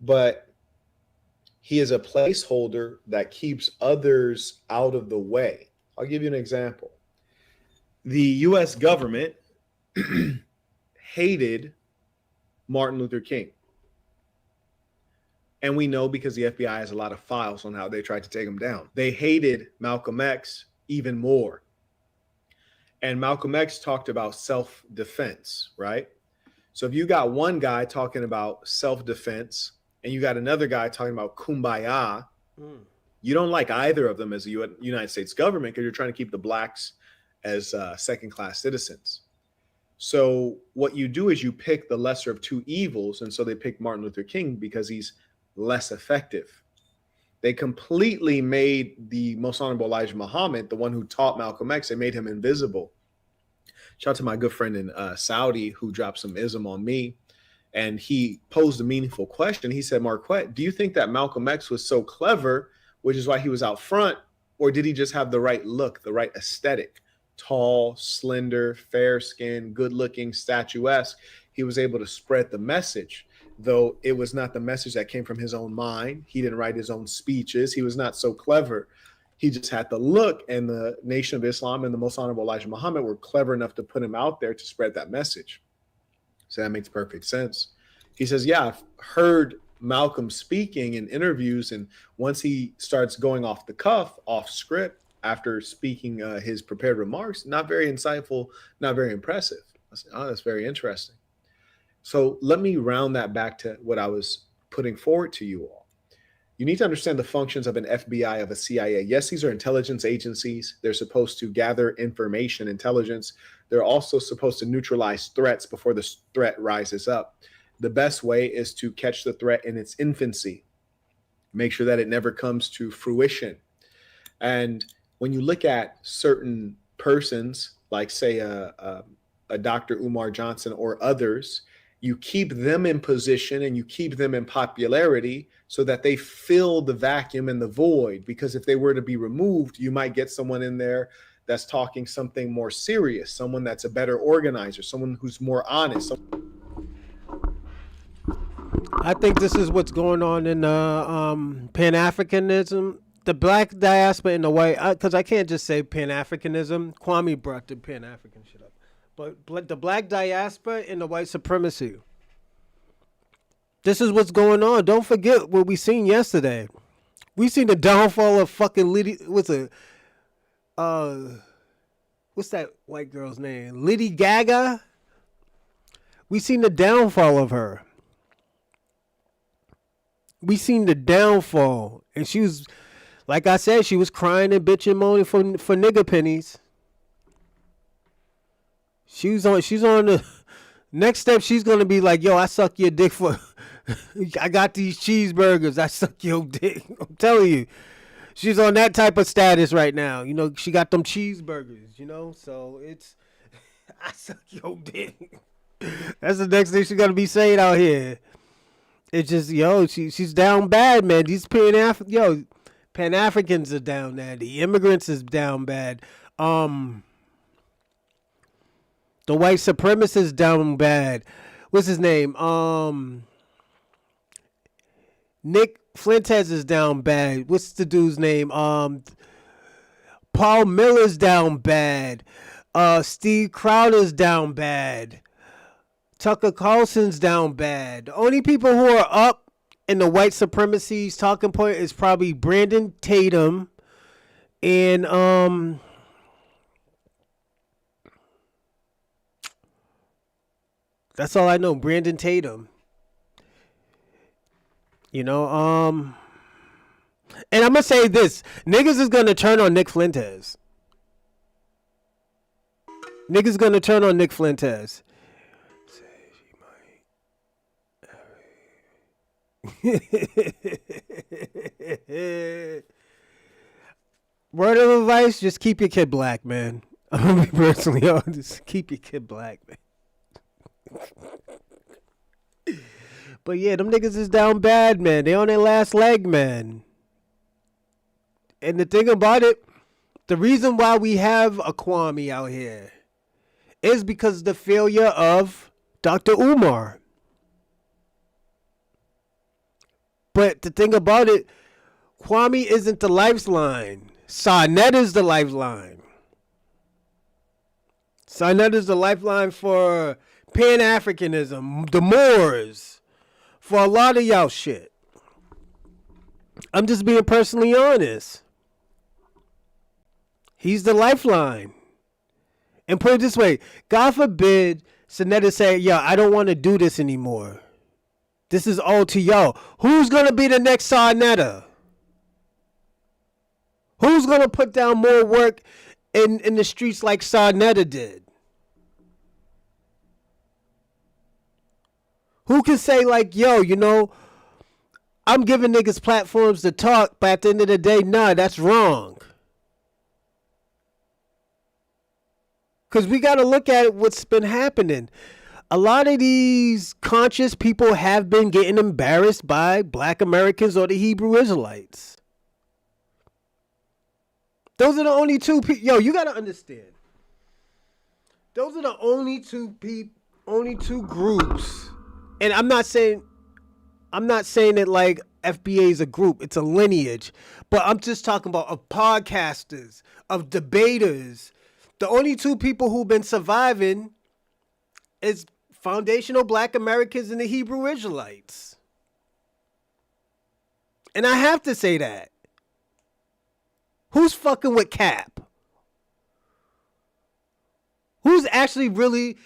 but he is a placeholder that keeps others out of the way. I'll give you an example. The U.S. government hated Martin Luther King. And we know because the FBI has a lot of files on how they tried to take him down. They hated Malcolm X even more. And Malcolm X talked about self-defense, right? So if you got one guy talking about self-defense and you got another guy talking about kumbaya, you don't like either of them as a United States government because you're trying to keep the blacks as second-class citizens. So what you do is you pick the lesser of two evils. And so they picked Martin Luther King because he's less effective. They completely made the Most Honorable Elijah Muhammad, the one who taught Malcolm X, they made him invisible. Shout out to my good friend in Saudi who dropped some ism on me. And he posed a meaningful question. He said, Marquette, do you think that Malcolm X was so clever, which is why he was out front, or did he just have the right look, the right aesthetic? Tall, slender, fair skinned, good looking, statuesque. He was able to spread the message, though it was not the message that came from his own mind. He didn't write his own speeches. He was not so clever. He just had the look, and the Nation of Islam and the Most Honorable Elijah Muhammad were clever enough to put him out there to spread that message. So that makes perfect sense. He says, yeah, I've heard Malcolm speaking in interviews, and once he starts going off the cuff, off script, after speaking his prepared remarks, not very insightful, not very impressive. I said, oh, that's very interesting. So let me round that back to what I was putting forward to you all. You need to understand the functions of an FBI, of a CIA. Yes, these are intelligence agencies. They're supposed to gather information, intelligence. They're also supposed to neutralize threats before the threat rises up. The best way is to catch the threat in its infancy. Make sure that it never comes to fruition. And when you look at certain persons, like say a Dr. Umar Johnson or others, you keep them in position and you keep them in popularity so that they fill the vacuum and the void. Because if they were to be removed, you might get someone in there that's talking something more serious, someone that's a better organizer, someone who's more honest. I think this is what's going on in Pan-Africanism. The black diaspora in the white, because I can't just say Pan-Africanism. Kwame brought the Pan-African shit up. But the black diaspora in the white supremacy. This is what's going on. Don't forget what we seen yesterday. We seen the downfall of fucking Liddy. What's that white girl's name? Lady Gaga. We seen the downfall of her. We seen the downfall, and she was, like I said, she was crying and bitching, moaning for nigga pennies. She's on the next step. She's gonna be like, "Yo, I suck your dick for. I got these cheeseburgers. I suck your dick." I'm telling you, she's on that type of status right now. You know, she got them cheeseburgers. You know, so it's I suck your dick. That's the next thing she's gonna be saying out here. It's just, yo, she's down bad, man. These Pan-Africans are down bad. The immigrants is down bad. The white supremacists down bad. What's his name? Nick Fuentes is down bad. What's the dude's name? Paul Miller's down bad. Steve Crowder's down bad. Tucker Carlson's down bad. The only people who are up in the white supremacy's talking point is probably Brandon Tatum and that's all I know. Brandon Tatum. You know, and I'm gonna say this: niggas is gonna turn on Nick Fuentes. Niggas gonna turn on Nick Fuentes. Word of advice: just keep your kid black, man. I'm gonna be personally honest. Keep your kid black, man. But yeah, them niggas is down bad, man. They on their last leg, man. And the thing about it, the reason why we have a Kwame out here is because of the failure of Dr. Umar. But the thing about it, Kwame isn't the lifeline. Sarnet is the lifeline. Sarnet is the lifeline for Pan-Africanism, the Moors, for a lot of y'all shit. I'm just being personally honest. He's the lifeline. And put it this way, God forbid Sonetta say, yo, I don't want to do this anymore. This is all to y'all. Who's going to be the next Sonetta? Who's going to put down more work in the streets like Sonetta did? Who can say like, yo, you know, I'm giving niggas platforms to talk, but at the end of the day, nah, that's wrong. Because we got to look at what's been happening. A lot of these conscious people have been getting embarrassed by Black Americans or the Hebrew Israelites. Those are the only two people. Yo, you got to understand. Those are the only two groups. And I'm not saying that like FBA is a group. It's a lineage. But I'm just talking about of podcasters, of debaters. The only two people who've been surviving is foundational Black Americans and the Hebrew Israelites. And I have to say that. Who's fucking with Cap? Who's actually really,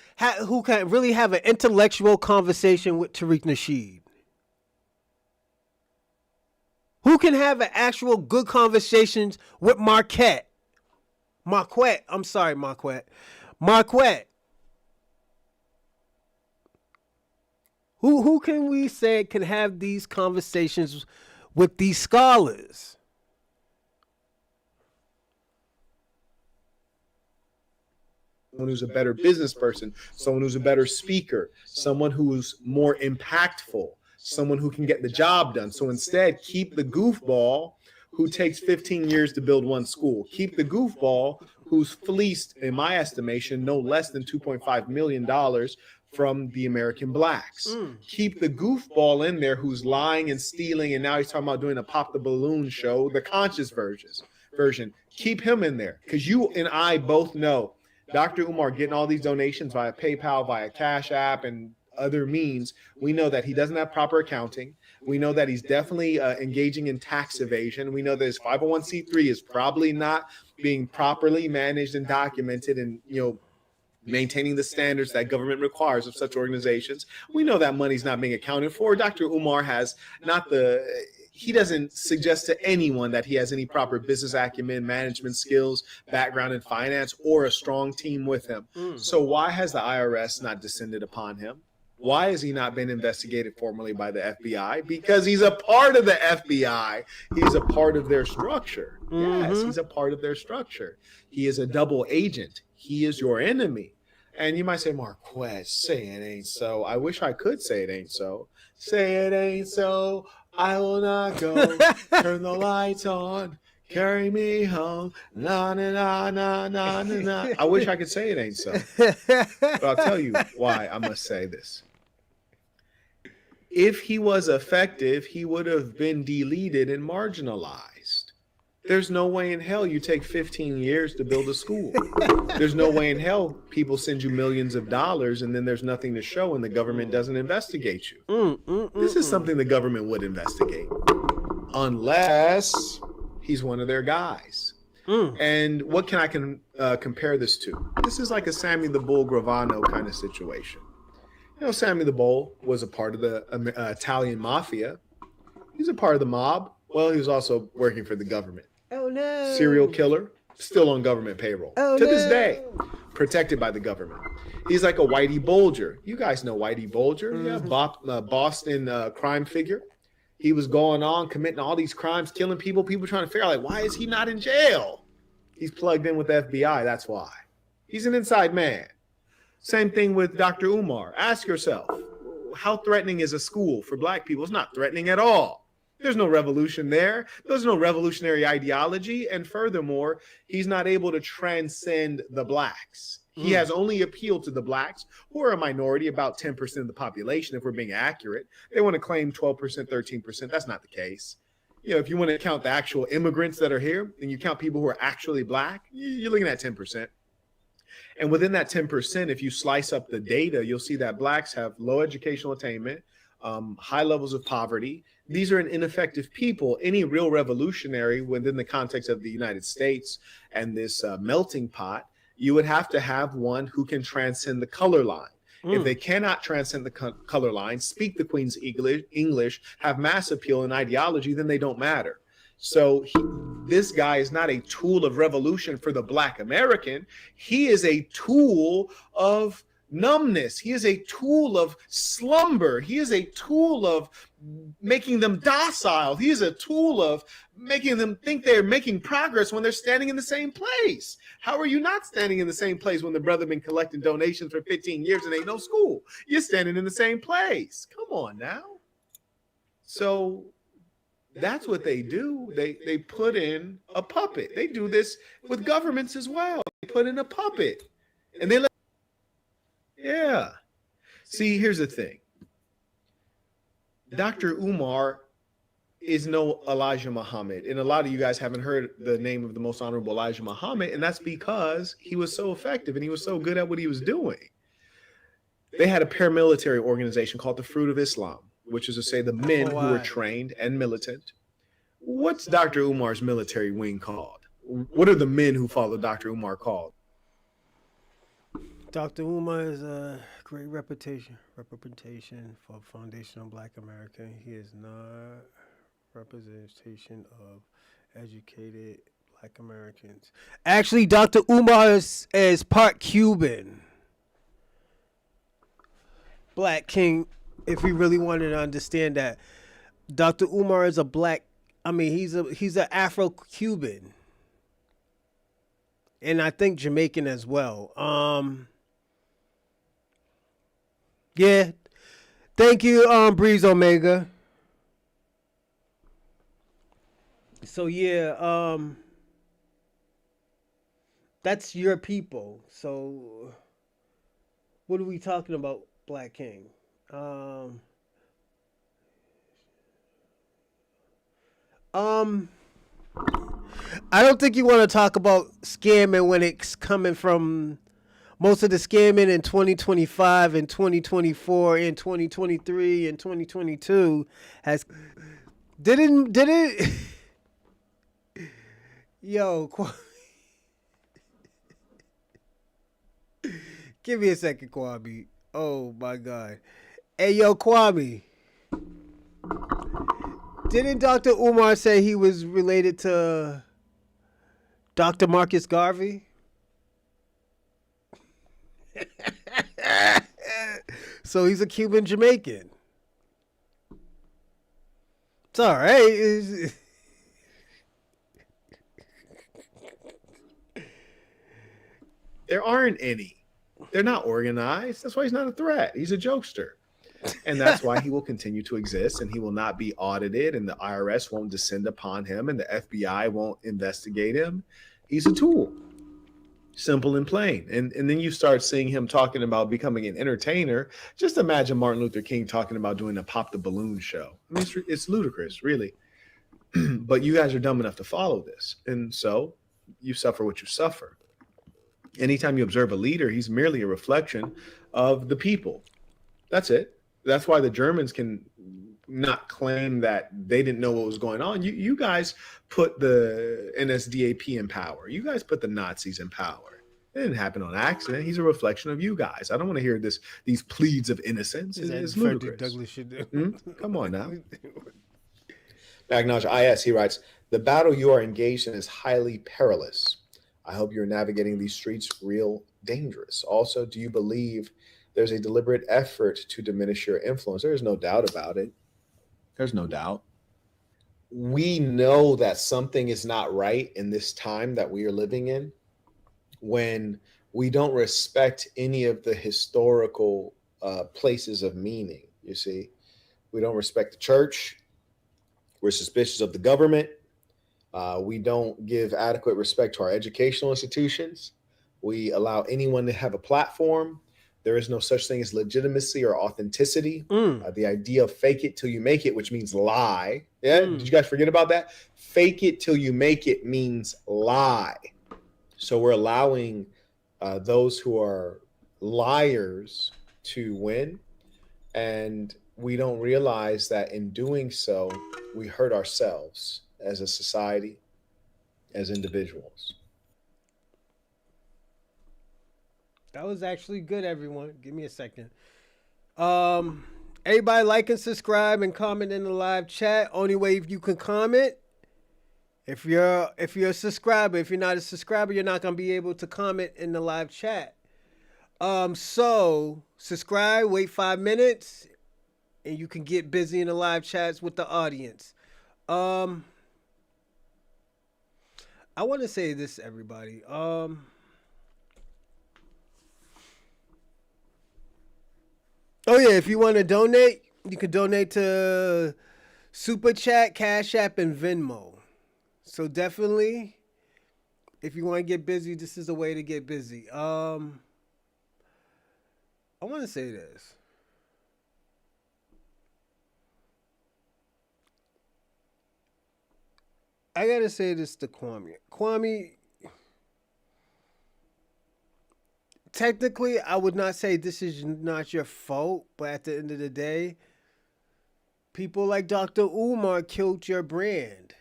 who can really have an intellectual conversation with Tariq Nasheed? Who can have an actual good conversations with Marquette? I'm sorry, Marquette. Who can we say can have these conversations with these scholars? Someone who's a better business person, someone who's a better speaker, someone who's more impactful, someone who can get the job done. So instead, keep the goofball who takes 15 years to build one school. Keep the goofball who's fleeced, in my estimation, no less than $2.5 million from the American blacks. Keep the goofball in there who's lying and stealing, and now he's talking about doing a pop the balloon show, the conscious version. Keep him in there, because you and I both know Dr. Umar getting all these donations via PayPal, via Cash App, and other means. We know that he doesn't have proper accounting. We know that he's definitely engaging in tax evasion. We know that his 501c3 is probably not being properly managed and documented, and maintaining the standards that government requires of such organizations. We know that money's not being accounted for. Dr. Umar has he doesn't suggest to anyone that he has any proper business acumen, management skills, background in finance, or a strong team with him. So why has the IRS not descended upon him? Why has he not been investigated formally by the FBI? Because he's a part of the FBI. He's a part of their structure. Yes, he's a part of their structure. He is a double agent. He is your enemy. And you might say, Marquez, say it ain't so. I wish I could say it ain't so. Say it ain't so. I will not go. Turn the lights on. Carry me home. Na na na na na na na. I wish I could say it ain't so. But I'll tell you why I must say this. If he was effective, he would have been deleted and marginalized. There's no way in hell you take 15 years to build a school. There's no way in hell people send you millions of dollars and then there's nothing to show and the government doesn't investigate you. This is something the government would investigate. Unless he's one of their guys. And what can I compare this to? This is like a Sammy the Bull Gravano kind of situation. Sammy the Bull was a part of the Italian mafia. He's a part of the mob. Well, he was also working for the government. Oh, no. Serial killer, still on government payroll. To this day, protected by the government. He's like a Whitey Bulger. You guys know Whitey Bulger. Yeah, Boston crime figure. He was going on, committing all these crimes, killing people. People trying to figure out, why is he not in jail? He's plugged in with the FBI. That's why. He's an inside man. Same thing with Dr. Umar. Ask yourself, how threatening is a school for black people? It's not threatening at all. There's no revolution there. There's no revolutionary ideology. And furthermore, he's not able to transcend the blacks. He has only appealed to the blacks, who are a minority, about 10% of the population, if we're being accurate. They want to claim 12%, 13%. That's not the case. If you want to count the actual immigrants that are here, and you count people who are actually black, you're looking at 10%. And within that 10%, if you slice up the data, you'll see that blacks have low educational attainment, high levels of poverty. These are an ineffective people. Any real revolutionary within the context of the United States and this melting pot You would have to have one who can transcend the color line. If they cannot transcend the color line, speak the Queen's English, have mass appeal and ideology, then they don't matter. So this guy is not a tool of revolution for the Black American. He is a tool of numbness. He is a tool of slumber. He is a tool of making them docile. He is a tool of making them think they're making progress when they're standing in the same place. How are you not standing in the same place when the brother been collecting donations for 15 years and ain't no school? You're standing in the same place. Come on now. So that's what they do. They put in a puppet. They do this with governments as well. They put in a puppet and they let. Yeah. See, here's the thing. Dr. Umar is no Elijah Muhammad. And a lot of you guys haven't heard the name of the most honorable Elijah Muhammad. And that's because he was so effective and he was so good at what he was doing. They had a paramilitary organization called the Fruit of Islam, which is to say the men who were trained and militant. What's Dr. Umar's military wing called? What are the men who follow Dr. Umar called? Dr. Umar is a great reputation for foundational Black America. He is not representation of educated Black Americans. Actually, Dr. Umar is part Cuban. Black King, if we really wanted to understand that. Dr. Umar is he's an Afro-Cuban. And I think Jamaican as well. Yeah. Thank you, Breeze Omega. So yeah, that's your people. So what are we talking about, Black King? I don't think you want to talk about scamming when it's coming from most of the scamming in 2025 and 2024 and 2023 and 2022 has did it yo give me a second, Kwame. Oh my God. Hey yo, Kwame, didn't Dr. Umar say he was related to Dr. Marcus Garvey? So he's a Cuban Jamaican. It's all right. There aren't any. They're not organized. That's why he's not a threat. He's a jokester. And that's why he will continue to exist and he will not be audited and the IRS won't descend upon him and the FBI won't investigate him. He's a tool. Simple and plain. And then you start seeing him talking about becoming an entertainer. Just imagine Martin Luther King talking about doing a Pop the Balloon show. I mean, it's ludicrous, really. But you guys are dumb enough to follow this. And so you suffer what you suffer. Anytime you observe a leader, he's merely a reflection of the people. That's it. That's why the Germans can not claim that they didn't know what was going on. You guys put the NSDAP in power. You guys put the Nazis in power. It didn't happen on accident. He's a reflection of you guys. I don't want to hear these pleads of innocence. It's ludicrous. Douglas should do. Come on now. Acknowledge IS, he writes, the battle you are engaged in is highly perilous. I hope you're navigating these streets real dangerous. Also, do you believe there's a deliberate effort to diminish your influence? There is no doubt about it. There's no doubt. We know that something is not right in this time that we are living in when we don't respect any of the historical places of meaning, you see. We don't respect the church. We're suspicious of the government. We don't give adequate respect to our educational institutions. We allow anyone to have a platform. There is no such thing as legitimacy or authenticity. The idea of fake it till you make it, which means lie. Yeah, did you guys forget about that? Fake it till you make it means lie. So we're allowing those who are liars to win. And we don't realize that in doing so, we hurt ourselves as a society, as individuals. That was actually good, everyone. Give me a second. Everybody like and subscribe and comment in the live chat. Only way you can comment. If you're a subscriber, if you're not a subscriber, you're not gonna be able to comment in the live chat. So subscribe, wait 5 minutes, and you can get busy in the live chats with the audience. I want to say this, everybody. Oh yeah, if you want to donate, you can donate to Super Chat, Cash App, and Venmo. So definitely, if you want to get busy, this is a way to get busy. I want to say this. I gotta say this to Kwame. Kwame, technically, I would not say this is not your fault, but at the end of the day, people like Dr. Umar killed your brand.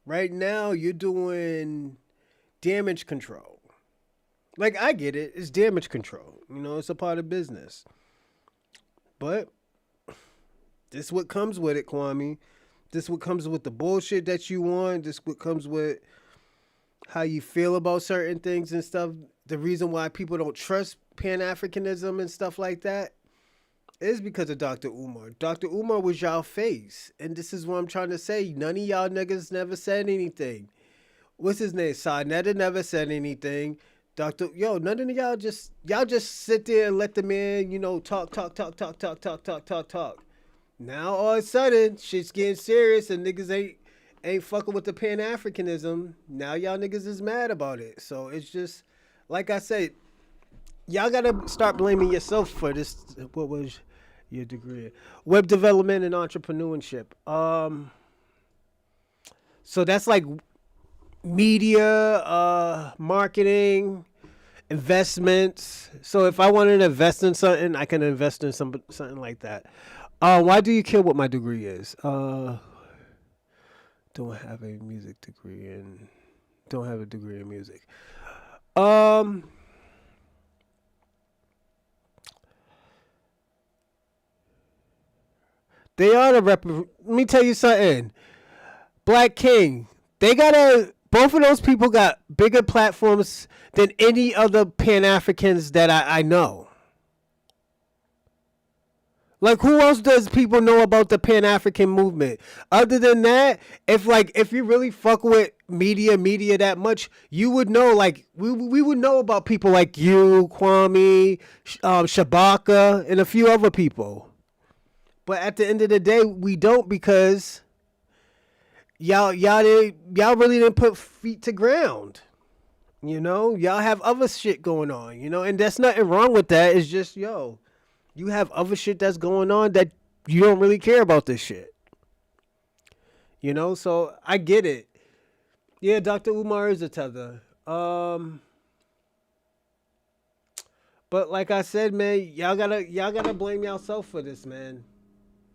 Right now, you're doing damage control. Like, I get it. It's damage control. You know, it's a part of business. But this is what comes with it, Kwame. This is what comes with the bullshit that you want. This is what comes with how you feel about certain things and stuff. The reason why people don't trust Pan-Africanism and stuff like that is because of Dr. Umar. Dr. Umar was y'all face. And this is what I'm trying to say. None of y'all niggas never said anything. What's his name? Sarnetta never said anything. None of y'all just sit there and let the man, talk. Now all of a sudden, shit's getting serious and niggas ain't fucking with the Pan-Africanism. Now y'all niggas is mad about it. So it's just, like I said, y'all gotta start blaming yourself for this. What was your degree? Web development and entrepreneurship. So that's like media, marketing, investments. So if I wanted to invest in something, I can invest in something like that. Why do you care what my degree is? Don't have a music degree and don't have a degree in music. They are let me tell you something. Black King, both of those people got bigger platforms than any other Pan-Africans that I know. Like, who else does people know about the Pan-African movement? Other than that, if you really fuck with media that much, you would know, like, we would know about people like you, Kwame, Shabaka, and a few other people. But at the end of the day, we don't, because y'all really didn't put feet to ground. Y'all have other shit going on, and there's nothing wrong with that. It's just, you have other shit that's going on that you don't really care about this shit. So I get it. Yeah, Dr. Umar is a tether. But like I said, man, y'all gotta blame yourself for this, man.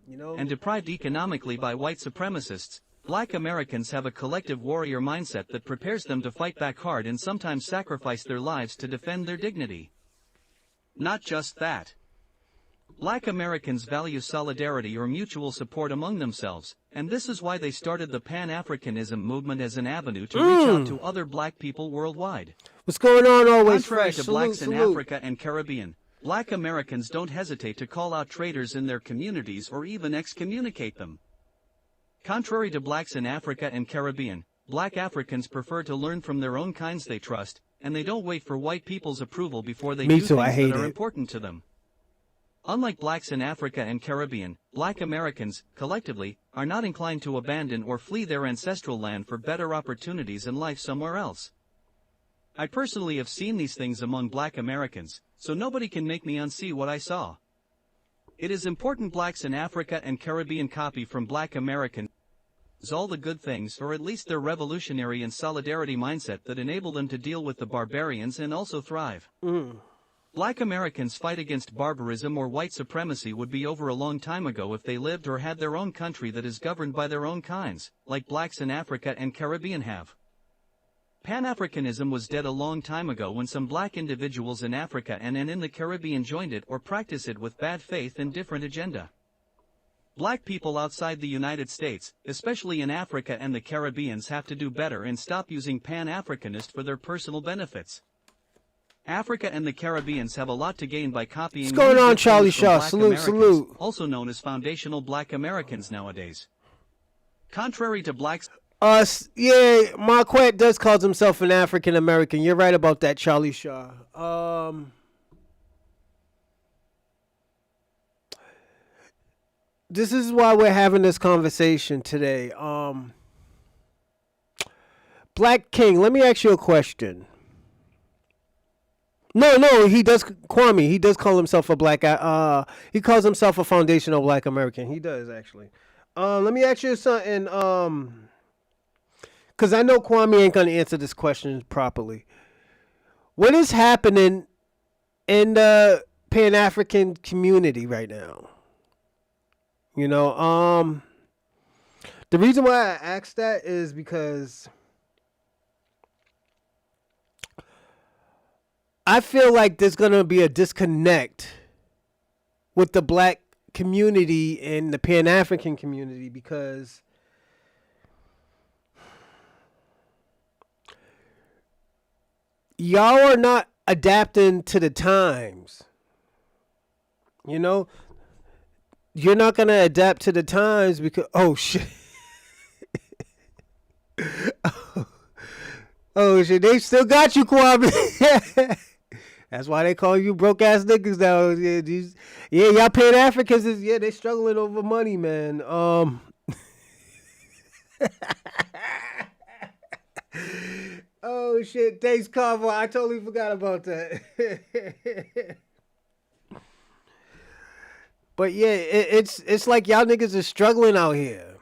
And deprived economically by white supremacists, Black Americans have a collective warrior mindset that prepares them to fight back hard and sometimes sacrifice their lives to defend their dignity. Not just that. Black Americans value solidarity or mutual support among themselves, and this is why they started the Pan-Africanism movement as an avenue to reach out to other black people worldwide. What's going on, always Contrary fresh? to blacks in Africa and Caribbean, Black Americans don't hesitate to call out traitors in their communities or even excommunicate them. Contrary to blacks in Africa and Caribbean, Black Africans prefer to learn from their own kinds they trust, and they don't wait for white people's approval before they do things that are important to them. Unlike blacks in Africa and Caribbean, Black Americans, collectively, are not inclined to abandon or flee their ancestral land for better opportunities in life somewhere else. I personally have seen these things among Black Americans, so nobody can make me unsee what I saw. It is important blacks in Africa and Caribbean copy from Black Americans all the good things, or at least their revolutionary and solidarity mindset that enable them to deal with the barbarians and also thrive. Black Americans fight against barbarism or white supremacy would be over a long time ago if they lived or had their own country that is governed by their own kinds, like blacks in Africa and Caribbean have. Pan-Africanism was dead a long time ago when some black individuals in Africa and in the Caribbean joined it or practiced it with bad faith and different agenda. Black people outside the United States, especially in Africa and the Caribbean, have to do better and stop using Pan-Africanist for their personal benefits. Africa and the Caribbean have a lot to gain by copying. What's going on, Charlie Shaw? Salute, salute. Also known as foundational black Americans nowadays. Contrary to blacks. Yeah, Marquette does call himself an African American. You're right about that, Charlie Shaw. This is why we're having this conversation today. Black King, let me ask you a question. No, he does, Kwame. He does call himself a black. He calls himself a foundational black American. He does actually. Let me ask you something. Because I know Kwame ain't gonna answer this question properly. What is happening in the Pan-African community right now? You know, the reason why I asked that is because I feel like there's going to be a disconnect with the black community and the Pan-African community because y'all are not adapting to the times. You know, you're not going to adapt to the times because, oh shit. Oh shit, they still got you, Kwame. That's why they call you broke ass niggas now. Yeah, y'all Pan Africans is they struggling over money, man. Oh shit, thanks, Carver. I totally forgot about that. But yeah, it's like y'all niggas are struggling out here.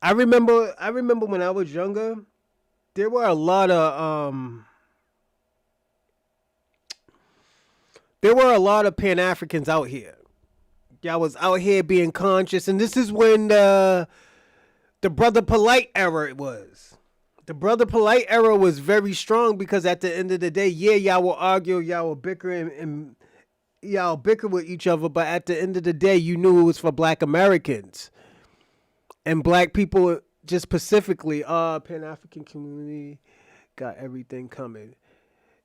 I remember when I was younger, there were a lot of Pan-Africans out here. Y'all was out here being conscious, and this is when the Brother Polite era was. The Brother Polite era was very strong because at the end of the day, y'all will argue, y'all will bicker, and y'all bicker with each other, but at the end of the day, you knew it was for black Americans. And black people, just specifically, Pan-African community got everything coming.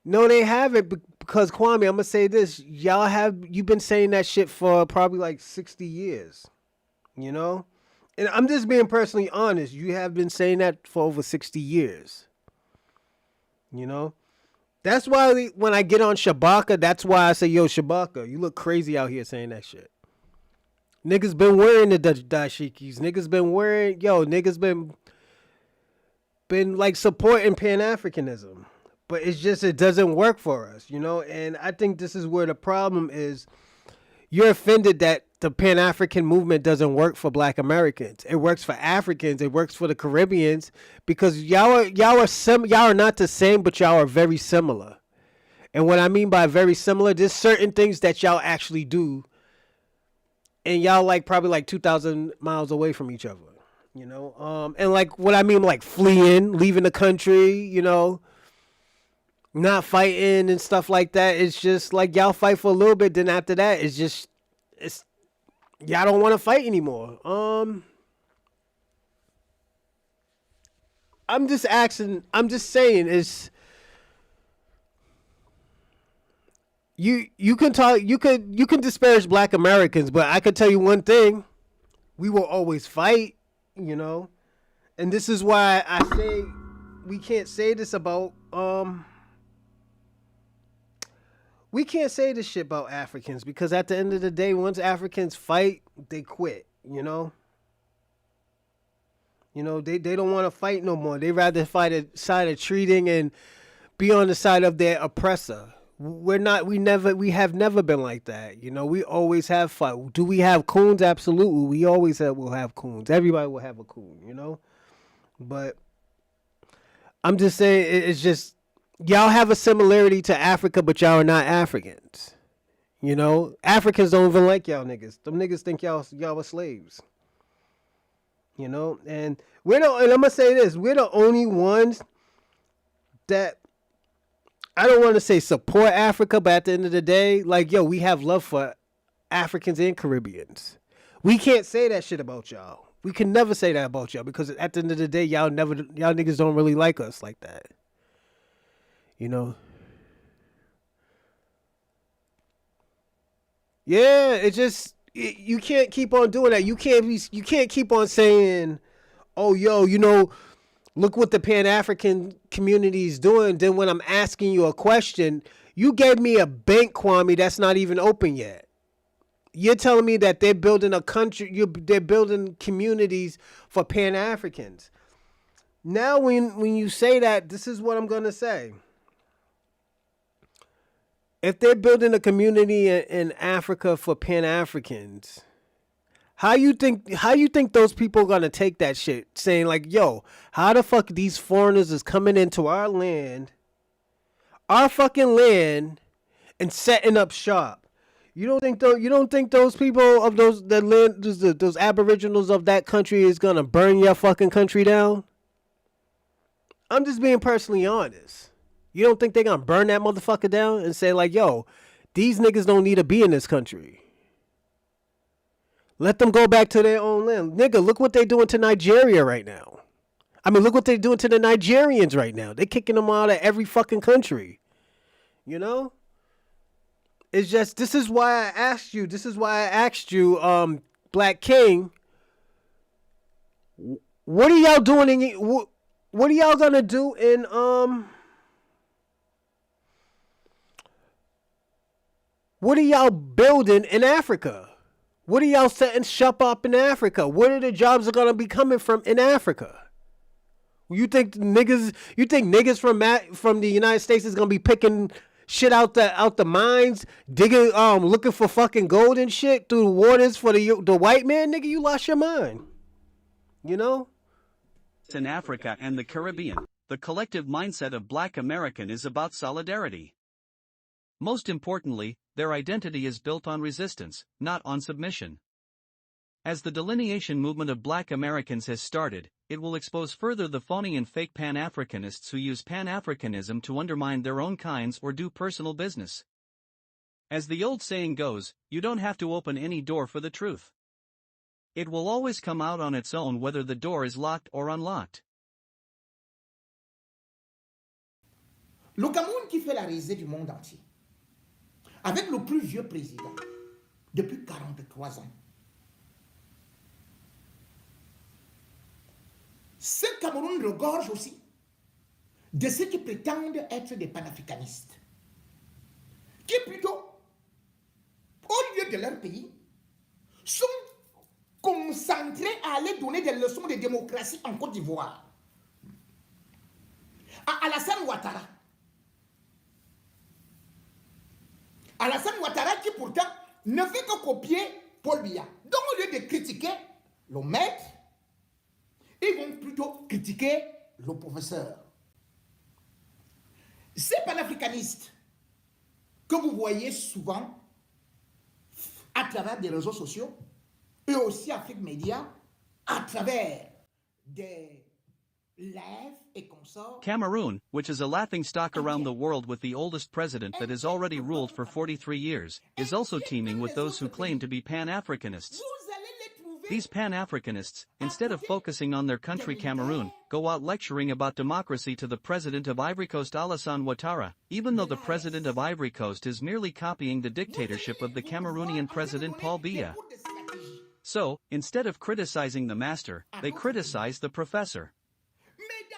No, they haven't, because Kwame, I'm gonna say this: you've been saying that shit for probably like 60 years, you know. And I'm just being personally honest. You have been saying that for over 60 years, you know. That's why when I get on Shabaka, that's why I say, "Yo, Shabaka, you look crazy out here saying that shit." Niggas been wearing the dashikis. Niggas been like supporting Pan-Africanism. But it's just, it doesn't work for us, you know? And I think this is where the problem is. You're offended that the Pan-African movement doesn't work for black Americans. It works for Africans. It works for the Caribbeans because y'all are not the same, but y'all are very similar. And what I mean by very similar, there's certain things that y'all actually do. And y'all like probably like 2,000 miles away from each other, you know? And like what I mean, like fleeing, leaving the country, you know? Not fighting and stuff like that. It's just like y'all fight for a little bit, then after that, it's y'all don't want to fight anymore. I'm just saying is you can talk, you can disparage black Americans, but I could tell you one thing: we will always fight, you know. And this is why I say we can't say this about we can't say this shit about Africans because at the end of the day, once Africans fight, they quit, you know? You know, they don't want to fight no more. They rather fight a side of treating and be on the side of their oppressor. We have never been like that. You know, we always have fight. Do we have coons? Absolutely. We always will have coons. Everybody will have a coon, you know? But I'm just saying, it's just, y'all have a similarity to Africa, but y'all are not Africans. You know, Africans don't even like y'all niggas. Them niggas think y'all are slaves. You know, and I'm gonna say this: we're the only ones that I don't want to say support Africa, but at the end of the day, like, yo, we have love for Africans and Caribbeans. We can't say that shit about y'all. We can never say that about y'all because at the end of the day, y'all niggas don't really like us like that. You know? Yeah, it just you can't keep on doing that. You can't keep on saying, "Oh, yo, you know, look what the Pan-African community is doing." Then when I'm asking you a question, you gave me a bank, Kwame, that's not even open yet. You're telling me that they're building a country, they're building communities for Pan-Africans. Now, when you say that, this is what I'm gonna say. If they're building a community in Africa for Pan-Africans, how you think those people are gonna take that shit? Saying like, yo, how the fuck these foreigners is coming into our fucking land, and setting up shop? You don't think those people of those aboriginals of that country is gonna burn your fucking country down? I'm just being personally honest. You don't think they're gonna burn that motherfucker down and say like, yo, these niggas don't need to be in this country. Let them go back to their own land. Nigga, look what they're doing to Nigeria right now. I mean, look what they're doing to the Nigerians right now. They're kicking them out of every fucking country. You know? It's just, this is why I asked you, Black King, what are y'all doing what are y'all gonna do in, what are y'all building in Africa? What are y'all setting shop up in Africa? What are the jobs are gonna be coming from in Africa? You think niggas from the United States is gonna be picking shit out the mines, digging, looking for fucking gold and shit through the waters for the white man? Nigga, you lost your mind. You know? In Africa and the Caribbean, the collective mindset of Black American is about solidarity. Most importantly, their identity is built on resistance, not on submission. As the delineation movement of Black Americans has started, it will expose further the phony and fake Pan-Africanists who use Pan-Africanism to undermine their own kinds or do personal business. As the old saying goes, you don't have to open any door for the truth. It will always come out on its own whether the door is locked or unlocked. Le Cameroun qui fait la risée du monde entier, avec le plus vieux président depuis 43 ans. Ce Cameroun regorge aussi de ceux qui prétendent être des panafricanistes, qui plutôt, au lieu de leur pays, sont concentrés à aller donner des leçons de démocratie en Côte d'Ivoire. À Alassane Ouattara. Alassane Ouattara qui pourtant ne fait que copier Paul Biya. Donc au lieu de critiquer le maître, ils vont plutôt critiquer le professeur. Ces panafricanistes que vous voyez souvent à travers des réseaux sociaux, et aussi Afrique Média, à travers des lives et consorts. Cameroon, which is a laughingstock around the world with the oldest president that has already ruled for 43 years, is also teeming with those who claim to be Pan-Africanists. These Pan-Africanists, instead of focusing on their country Cameroon, go out lecturing about democracy to the president of Ivory Coast Alassane Ouattara, even though the president of Ivory Coast is merely copying the dictatorship of the Cameroonian president Paul Biya. So, instead of criticizing the master, they criticize the professor.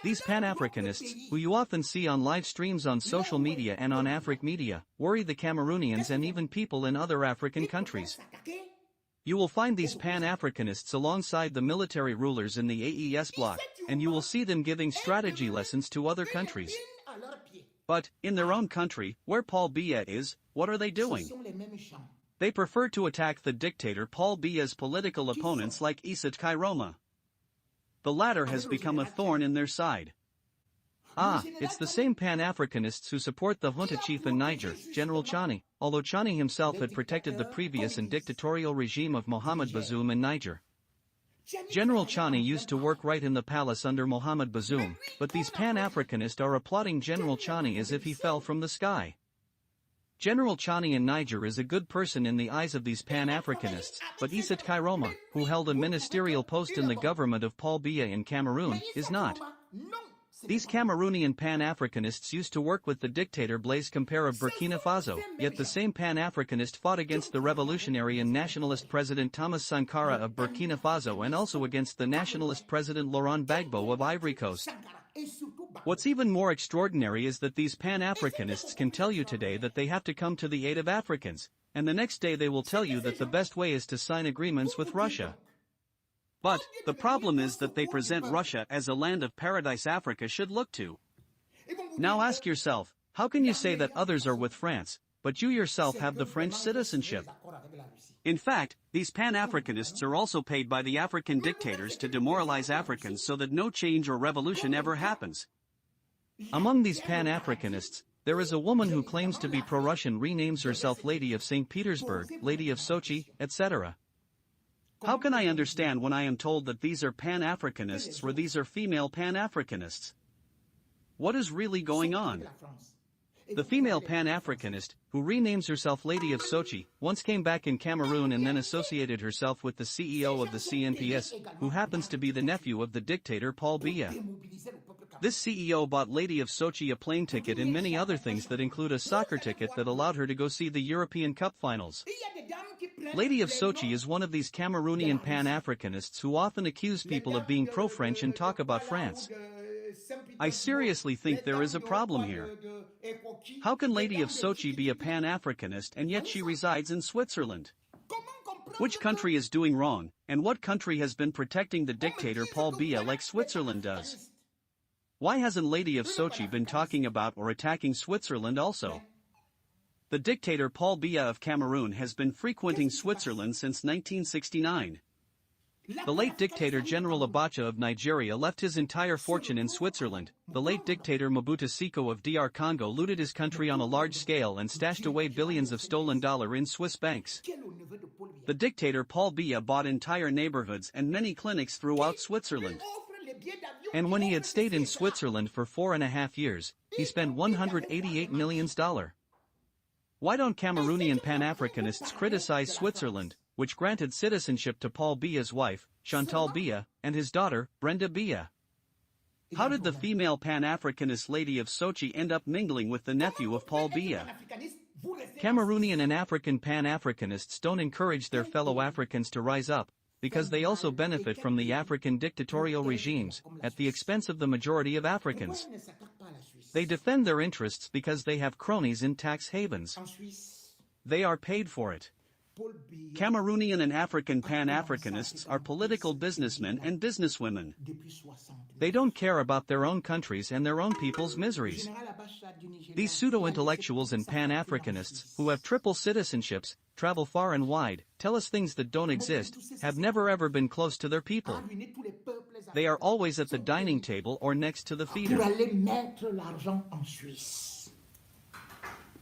These Pan-Africanists, who you often see on live streams on social media and on Afrique Media, worry the Cameroonians and even people in other African countries. You will find these Pan-Africanists alongside the military rulers in the AES bloc, and you will see them giving strategy lessons to other countries. But, in their own country, where Paul Biya is, what are they doing? They prefer to attack the dictator Paul Biya's political opponents like Isat Kairoma. The latter has become a thorn in their side. Ah, it's the same Pan-Africanists who support the junta chief in Niger, General Chani, although Chani himself had protected the previous and dictatorial regime of Mohamed Bazoum in Niger. General Chani used to work right in the palace under Mohammed Bazoum, but these Pan-Africanists are applauding General Chani as if he fell from the sky. General Chani in Niger is a good person in the eyes of these Pan-Africanists, but Isat Kairoma, who held a ministerial post in the government of Paul Biya in Cameroon, is not. These Cameroonian Pan-Africanists used to work with the dictator Blaise Compaoré of Burkina Faso, yet the same Pan-Africanist fought against the revolutionary and nationalist President Thomas Sankara of Burkina Faso and also against the nationalist President Laurent Gbagbo of Ivory Coast. What's even more extraordinary is that these Pan-Africanists can tell you today that they have to come to the aid of Africans, and the next day they will tell you that the best way is to sign agreements with Russia. But, the problem is that they present Russia as a land of paradise Africa should look to. Now ask yourself, how can you say that others are with France, but you yourself have the French citizenship? In fact, these Pan-Africanists are also paid by the African dictators to demoralize Africans so that no change or revolution ever happens. Among these Pan-Africanists, there is a woman who claims to be pro-Russian, renames herself Lady of St. Petersburg, Lady of Sochi, etc. How can I understand when I am told that these are Pan-Africanists or these are female Pan-Africanists? What is really going on? The female Pan-Africanist, who renames herself Lady of Sochi, once came back in Cameroon and then associated herself with the CEO of the CNPS, who happens to be the nephew of the dictator Paul Biya. This CEO bought Lady of Sochi a plane ticket and many other things that include a soccer ticket that allowed her to go see the European Cup finals. Lady of Sochi is one of these Cameroonian Pan-Africanists who often accuse people of being pro-French and talk about France. I seriously think there is a problem here. How can Lady of Sochi be a Pan-Africanist and yet she resides in Switzerland? Which country is doing wrong, and what country has been protecting the dictator Paul Biya like Switzerland does? Why hasn't Lady of Sochi been talking about or attacking Switzerland also? The dictator Paul Biya of Cameroon has been frequenting Switzerland since 1969. The late dictator General Abacha of Nigeria left his entire fortune in Switzerland. The late dictator Mobutu Seko of DR Congo looted his country on a large scale and stashed away billions of stolen dollars in Swiss banks. The dictator Paul Biya bought entire neighborhoods and many clinics throughout Switzerland. And when he had stayed in Switzerland for 4.5 years, he spent $188 million. Why don't Cameroonian Pan-Africanists criticize Switzerland, which granted citizenship to Paul Biya's wife, Chantal Biya, and his daughter, Brenda Biya? How did the female Pan-Africanist Lady of Sochi end up mingling with the nephew of Paul Biya? Cameroonian and African Pan-Africanists don't encourage their fellow Africans to rise up, because they also benefit from the African dictatorial regimes, at the expense of the majority of Africans. They defend their interests because they have cronies in tax havens. They are paid for it. Cameroonian and African Pan-Africanists are political businessmen and businesswomen. They don't care about their own countries and their own people's miseries. These pseudo-intellectuals and Pan-Africanists, who have triple citizenships, travel far and wide, tell us things that don't exist, have never ever been close to their people. They are always at the dining table or next to the feeder.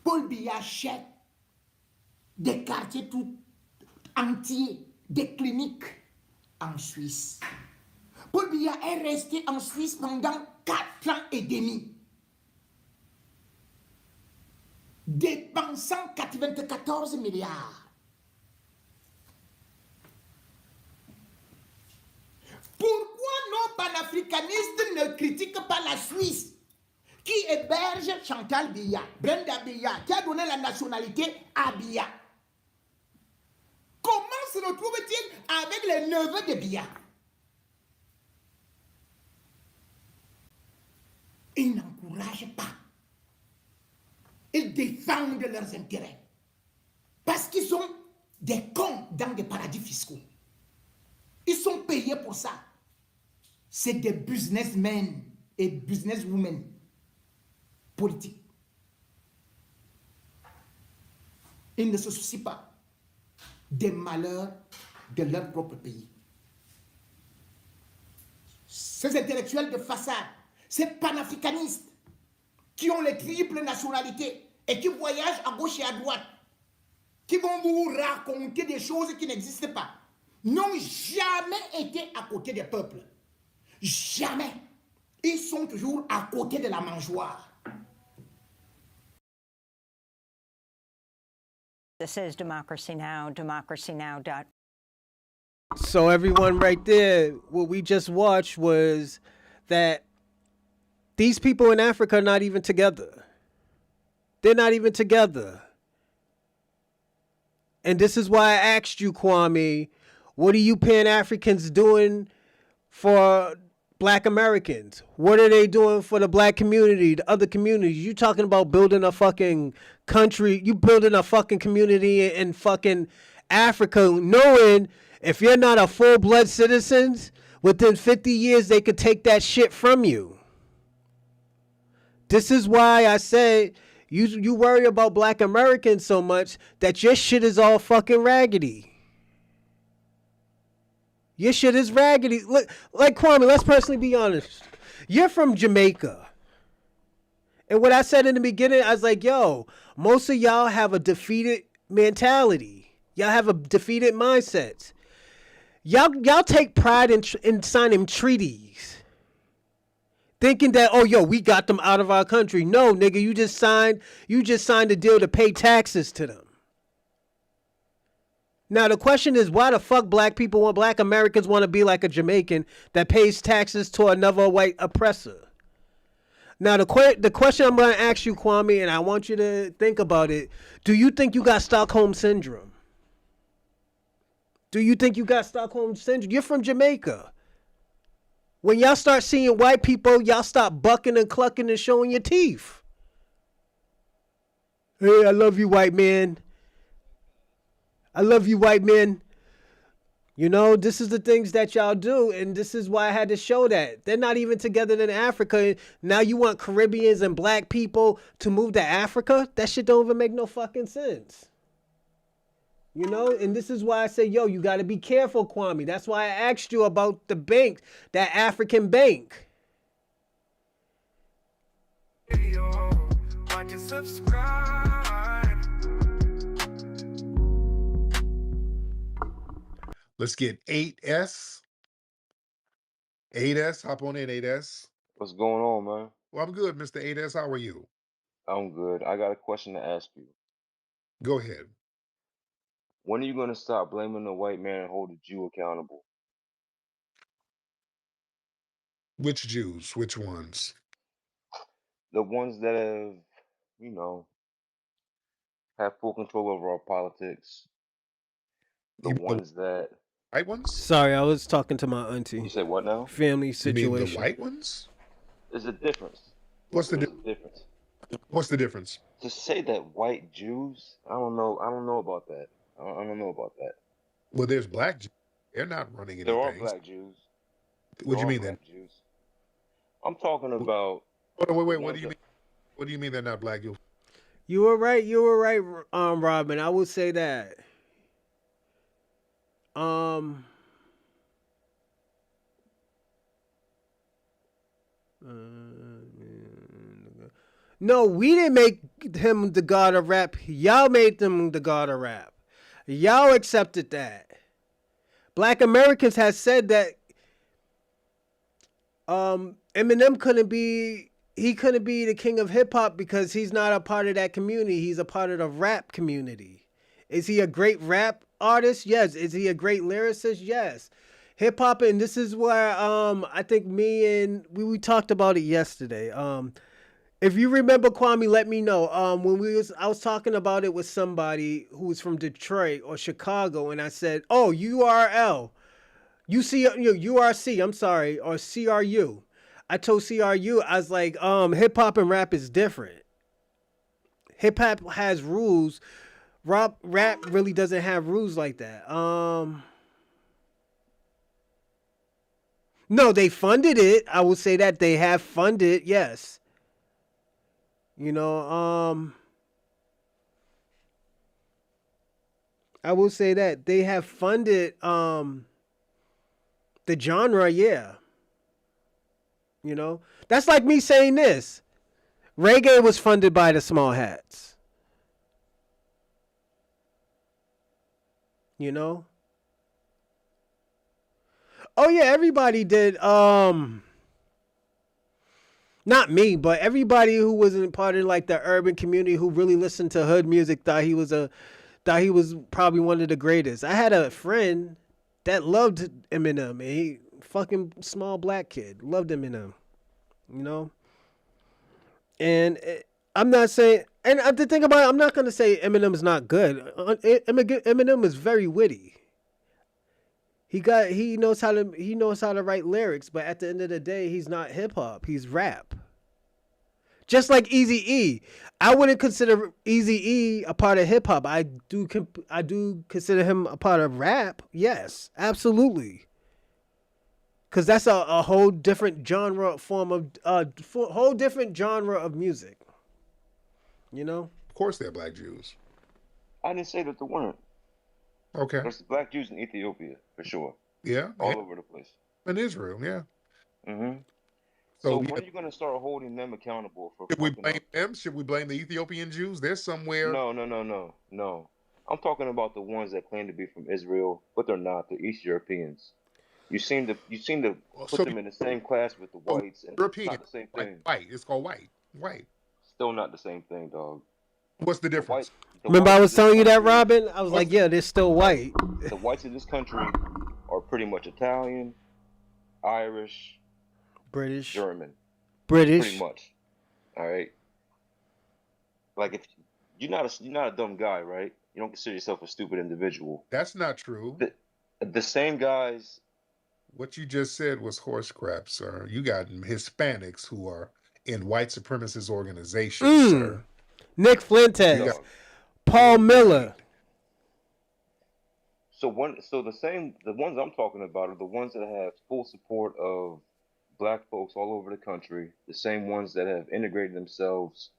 Paul Biya achète des quartiers tout entiers, des cliniques en Suisse. Paul Biya est resté en Suisse pendant 4 ans et demi, dépensant 94 milliards. Pourquoi nos panafricanistes ne critiquent pas la Suisse, qui héberge Chantal Biya, Brenda Biya, qui a donné la nationalité à Biya? Comment se retrouve-t-il avec les neveux de Biya? Ils n'encouragent pas. Ils défendent leurs intérêts. Parce qu'ils sont des cons dans des paradis fiscaux. Ils sont payés pour ça. C'est des businessmen et businesswomen politiques. Ils ne se soucient pas des malheurs de leur propre pays. Ces intellectuels de façade, ces panafricanistes qui ont les triples nationalités et qui voyagent à gauche et à droite, qui vont vous raconter des choses qui n'existent pas. n'ont jamais été à côté des peuples. Jamais. Ils sont toujours à côté de la mangeoire. This is Democracy Now!, democracynow.org. So everyone right there, what we just watched was that these people in Africa are not even together. They're not even together. And this is why I asked you, Kwame, what are you Pan-Africans doing for Black Americans? What are they doing for the Black community, the other communities? You talking about building a fucking country, you building a fucking community in fucking Africa, knowing if you're not a full-blood citizen, within 50 years they could take that shit from you. This is why I said you worry about Black Americans so much that your shit is all fucking raggedy. Your shit is raggedy. Look, like Kwame, let's personally be honest. You're from Jamaica. And what I said in the beginning, I was like, yo, most of y'all have a defeated mentality. Y'all have a defeated mindset. Y'all take pride in signing treaties. Thinking that, oh, yo, we got them out of our country. No, nigga, you just signed a deal to pay taxes to them. Now, the question is, why the fuck Black Americans want to be like a Jamaican that pays taxes to another white oppressor? Now, the question I'm going to ask you, Kwame, and I want you to think about it. Do you think you got Stockholm Syndrome? Do you think you got Stockholm Syndrome? You're from Jamaica. When y'all start seeing white people, y'all stop bucking and clucking and showing your teeth. Hey, I love you, white man. I love you, white men. You know, this is the things that y'all do, and this is why I had to show that. They're not even together in Africa. Now you want Caribbeans and Black people to move to Africa? That shit don't even make no fucking sense. You know, and this is why I say, yo, you got to be careful, Kwame. That's why I asked you about the bank, that African bank. Like and subscribe. Let's get 8S. 8S, hop on in, 8S. What's going on, man? Well, I'm good, Mr. 8S. How are you? I'm good. I got a question to ask you. Go ahead. When are you going to stop blaming the white man and hold the Jew accountable? Which Jews? Which ones? The ones that have, have full control over our politics. The ones that... White ones? Sorry, I was talking to my auntie. You said what now? Family situation. You mean the white ones? There's a difference. What's the difference? What's the difference? To say that white Jews, I don't know about that. I don't know about that. Well, there's Black Jews. They're not running anything. There are Black Jews. What do you mean then? Jews. I'm talking about... Wait. What do you mean? What do you mean they're not Black Jews? You were right, Robin. I would say that. No, we didn't make him the god of rap. Y'all made him the god of rap. Y'all accepted that. Black Americans has said that Eminem couldn't be the king of hip hop because he's not a part of that community. He's a part of the rap community. Is he a great rap artist? Yes. Is he a great lyricist? Yes. Hip hop, and this is where I think we talked about it yesterday. If you remember, Kwame, let me know. I was talking about it with somebody who was from Detroit or Chicago, and I said, "Oh, URC, I'm sorry, or CRU." I told CRU, I was like, hip hop and rap is different. Hip hop has rules. Rap really doesn't have rules like that. No, they funded it. I would say that they have funded, yes. I will say that they have funded the genre, yeah. That's like me saying this. Reggae was funded by the Small Hats. Oh yeah, everybody did. Not me, but everybody who wasn't part of like the urban community who really listened to hood music thought he was probably one of the greatest. I had a friend that loved Eminem. He fucking small black kid loved Eminem. You know, and I'm not saying. And the thing about it, I'm not gonna say Eminem's not good. Eminem is very witty. He knows how to write lyrics, but at the end of the day, he's not hip hop. He's rap. Just like Eazy-E. I wouldn't consider Eazy-E a part of hip hop. I do consider him a part of rap. Yes, absolutely. Cause that's a whole different genre whole different genre of music. You know? Of course, they're black Jews. I didn't say that there weren't. Okay. There's black Jews in Ethiopia for sure. Yeah. All over the place. In Israel, yeah. Mm-hmm. So when are you gonna start holding them accountable for? Should we blame them? Should we blame the Ethiopian Jews? There's somewhere. No. I'm talking about the ones that claim to be from Israel, but they're not. They're East Europeans. You seem to put them in the same class with the whites, and European, it's not the same thing. White. It's called white. White. Still not the same thing, dog. What's the difference? Remember I was telling you that, Robin? I was like, yeah, they're still white. The whites of this country are pretty much Italian, Irish, British, German. Pretty much. All right. Like if you're not a dumb guy, right? You don't consider yourself a stupid individual. That's not true. The same guys. What you just said was horse crap, sir. You got Hispanics who are in white supremacist organizations, sir. Nick Fuentes, Paul Miller. The ones I'm talking about are the ones that have full support of black folks all over the country. The same ones that have integrated themselves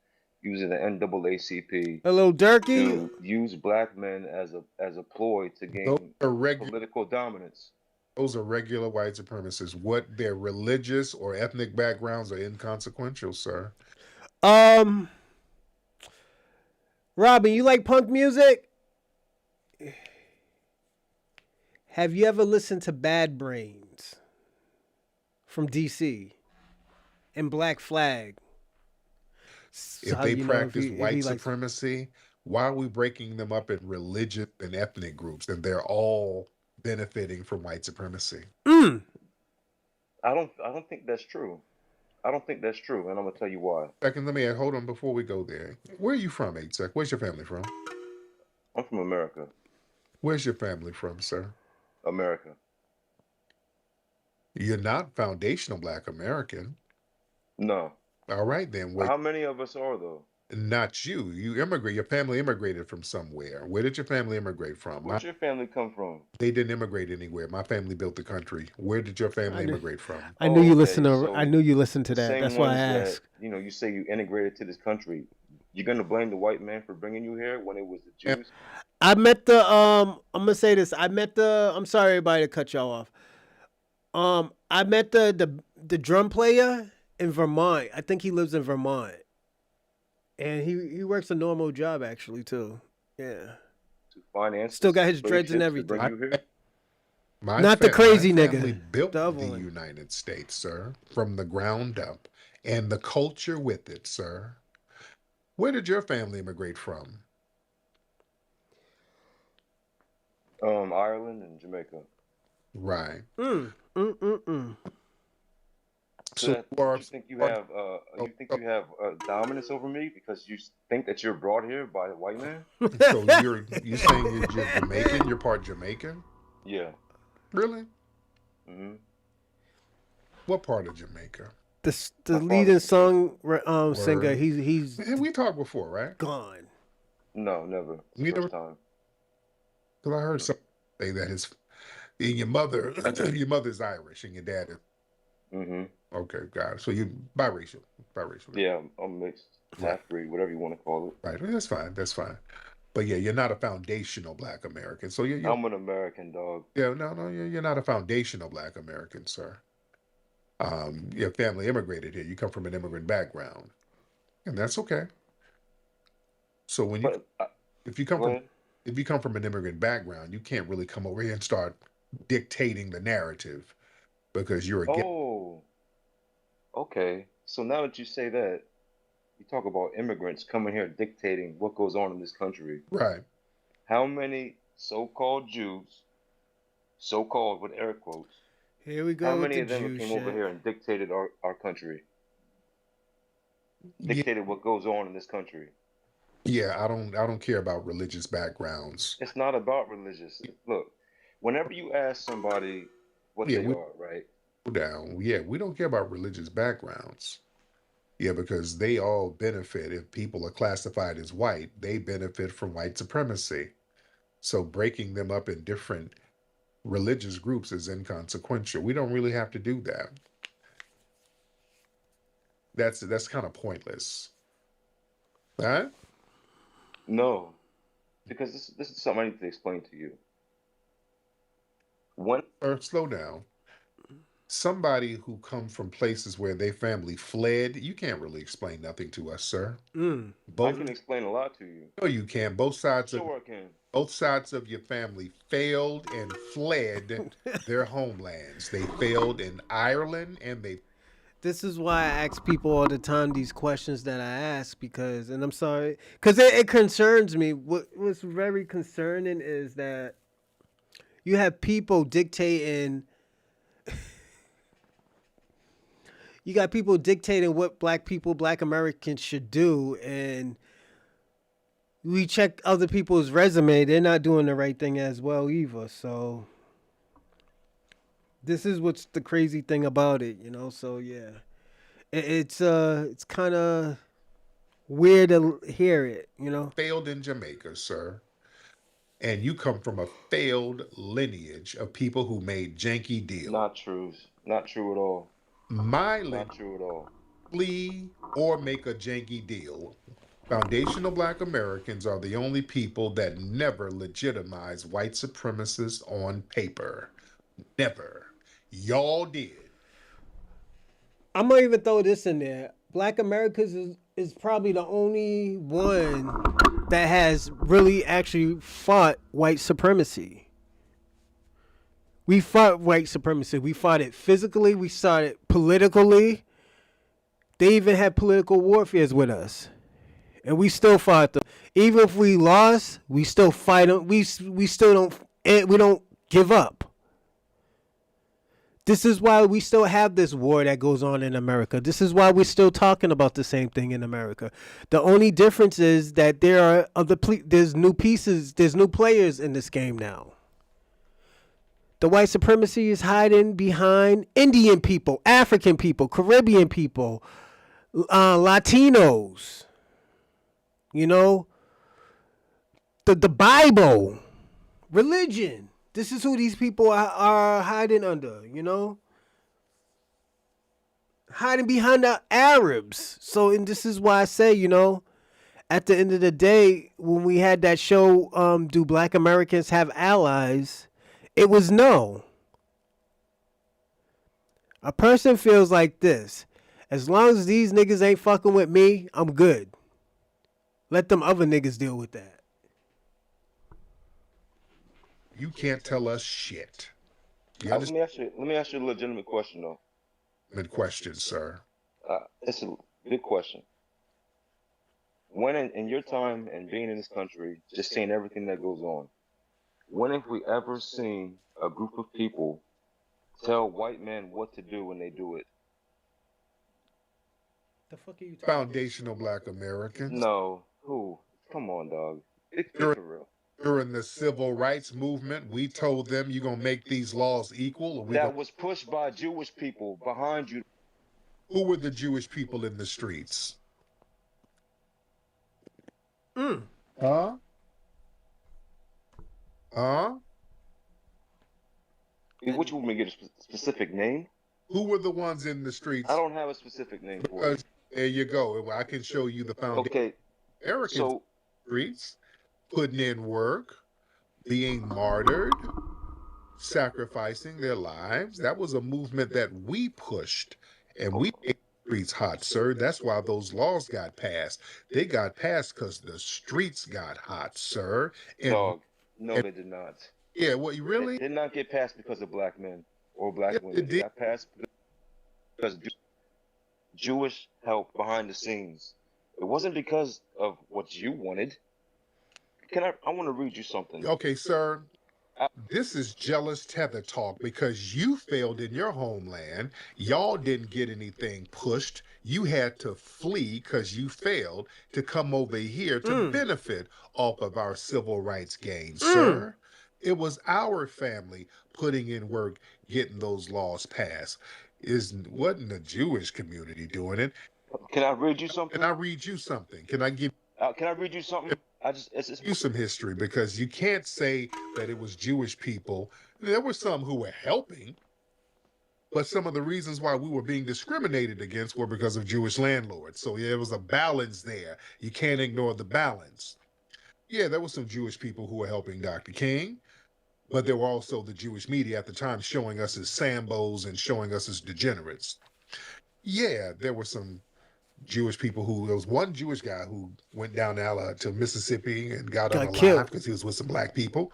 using the NAACP. Hello, Durkee. To use black men as a ploy to gain political dominance. Those are regular white supremacists. What their religious or ethnic backgrounds are inconsequential, sir. Robin, you like punk music? Have you ever listened to Bad Brains from DC and Black Flag? If they practice white supremacy, why are we breaking them up in religious and ethnic groups? And they're all benefiting from white supremacy. I don't think that's true. I don't think that's true, and I'm gonna tell you why. Second, hold on before we go there. Where are you from, Sec? Where's your family from? I'm from America. Where's your family from, sir? America. You're not foundational black American. No. All right, then. Wait. How many of us are, though? Not you. You immigrate. Your family immigrated from somewhere. Where did your family immigrate from? Where'd your family come from? They didn't immigrate anywhere. My family built the country. Where did your family immigrate from? I knew you listened to. I knew you listened to that. That's why I asked. You say you integrated to this country. You're gonna blame the white man for bringing you here when it was the Jews? I met the. I'm gonna say this. I met the. I'm sorry, everybody, to cut y'all off. I met the drum player in Vermont. I think he lives in Vermont. And he works a normal job actually too. Yeah. To finance. Still got his dreads and everything. Not the crazy my nigga. Family built the United States, sir, from the ground up, and the culture with it, sir. Where did your family immigrate from? Ireland and Jamaica. Right. So you think you have dominance over me because you think that you're brought here by a white man? So you're saying you're Jamaican? You're part Jamaican? Yeah. Really? Mm-hmm. What part of Jamaica? The leading song singer. He's. We talked before, right? Gone. No, never. First time. Because I heard something say that your mother's Irish and your dad is. Mm-hmm. Okay, got it. So you're biracial. Yeah, I'm mixed, half-breed, whatever you want to call it. Right, that's fine. But yeah, you're not a foundational black American. So you're I'm an American, dog. Yeah, no, you're not a foundational black American, sir. Your family immigrated here. You come from an immigrant background, and that's okay. So if you come from an immigrant background, you can't really come over here and start dictating the narrative because you're against. Oh, okay. So now that you say that, you talk about immigrants coming here dictating what goes on in this country. Right. How many so-called Jews, so-called with air quotes, Here we how go with many the of them Jew came over shit. here and dictated our country? Yeah, Dictated what goes on in this country. yeah, I don't care about religious backgrounds. It's not about religious. Look, whenever you ask somebody what Yeah, they we are, right? down. Yeah, we don't care about religious backgrounds. Yeah, because they all benefit. If people are classified as white, they benefit from white supremacy. So breaking them up in different religious groups is inconsequential. We don't really have to do that. That's kind of pointless. Right? No, because this is something I need to explain to you. When Or slow down. Somebody who come from places where their family fled, you can't really explain nothing to us, sir. I Both can explain a lot to you. no, you can. Both sides of Sure I can. both sides of your family failed and fled their homelands. They failed in Ireland and they This is why I ask people all the time these questions that I ask because, and I'm sorry, because it concerns me. What's very concerning is that you have people dictating. You got people dictating what black people, black Americans should do, and we check other people's resume. They're not doing the right thing as well either. So this is what's the crazy thing about it, you know. So yeah, it's kind of weird to hear it, you know. failed in Jamaica, sir. And you come from a failed lineage of people who made janky deals. Not true. Not true at all. My Not lineage, true at all. flee or make a janky deal. Foundational Black Americans are the only people that never legitimize white supremacists on paper. Never. Y'all did. I'm gonna even throw this in there. Black Americans is probably the only one that has really actually fought white supremacy. We fought white supremacy. We fought it physically. We fought it politically. They even had political warfares with us, and we still fought them. Even if we lost, we still fight them. We still don't. We don't give up. This is why we still have this war that goes on in America. This is why we're still talking about the same thing in America. The only difference is that there are there's new pieces, there's new players in this game now. The white supremacy is hiding behind Indian people, African people, Caribbean people, Latinos. You know, the Bible, religion. This is who these people are hiding under, you know? Hiding behind the Arabs. So, and this is why I say, you know, at the end of the day, when we had that show, do Black Americans have allies? It was no. A person feels like this. As long as these niggas ain't fucking with me, I'm good. Let them other niggas deal with that. You can't tell us shit. You Let me understand? ask you a legitimate question though. Good question, sir. It's a good question. When in your time and being in this country, just seeing everything that goes on, when have we ever seen a group of people tell white men what to do when they do it? The fuck are you talking Foundational Black Americans. No. Who? Come on, dog. It's for real. During the civil rights movement, we told them you're going to make these laws equal. Or That was pushed by Jewish people behind you. Who were the Jewish people in the streets? Huh? Huh? Which would we get a specific name? Who were the ones in the streets? I don't have a specific name for it. There you go. I can show you the foundation. Okay. Americans So in the streets, putting in work, being martyred, sacrificing their lives. That was a movement that we pushed, and we made the streets hot, sir. That's why those laws got passed. They got passed because the streets got hot, sir. And, dog. No, they did not. yeah, what you really? They did not get passed because of black men. or black Yeah, women. it It did. got passed because Jewish help behind the scenes. It wasn't because of what you wanted. I want to read you something. Okay, sir. I, This is jealous tether talk because you failed in your homeland. Y'all didn't get anything pushed. You had to flee because you failed to come over here to benefit off of our civil rights gains, sir. It was our family putting in work, getting those laws passed. Wasn't the Jewish community doing it? can I read you Can I something? read you something? Can I give Can I read you something? It's you some history? Because you can't say that it was Jewish people. There were some who were helping, but some of the reasons why we were being discriminated against were because of Jewish landlords. So yeah, there was a balance there. You can't ignore the balance. Yeah, there were some Jewish people who were helping Dr. King, but there were also the Jewish media at the time showing us as Sambos and showing us as degenerates. Yeah, there were some Jewish people who, there was one Jewish guy who went down to Mississippi and got Got unalive killed. because he was with some black people.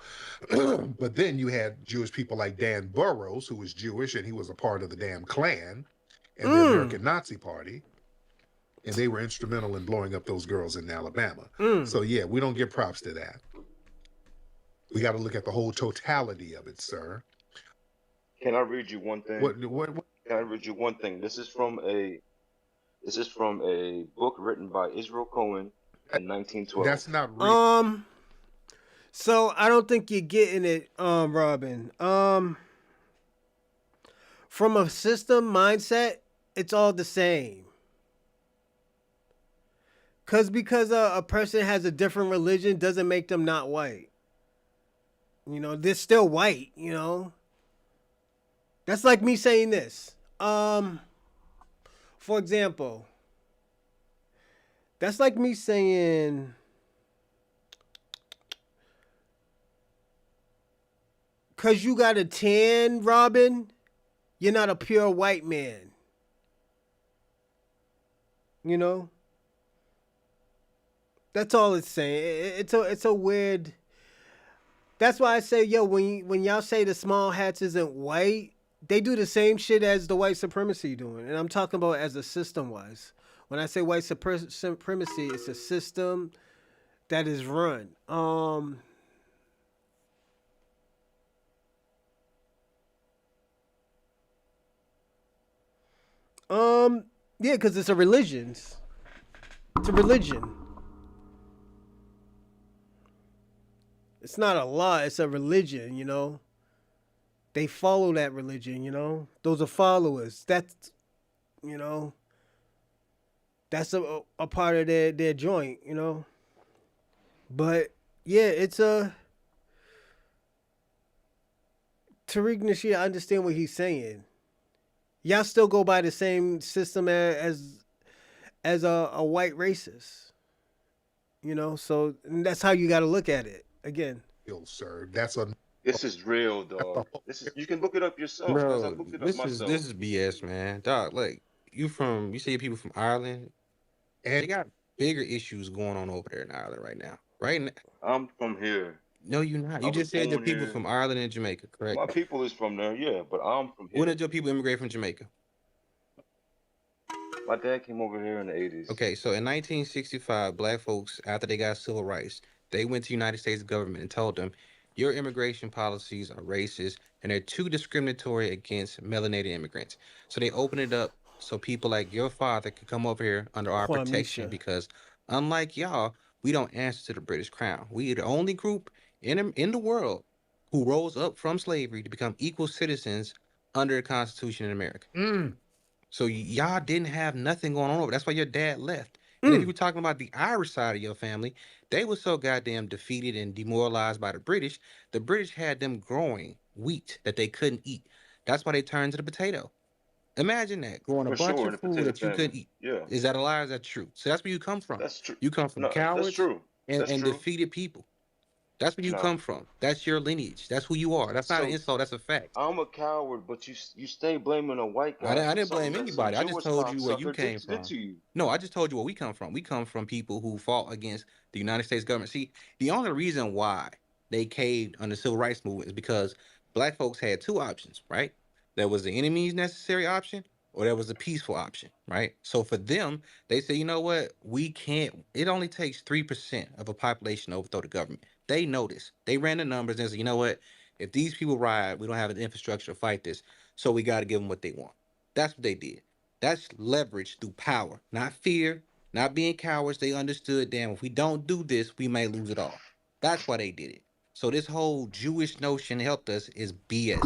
But then you had Jewish people like Dan Burroughs, who was Jewish and he was a part of the damn Klan and the American Nazi Party. And they were instrumental in blowing up those girls in Alabama. So yeah, we don't give props to that. We got to look at the whole totality of it, sir. Can I read you one thing? What Can I read you one thing? This is from a book written by Israel Cohen in 1912. That's not real. So I don't think you're getting it, Robin. From a system mindset, it's all the same. Because a person has a different religion doesn't make them not white. You know, they're still white, you know. That's like me saying this. For example, that's like me saying, cause you got a tan, Robin, you're not a pure white man. You know? That's all it's saying. It's a weird. That's why I say, yo, when y'all say the small hats isn't white, they do the same shit as the white supremacy doing, and I'm talking about as a system wise. When I say white supremacy, it's a system that is run. Yeah, because it's a religion. It's a religion. It's not a law, it's a religion, you know. They follow that religion, you know. Those are followers. That's, you know, that's a part of their joint, you know. But yeah, it's a Tariq Nasheed, I understand what he's saying. Y'all still go by the same system as a white racist, you know. So that's how you got to look at it. Again, Sir, that's a. This is real, dog. You can look it up yourself, because I Bro, looked it up myself. this is BS, man. Dog, like you say people from Ireland, And they got bigger issues going on over there in Ireland right now. Right now. I'm from here. No, you're not. I You was just said your born people here. from Ireland and Jamaica, correct? My people is from there, yeah, but I'm from When here. did your people immigrate from Jamaica? My dad came over here in the 80s. Okay, so in 1965, black folks, after they got civil rights, they went to the United States government and told them, your immigration policies are racist and they're too discriminatory against melanated immigrants. So they opened it up so people like your father could come over here under our protection Kwamisha. because unlike y'all, we don't answer to the British Crown. We are the only group in the world who rose up from slavery to become equal citizens under the Constitution in America. So y'all didn't have nothing going on over. That's why your dad left. And if you were talking about the Irish side of your family, they were so goddamn defeated and demoralized by the British. The British had them growing wheat that they couldn't eat. That's why they turned to the potato. Imagine that, growing a For bunch sure, of in the food potato that you couldn't famine. eat. Yeah, Is that a lie or is that true? So that's where you come from. that's true. You come from No, that's cowards true. That's and true. defeated people. That's where you No. come from. That's your lineage. That's who you are. That's not an So insult. That's a fact. I'm a coward, but you stay blaming a white I guy for didn't blame something that some anybody. I just Jewish told you where you cocksucker came did from. to you. No, I just told you where we come from. We come from people who fought against the United States government. See, the only reason why they caved under the civil rights movement is because black folks had two options, right? There was the enemy's necessary option, or there was the peaceful option, right? So for them, they say, you know what? We can't. It only takes 3% of a population to overthrow the government. They know this. They ran the numbers and said, you know what? If these people riot, we don't have an infrastructure to fight this. So we got to give them what they want. That's what they did. That's leverage through power, not fear, not being cowards. They understood, damn, if we don't do this, we may lose it all. That's why they did it. So this whole Jewish notion helped us is BS.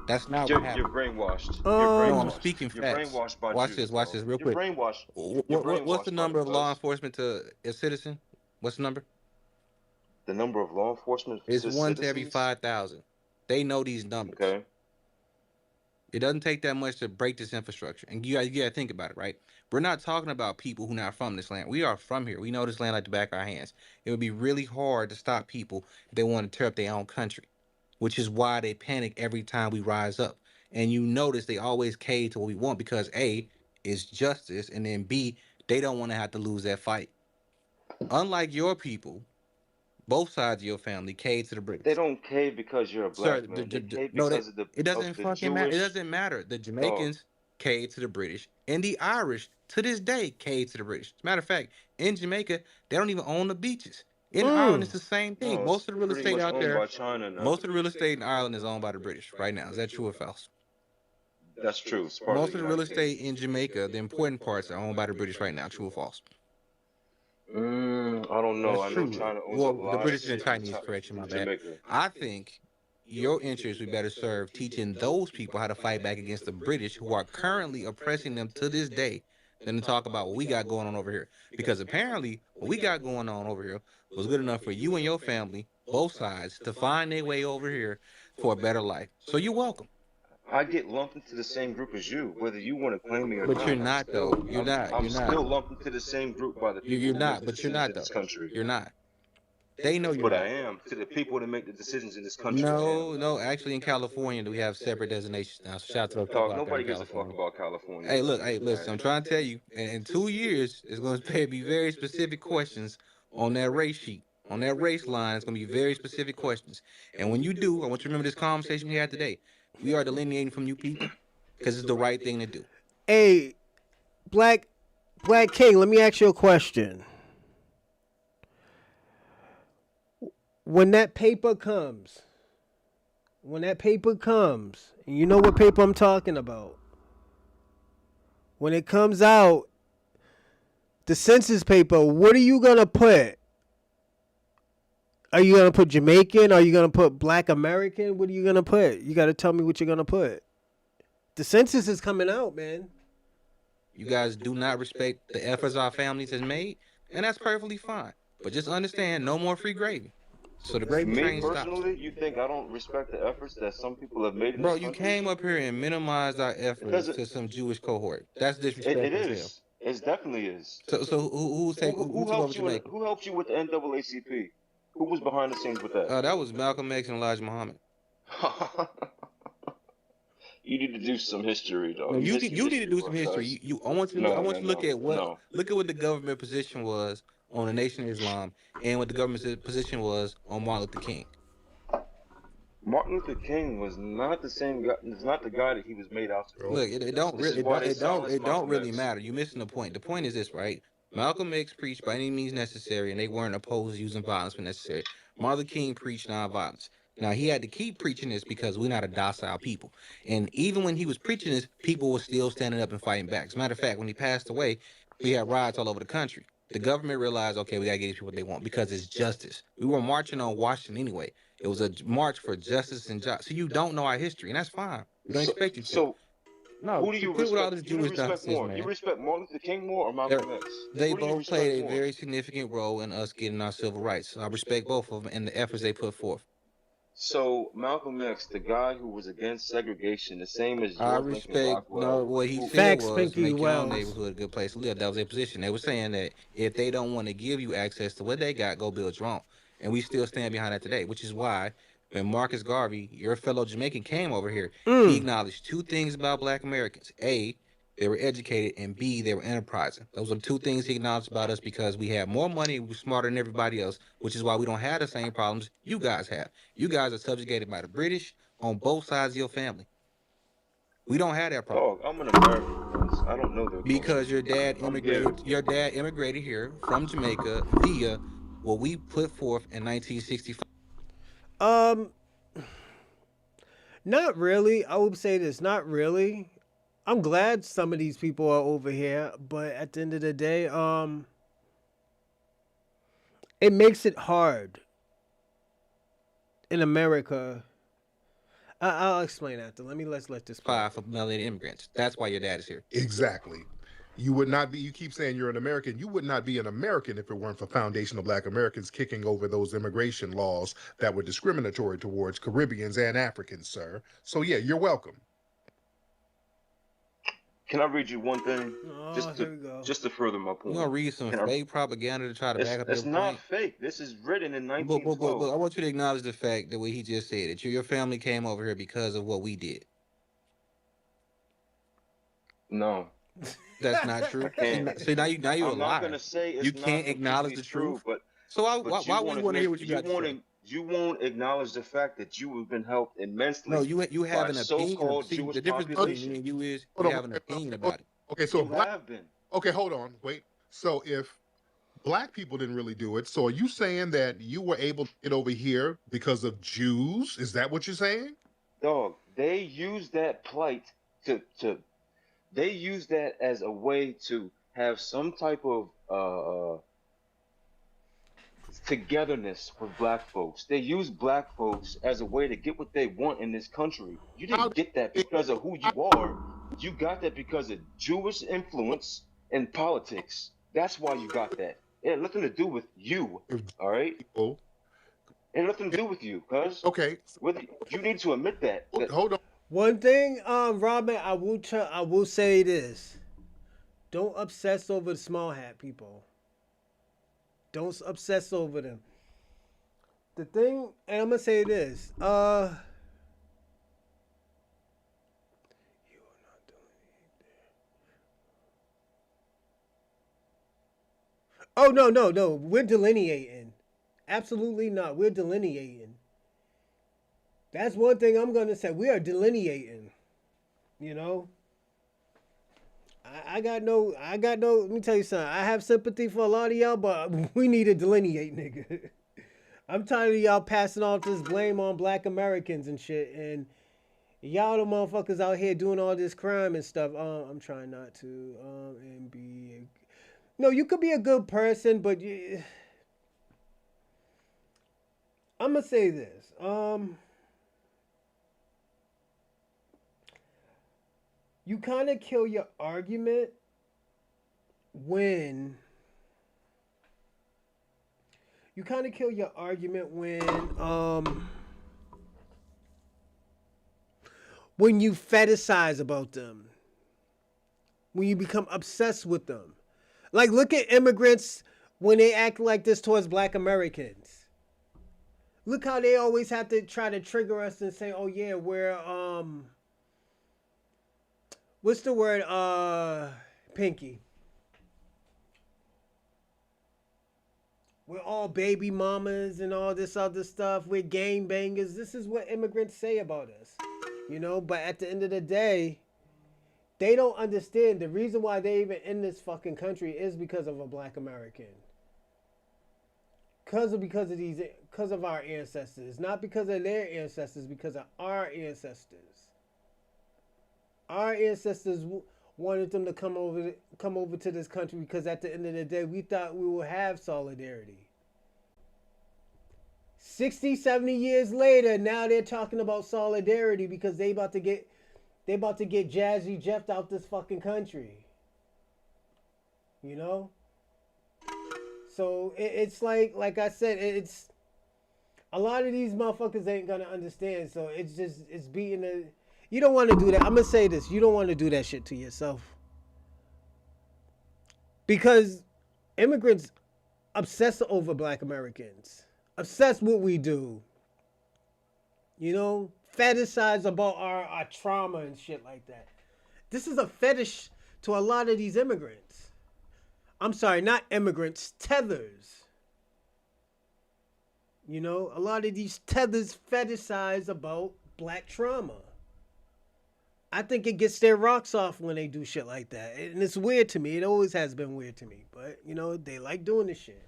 That's not what You're happened. brainwashed. You're No, I'm brainwashed. speaking You're facts. brainwashed by Watch Jews, this. Watch bro. this real You're quick. brainwashed. You're What's the brainwashed by the number of law buzz. enforcement to a citizen? What's the number? The number of law enforcement It's to 1 to every citizens. 5,000. They know these numbers. Okay. It doesn't take that much to break this infrastructure. And you gotta think about it, right? We're not talking about people who not from this land. We are from here. We know this land like the back of our hands. It would be really hard to stop people if they want to tear up their own country, which is why they panic every time we rise up. And you notice they always cave to what we want because A is justice, and then B, they don't want to have to lose that fight. Unlike your people, both sides of your family cave to the They British. don't cave because you're a Sir, black man. They cave no, because it doesn't of the fucking matter. It Jewish doesn't matter. The dog. Jamaicans cave to the British, and the Irish to this day cave to the British. As a matter of fact, in Jamaica, they don't even own the beaches. In Ireland, it's the same thing. No, it's Most of the real pretty estate much out owned there, by China now. most of the real estate in Ireland is owned by the British right now. Is that true or false? That's true. It's part Most of of the the real United Kingdom. estate in Jamaica, the important parts, are owned by the British right now. True or false? I don't know. That's I know true. China owns a Well, the lot of British and shit Chinese, correction, my in bad. Jamaica. I think your interests would better serve teaching those people how to fight back against the British who are currently oppressing them to this day than to talk about what we got going on over here. Because apparently what we got going on over here was good enough for you and your family, both sides, to find their way over here for a better life. So you're welcome. I get lumped into the same group as you, whether you want to claim me or But not. you're not though. You're not. I'm You're not. still lumped into the same group by the people You're who make not. the But you're decisions not in this though. country. You're not. They know you're But I not. am to the people that make the decisions in this country. No. Actually, in California, we have separate designations now. So shout out to those people Dog, out there nobody in gives a fuck California. about California. Hey, look, hey, listen, I'm trying to tell you, in 2 years, it's going to be very specific questions on that race sheet. On that race line, it's going to be very specific questions. And when you do, I want you to remember this conversation we had today. We are delineating from you people because it's the right thing to do. Hey, Black King, let me ask you a question. When that paper comes, and you know what paper I'm talking about. When it comes out, the census paper, what are you going to put? Are you going to put Jamaican? Are you going to put Black American? What are you going to put? You got to tell me what you're going to put. The census is coming out, man. You guys do not respect the efforts our families has made, and that's perfectly fine. But just understand, no more free gravy. So the gravy Me train stops. personally, you think I don't respect the efforts that some people have made in Bro, this you country? came up here and minimized our efforts to some Jewish cohort. That's disrespectful. It is. It definitely is. So who took over Jamaica? Who helped you with the NAACP? Who was behind the scenes with that? That was Malcolm X and Elijah Muhammad. You need to do some history, though. No, you need to do some history. I want you to look at what the government position was on the Nation of Islam and what the government's position was on Martin Luther King. Martin Luther King was not the same guy. It's not the guy that he was made out to be. Look, it don't really matter. You're missing the point. The point is this, right? Malcolm X preached by any means necessary, and they weren't opposed to using violence when necessary. Martin Luther King preached nonviolence. Now, he had to keep preaching this because we're not a docile people. And even when he was preaching this, people were still standing up and fighting back. As a matter of fact, when he passed away, we had riots all over the country. The government realized, okay, we got to get these people what they want because it's justice. We were marching on Washington anyway. It was a march for justice and justice. So you don't know our history, and that's fine. We don't expect you to. So, no, who do you respect? With all this Jewish nonsense, more? man. You respect Martin Luther King more or Malcolm X? They both played a very significant role in us getting our civil rights. I respect both of them and the efforts they put forth. So Malcolm X, the guy who was against segregation, the same as I respect. No, what he said was make your own neighborhood a good place to live. That was their position. They were saying that if they don't want to give you access to what they got, go build your own. And we still stand behind that today, which is why when Marcus Garvey, your fellow Jamaican, came over here, he acknowledged two things about Black Americans. A, they were educated, and B, they were enterprising. Those are the two things he acknowledged about us because we have more money, we're smarter than everybody else, which is why we don't have the same problems you guys have. You guys are subjugated by the British on both sides of your family. We don't have that problem. Dog, I'm an American, cuz. I don't know their Because culture. your dad I'm here. immigrated here from Jamaica via what we put forth in 1965. Um, not really. I would say this, not really. I'm glad some of these people are over here, but at the end of the day, it makes it hard in America. I'll explain after. Let's let this play. For melanated immigrants. That's why your dad is here. Exactly. You would not be, you keep saying you're an American. You would not be an American if it weren't for foundational Black Americans kicking over those immigration laws that were discriminatory towards Caribbeans and Africans, sir. So, yeah, you're welcome. Can I read you one thing? Oh, here we go. Just to further my point. You gonna read some fake propaganda to try to back up your It's point? not fake. This is written in But 1912. I want you to acknowledge the fact that what he just said, that your family came over here because of what we did. No. That's not true. I can't. See, now you a I'm liar. not gonna say it's You not can't acknowledge completely the true, truth. but So why you would you want to hear what you got to say? You won't acknowledge the fact that you have been helped immensely No, you have by an opinion. so-called See, Jewish the difference between population. me and you is Hold you on, have an opinion about it. Okay, so You have been. okay, hold on, wait. So if Black people didn't really do it, so are you saying that you were able to get over here because of Jews? Is that what you're saying? Dog, they use that plight to they use that as a way to have some type of togetherness with Black folks. They use Black folks as a way to get what they want in this country. You didn't get that because of who you are. You got that because of Jewish influence in politics. That's why you got that. It had nothing to do with you. All right? It had nothing to do with you, cuz. Okay. You need to admit that. Hold on. One thing, Robin, I will say this: don't obsess over the small hat people. Don't obsess over them. The thing, and I'm gonna say this: oh no, we're delineating. Absolutely not. We're delineating. That's one thing I'm gonna say. We are delineating. You know. I got no. Let me tell you something. I have sympathy for a lot of y'all, but we need to delineate, nigga. I'm tired of y'all passing off this blame on Black Americans and shit, and y'all the motherfuckers out here doing all this crime and stuff. I'm trying not to. And be. No, you could be a good person, but I'm gonna say this. You kind of kill your argument when you you fetishize about them, when you become obsessed with them. Like, look at immigrants when they act like this towards Black Americans. Look how they always have to try to trigger us and say, "Oh yeah, we're what's the word? Pinky. We're all baby mamas and all this other stuff. We're gang bangers." This is what immigrants say about us. You know, but at the end of the day, they don't understand the reason why they even in this fucking country is because of a Black American. Because of our ancestors. Not because of their ancestors, because of our ancestors. Our ancestors wanted them to come over to this country because at the end of the day, we thought we would have solidarity. 60, 70 years later, now they're talking about solidarity because they about to get Jazzy Jeff out this fucking country. You know? So it's like I said, it's a lot of these motherfuckers ain't gonna understand. So it's beating the. You don't want to do that. I'm gonna say this: you don't want to do that shit to yourself, because immigrants obsess over Black Americans, obsess what we do. You know, fetishize about our trauma and shit like that. This is a fetish to a lot of these immigrants. I'm sorry, not immigrants, tethers. You know, a lot of these tethers fetishize about Black trauma. I think it gets their rocks off when they do shit like that. And it's weird to me. It always has been weird to me. But, they like doing this shit.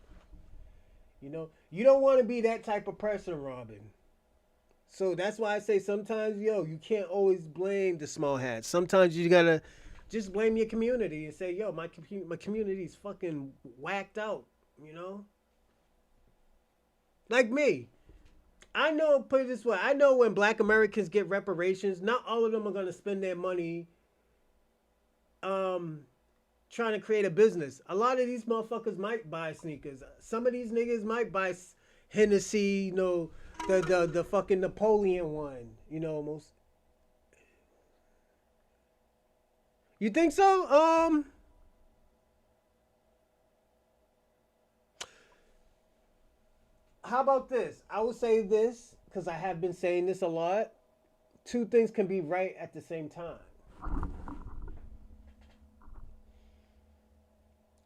You don't want to be that type of person, Robin. So that's why I say sometimes, you can't always blame the small hats. Sometimes you gotta just blame your community and say, my community's fucking whacked out, Like me. I know, put it this way, I know when Black Americans get reparations, not all of them are gonna spend their money trying to create a business. A lot of these motherfuckers might buy sneakers. Some of these niggas might buy Hennessy, the fucking Napoleon one, almost. You think so? How about this? I will say this, because I have been saying this a lot. Two things can be right at the same time.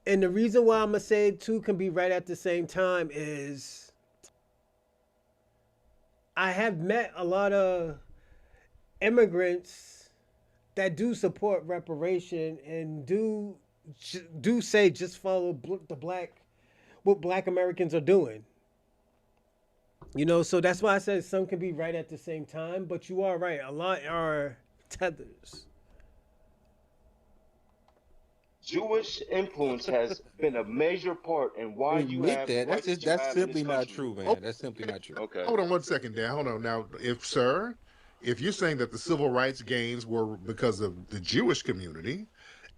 And the reason why I'm going to say two can be right at the same time is I have met a lot of immigrants that do support reparation and do say just follow what Black Americans are doing. So that's why I said some can be right at the same time, but you are right. A lot are tethers. Jewish influence has been a major part in why you have that. rights that you That's have in simply this not country. true, man. That's simply not true. Okay. Hold on 1 second, Dan. Hold on. Now, if you're saying that the civil rights gains were because of the Jewish community,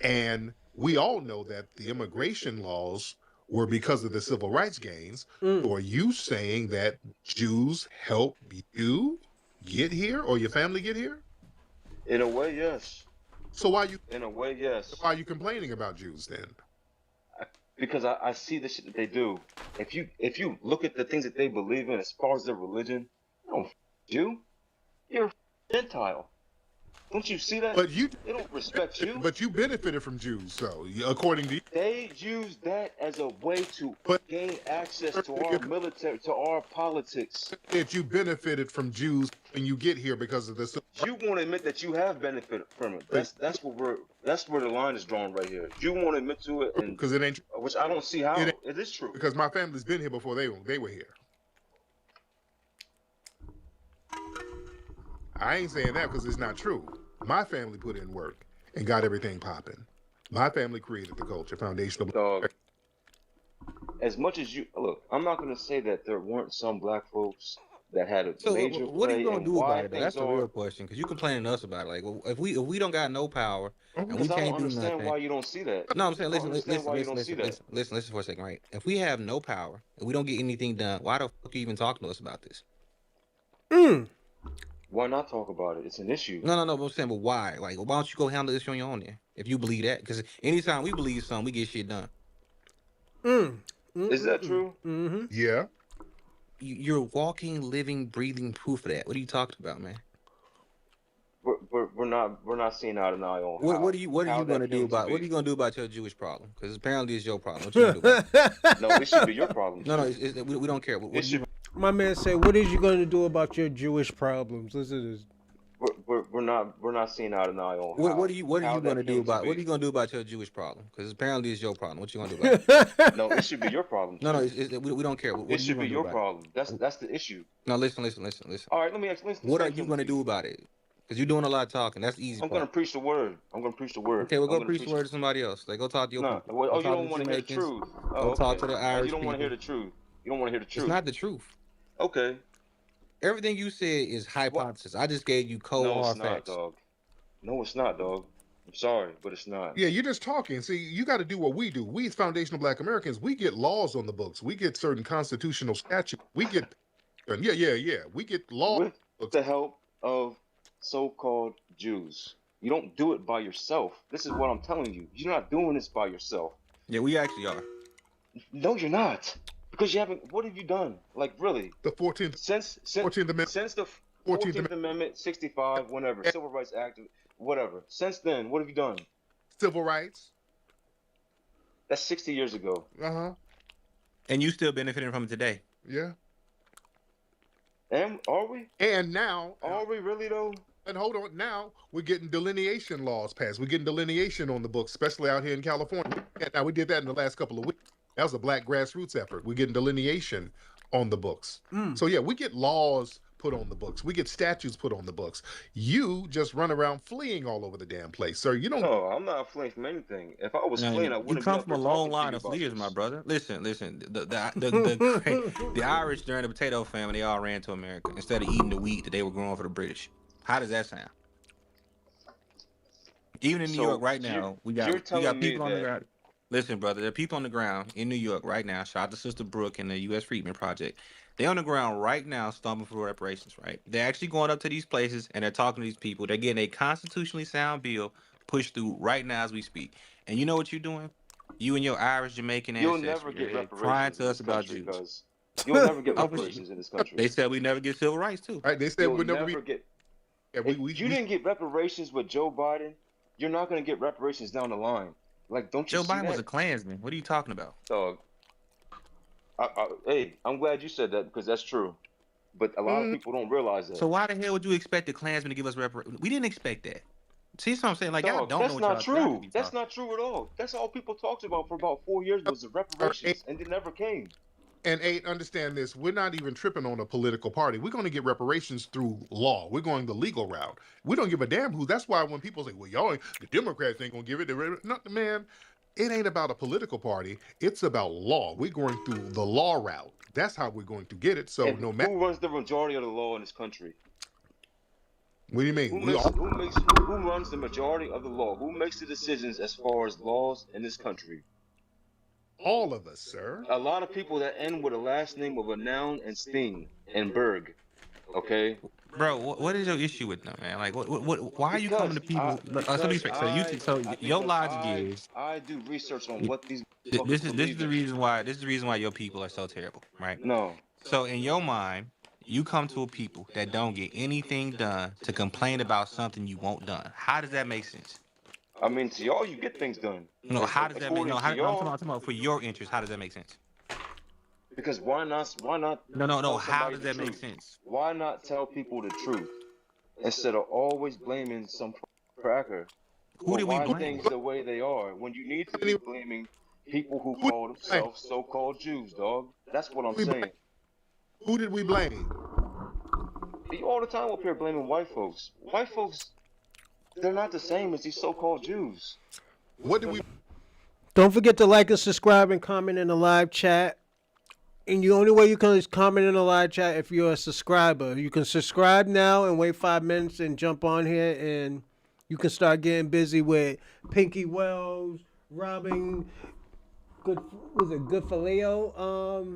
and we all know that the immigration laws were because of the civil rights gains, so are you saying that Jews helped you get here or your family get here? In a way, yes. So in a way, yes. Why are you complaining about Jews then? Because I see the shit that they do. If you look at the things that they believe in as far as their religion, you don't Jew. You're a Gentile. Don't you see that? But they don't respect you. But you benefited from Jews, so according to you. They use that as a way to gain access to our military, to our politics. That you benefited from Jews when you get here because of this. You won't admit that you have benefited from it. That's where the line is drawn right here. You won't admit to it, and because it ain't true. Which I don't see how it is true. Because my family's been here before they were here. I ain't saying that because it's not true. My family put in work and got everything popping. My family created the culture, foundational. Dog. As much as you look, I'm not gonna say that there weren't some black folks that had a major. What are you gonna do about it? That's the are. real question. Because you complaining to us about it. Like, well, if we don't got no power and we can't do nothing. I don't understand why you don't see that. No, I'm saying listen for a second, right? If we have no power and we don't get anything done, why the fuck are you even talking to us about this? Why not talk about it? It's an issue. No. But I'm saying, but why? Like, why don't you go handle this on your own then? If you believe that, because anytime we believe something, we get shit done. Is that true? Mm-hmm. Yeah. You're walking, living, breathing proof of that. What are you talking about, man? We're not seeing eye to eye on. What are you gonna do about your Jewish problem? Because apparently it's your problem. What you gonna do about it? No, it should be your problem. No, we don't care. My man say, "What is you going to do about your Jewish problems?" Listen to this. We're not seeing eye to eye on. What are you gonna do about your Jewish problem? Because apparently it's your problem. What you gonna do about it? No, it should be your problem. No, we don't care. It should be your problem. That's the issue. No, listen. All right, let me explain. What are you gonna do about it? Because you're doing a lot of talking. That's easy. I'm gonna preach the word. Okay, well, go preach the word to somebody else. Like, go talk to your people. You don't want to hear the truth. Go talk to the Irish people. You don't want to hear the truth. You don't want to hear the truth. It's not the truth. Okay. Everything you said is hypothesis. I just gave you cold hard facts. No, it's not, dog. I'm sorry, but it's not. Yeah, you're just talking. See, you got to do what we do. We, as foundational Black Americans, we get laws on the books. We get certain constitutional statutes. We get, we get laws with the help of so-called Jews. You don't do it by yourself. This is what I'm telling you. You're not doing this by yourself. Yeah, we actually are. No, you're not. Because you haven't. What have you done? Like, really? The 14th. Since 14th Amendment. Since the 14th Amendment, 65, whatever, Civil Rights Act, whatever. Since then, what have you done? Civil rights. That's 60 years ago. And you still benefiting from it today. Yeah. And are we? And now. Are we really though? And hold on, now we're getting delineation laws passed. We're getting delineation on the books, especially out here in California. And now we did that in the last couple of weeks. That was a black grassroots effort. We're getting delineation on the books. So yeah, we get laws put on the books. We get statutes put on the books. You just run around fleeing all over the damn place, sir. You don't. No, I'm not fleeing from anything. If I was Now, fleeing, I you wouldn't be come up from a here long talking to line you of about fleers, my this. brother. Listen. The Irish during the potato famine, they all ran to America instead of eating the wheat that they were growing for the British. How does that sound? Even in New York So right you're now, we you're got telling me people on the that ground. Listen, brother, there are people on the ground in New York right now. Shout out to Sister Brooke and the U.S. Freedmen Project. They on the ground right now, stomping for reparations. Right? They're actually going up to these places and they're talking to these people. They're getting a constitutionally sound bill pushed through right now as we speak. And you know what you're doing? You and your Irish Jamaican you'll ancestry, never you're get here crying reparations to in us this about country, Jews. cuz you'll never get Oh, for sure. reparations in this country. They said we never get civil rights too. Right? They said You'll we'll never be. never get. Yeah, If you didn't get reparations with Joe Biden, you're not gonna get reparations down the line. Like, don't you Joe see Biden was a that, Klansman. What are you talking about? dog? Hey, I'm glad you said that because that's true. But a lot of people don't realize that. So why the hell would you expect the Klansmen to give us reparations? We didn't expect that. See what I'm saying? Like y'all Dog, don't know that's what not y'all need to true. be That's talking. not true at all. That's all people talked about for about 4 years was the reparations, and they never came. And eight, understand this. We're not even tripping on a political party. We're going to get reparations through law. We're going the legal route. We don't give a damn who. That's why when people say, well, y'all ain't, the Democrats ain't going to give it. No, man, it ain't about a political party. It's about law. We're going through the law route. That's how we're going to get it. So And no matter. who runs the majority of the law in this country? What do you mean? Who runs the majority of the law? Who makes the decisions as far as laws in this country? All of us, sir. A lot of people that end with a last name of a noun and sting and berg. Okay. Bro, what is your issue with them, man? Like, why are you coming to people? Let me straight. So your logic is I do research on what these fuckers this is believe the in. reason why your people are so terrible, right? No. So in your mind, you come to a people that don't get anything done to complain about something you want done. How does that make sense? I mean, to y'all, you get things done. No, how does that make According no? to I'm y'all, talking about for your interest. How does that make sense? because why not? No. Tell How somebody does the that make truth? sense? Why not tell people the truth instead of always blaming some cracker Who for did we why blame? things the way they are? When you need to be blaming people who call themselves so-called Jews, dog. That's what I'm saying. Who did we blame? You all the time up here blaming white folks. White folks, they're not the same as these so-called Jews. What did we? Don't forget to like and subscribe and comment in the live chat. And the only way you can comment in the live chat if you're a subscriber. You can subscribe now and wait 5 minutes and jump on here, and you can start getting busy with Pinky Wells, Robin, Good for Leo?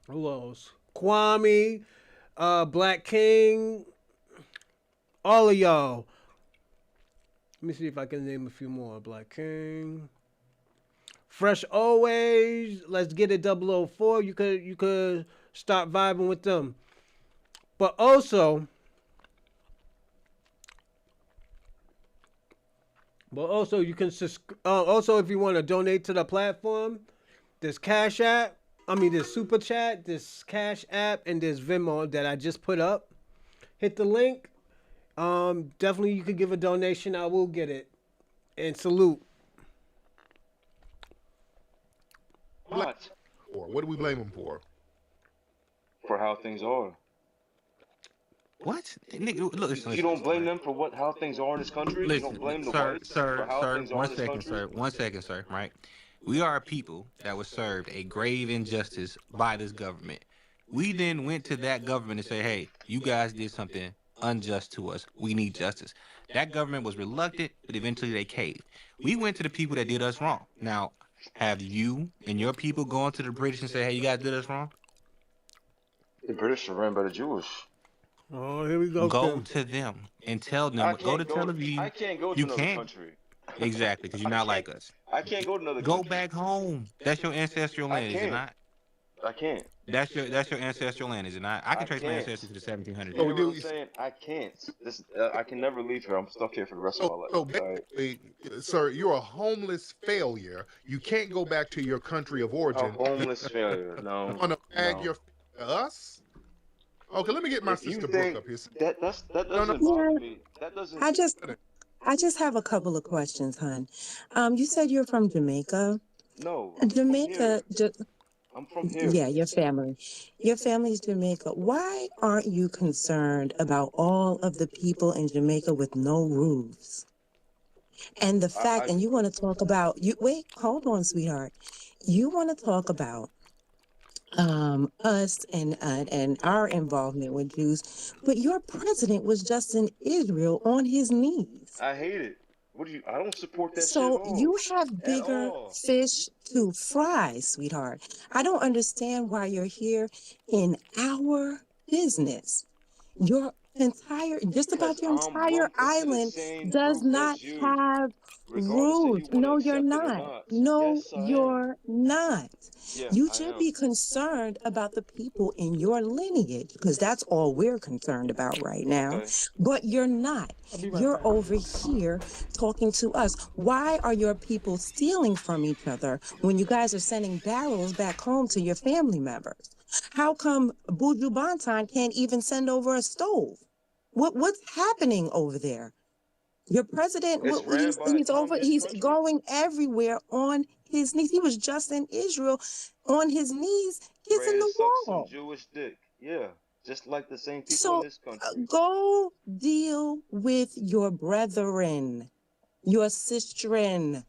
Who else? Kwame, Black King, all of y'all. Let me see if I can name a few more. Black King. Fresh Always. Let's get it 004. You could start vibing with them. But also you can also if you want to donate to the platform, there's Cash App. There's Super Chat, there's Cash App, and there's Venmo that I just put up. Hit the link. Definitely you could give a donation. I will get it. And salute. What? What do we blame them for? For how things are. What? Nigga, listen, You don't blame them for how things are in this country? You don't blame the whites for how things are in this country? One second, sir, right? We are a people that was served a grave injustice by this government. We then went to that government and say, hey, you guys did something unjust to us. We need justice. That government was reluctant, but eventually they caved. We went to the people that did us wrong. Now, have you and your people gone to the British and say, hey, you guys did us wrong? The British are ran by the Jewish. Oh, here we go. Go to them and tell them. Go to Tel Aviv. I can't go to another country. Exactly, because you're not like us. I can't go to another Go country. back home. That's your ancestral land, is it not? I can't. That's your ancestral land, is it not? I can trace my ancestry to the 1700s. You know what I'm saying? I can't. I can never leave here. I'm stuck here for the rest of my life. So basically, sir, you're a homeless failure. You can't go back to your country of origin. A homeless failure. No. You want to bag your us? Okay, let me get my If you sister Brooke think up here. that No, no. doesn't bother me. That doesn't. I just have a couple of questions, hon. You said you're from Jamaica. No, I'm from Jamaica, here. I'm from here. yeah, your family's Jamaica. Why aren't you concerned about all of the people in Jamaica with no roofs? And the fact, I and you want to talk about, wait, hold on, sweetheart. You want to talk about us and our involvement with Jews, but your president was just in Israel on his knees. I hate it. What do you? I don't support that shit at So all. you have At bigger all. fish to fry, sweetheart. I don't understand why you're here in our business. Your entire, just Because about your I'm entire lumped into the island same does group not as you, have regardless if you roofs. want to No, you're accept it or not. not. No, Yes, I am. you're not. Yeah, You I should am. be concerned about the people in your lineage because that's all we're concerned about right now. Okay. But you're not. You're over here talking to us. Why are your people stealing from each other when you guys are sending barrels back home to your family members? How come Buju Banton can't even send over a stove? What's happening over there? Your president, It's ran by a communist he's country. going everywhere on his knees. He was just in Israel on his knees kissing Ready to the suck some wall. Jewish dick. Yeah, just like the same people in So this country. go deal with your brethren, your sistren,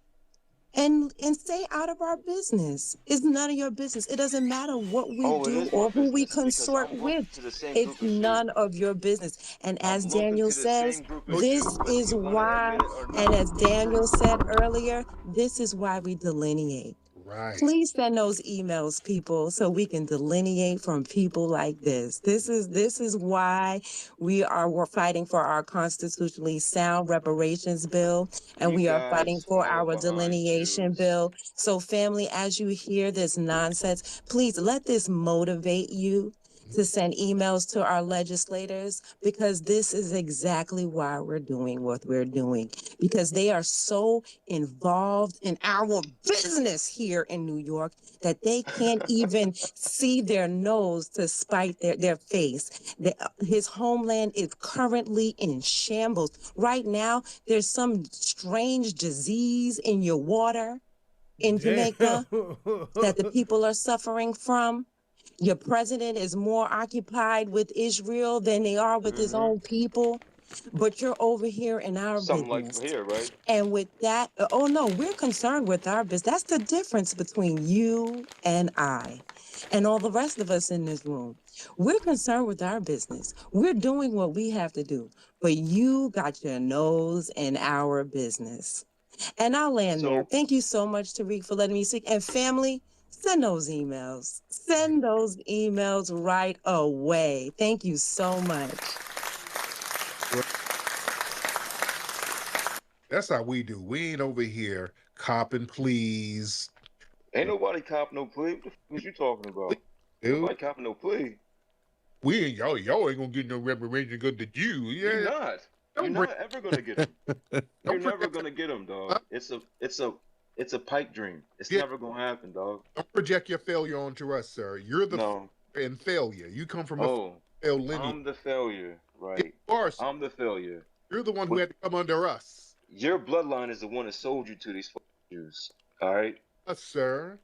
and stay out of our business. It's none of your business. It doesn't matter what we Oh, it do is my or who we business because consort I'm lumped with. into the same It's group as you. none of your business. And as I'm lumped Daniel into the says, same group as this you, whether is you want to why, admit it or and not. as Daniel said earlier, this is why we delineate. Right. Please send those emails, people, so we can delineate from people like this. This is why we're fighting for our constitutionally sound reparations bill, and You we are fighting guys for follow our behind delineation Jews. bill. So, family, as you hear this nonsense, please let this motivate you to send emails to our legislators, because this is exactly why we're doing what we're doing, because they are so involved in our business here in New York that they can't even see their nose to spite their face. His homeland is currently in shambles. Right now, there's some strange disease in your water in Jamaica that the people are suffering from. Your president is more occupied with Israel than they are with his own people, but you're over here in our Something like business. here, right? And with that, oh no, we're concerned with our business. That's the difference between you and I and all the rest of us in this room. We're concerned with our business. We're doing what we have to do, but you got your nose in our business. And I'll land there. So Thank you so much, Tariq, for letting me speak. And family, send those emails. Send those emails right away. Thank you so much. That's how we do. We ain't over here copping pleas. ain't nobody cop no plea. What the fuck is you talking about? Dude, Nobody copping no plea. we ain't y'all ain't gonna get no reparation good to you. You're Yeah. not. You're Don't bring, not ever gonna get them. You're don't never project, gonna get them, dog. It's a pipe dream. It's yeah, never gonna happen, dog. don't project your failure onto us, sir. You're the No. in failure. You come from a Oh, failed lineage. I'm the failure, Yeah, right? of course. I'm the failure. You're the one who What? had to come under us. Your bloodline is the one that sold you to these fucking Jews. All right. Us, sir.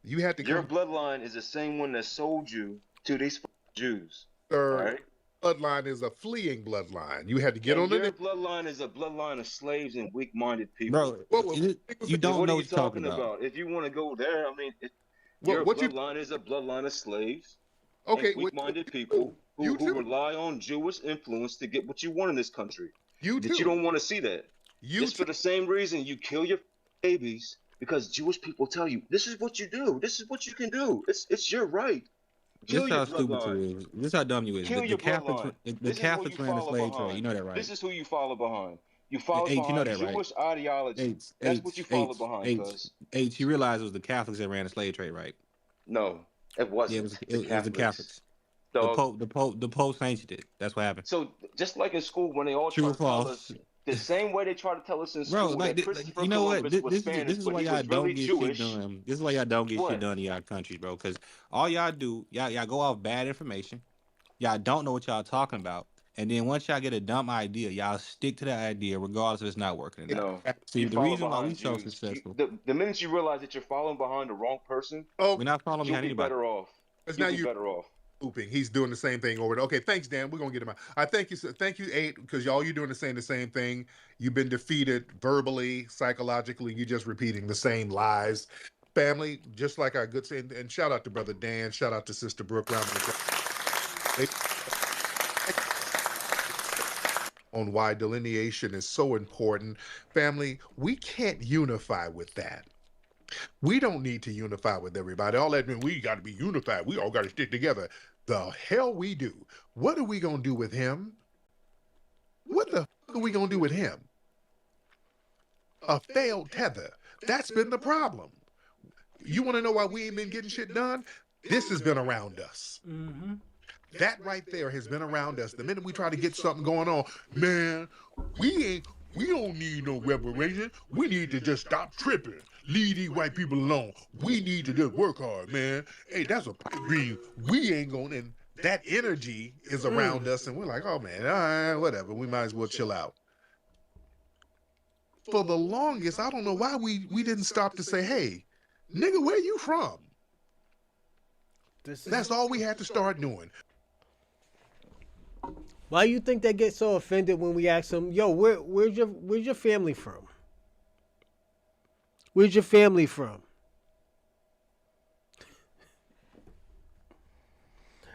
You had to Your come, bloodline is the same one that sold you to these fucking Jews. All sir. right. Bloodline is a fleeing bloodline. You had to get And on the your bloodline is a bloodline of slaves and weak-minded people. Bro, what you don't What know are what you you're talking talking about. about? If you want to go there, I mean, your what you bloodline is a bloodline of slaves okay? and weak-minded people You who too. rely on Jewish influence to get what you want in this country. You That you too. don't want to see that. You Just too. for the same reason you kill your babies because Jewish people tell you this is what you do. This is what you can do. It's your right. Kill This your how stupid you bloodline. is. This how dumb you is. Kill The your Catholics, bloodline. the This is who Catholics you ran the follow slave trade. You behind. know that, right? This is who you follow behind. You follow H, you know behind that, right? Jewish ideology. That's what you follow behind, cuz. H. You realize it was the Catholics that ran the slave trade, right? No, it Yeah, wasn't. it was the Catholics. Dog. The Pope sanctioned it. That's what happened. So just like in school, when they all True try or to tell false? us the same way they try to tell us in Bro, school like, that Christopher you know what? Columbus was This Spanish, is but why he y'all was don't really get shit Jewish. done. This is why y'all don't get shit What? done in y'all countries, bro. Because all y'all do, y'all go off bad information. Y'all don't know what y'all talking about. And then once y'all get a dumb idea, y'all stick to that idea regardless if it's not working or You not. know, See, you the follow reason why we behind so you. successful, The minute you realize that you're following behind the wrong person, Oh, we're not following you'll behind be anybody. better off. because You'll now be you better off. looping. He's doing the same thing over there. Okay, thanks, Dan. We're gonna get him out. I thank you, thank you, Eight, because all you're doing is saying the same thing. You've been defeated verbally, psychologically. You're just repeating the same lies. Family, just like our good saying, and shout out to Brother Dan, shout out to Sister Brooke on why delineation is so important. Family, we can't unify with that. We don't need to unify with everybody. All that means we got to be unified. We all got to stick together. The hell we do. What are we going to do with him? What the fuck are we going to do with him? A failed tether. That's been the problem. You want to know why we ain't been getting shit done? This has been around us. Mm-hmm. That right there has been around us. The minute we try to get something going on, man, we don't need no reparation. We need to just stop tripping. Leave these white people alone. We need to just work hard, man. Hey, that's a pipe dream. We ain't going, and that energy is around us, and we're like, oh man, all right, whatever. We might as well chill out. For the longest, I don't know why we didn't stop to say, hey, nigga, where you from? That's all we had to start doing. Why you think they get so offended when we ask them, yo, where's your family from? Where's your family from?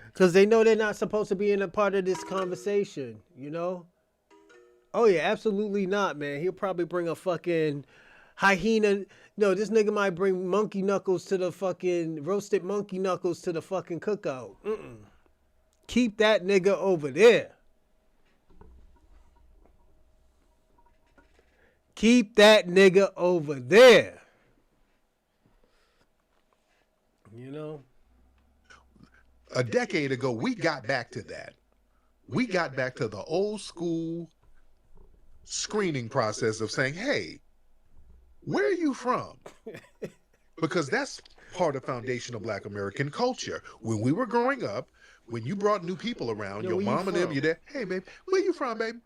Because they know they're not supposed to be in a part of this conversation, you know? Oh, yeah, absolutely not, man. He'll probably bring a fucking hyena. No, this nigga might bring monkey knuckles to the fucking, roasted monkey knuckles to the fucking cookout. Keep that nigga over there. Keep that nigga over there. You know? A decade ago, we got back to that. We got back to the old school screening process of saying, hey, where are you from? Because that's part of foundational Black American culture. When we were growing up, when you brought new people around, your mom and them, your dad, hey, babe, where you from, babe?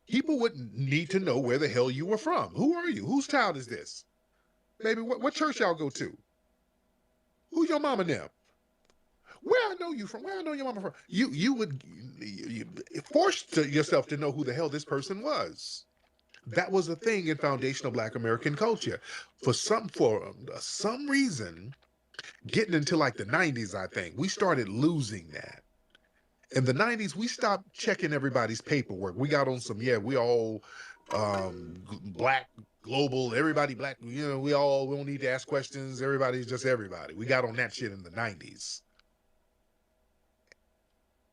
People would need to know where the hell you were from. Who are you? Whose child is this? Baby, what church y'all go to? Who's your mama now? Where I know you from? Where I know your mama from? You would force yourself to know who the hell this person was. That was a thing in foundational Black American culture. For some reason, getting into like the 90s, I think, we started losing that. In the 90s, we stopped checking everybody's paperwork. We got on some, we all Black, global, everybody Black, we don't need to ask questions. Everybody's just everybody. We got on that shit in the 90s.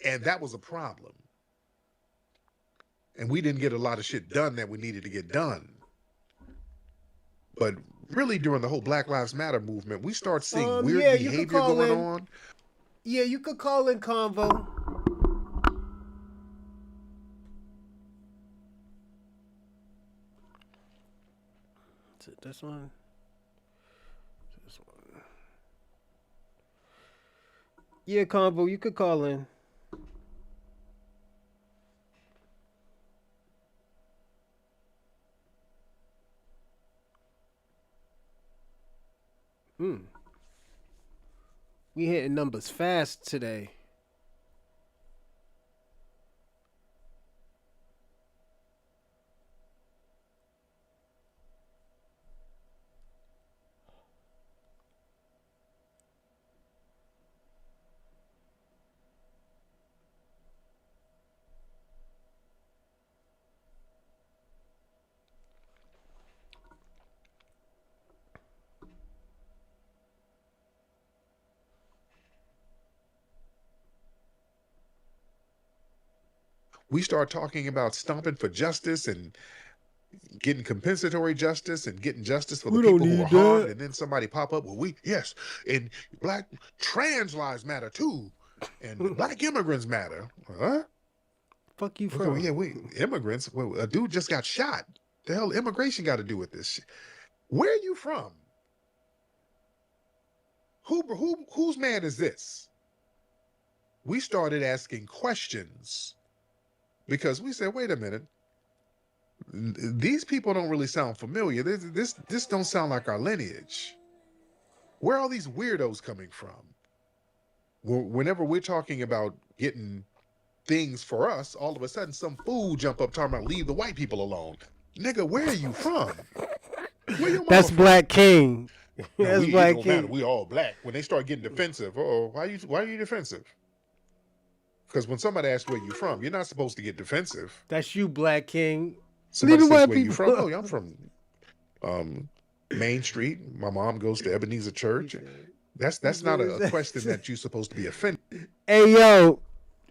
And that was a problem. And we didn't get a lot of shit done that we needed to get done. But really, during the whole Black Lives Matter movement, we start seeing weird behavior going on. Yeah, you could call in convo. Is it this one? This one. Yeah, convo, you could call in. We hitting numbers fast today. We start talking about stomping for justice and getting compensatory justice and getting justice for the people who were harmed, and then somebody pop up, yes, and Black trans lives matter too, and Black immigrants matter. Huh? Fuck you from? from? We immigrants. Well, a dude just got shot. The hell immigration got to do with this? Where are you from? Whose man is this? we started asking questions because we said, wait a minute, these people don't really sound familiar. This don't sound like our lineage. Where are all these weirdos coming from? Whenever we're talking about getting things for us, all of a sudden some fool jump up talking about leave the white people alone. Nigga, where are you from? Where your mama That's from? Black King. No, That's it Black don't matter. King. We all black. When they start getting defensive, why are you defensive? Because when somebody asks where you from, you're not supposed to get defensive. That's you, Black King. Somebody Leave the says white where you people from? Oh, yeah, I'm from Main Street. My mom goes to Ebenezer Church. That's not a question that you're supposed to be offended. Hey, yo,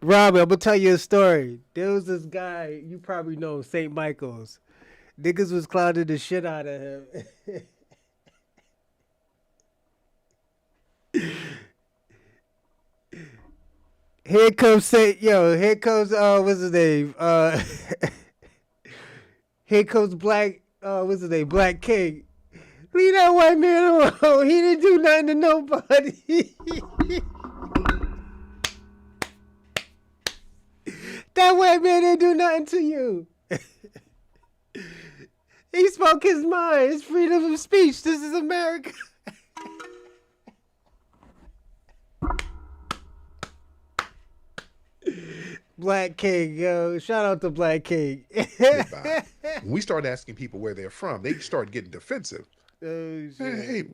Robert, I'm going to tell you a story. There was this guy, you probably know, St. Michael's. Niggas was clowning the shit out of him. Here comes what's his name? Here comes Black, what's his name? Black King. Leave that white man alone. He didn't do nothing to nobody. That white man didn't do nothing to you. He spoke his mind. It's freedom of speech. This is America. Black King, yo. Shout out to Black King. When we start asking people where they're from, they start getting defensive. Oh, shit. Hey,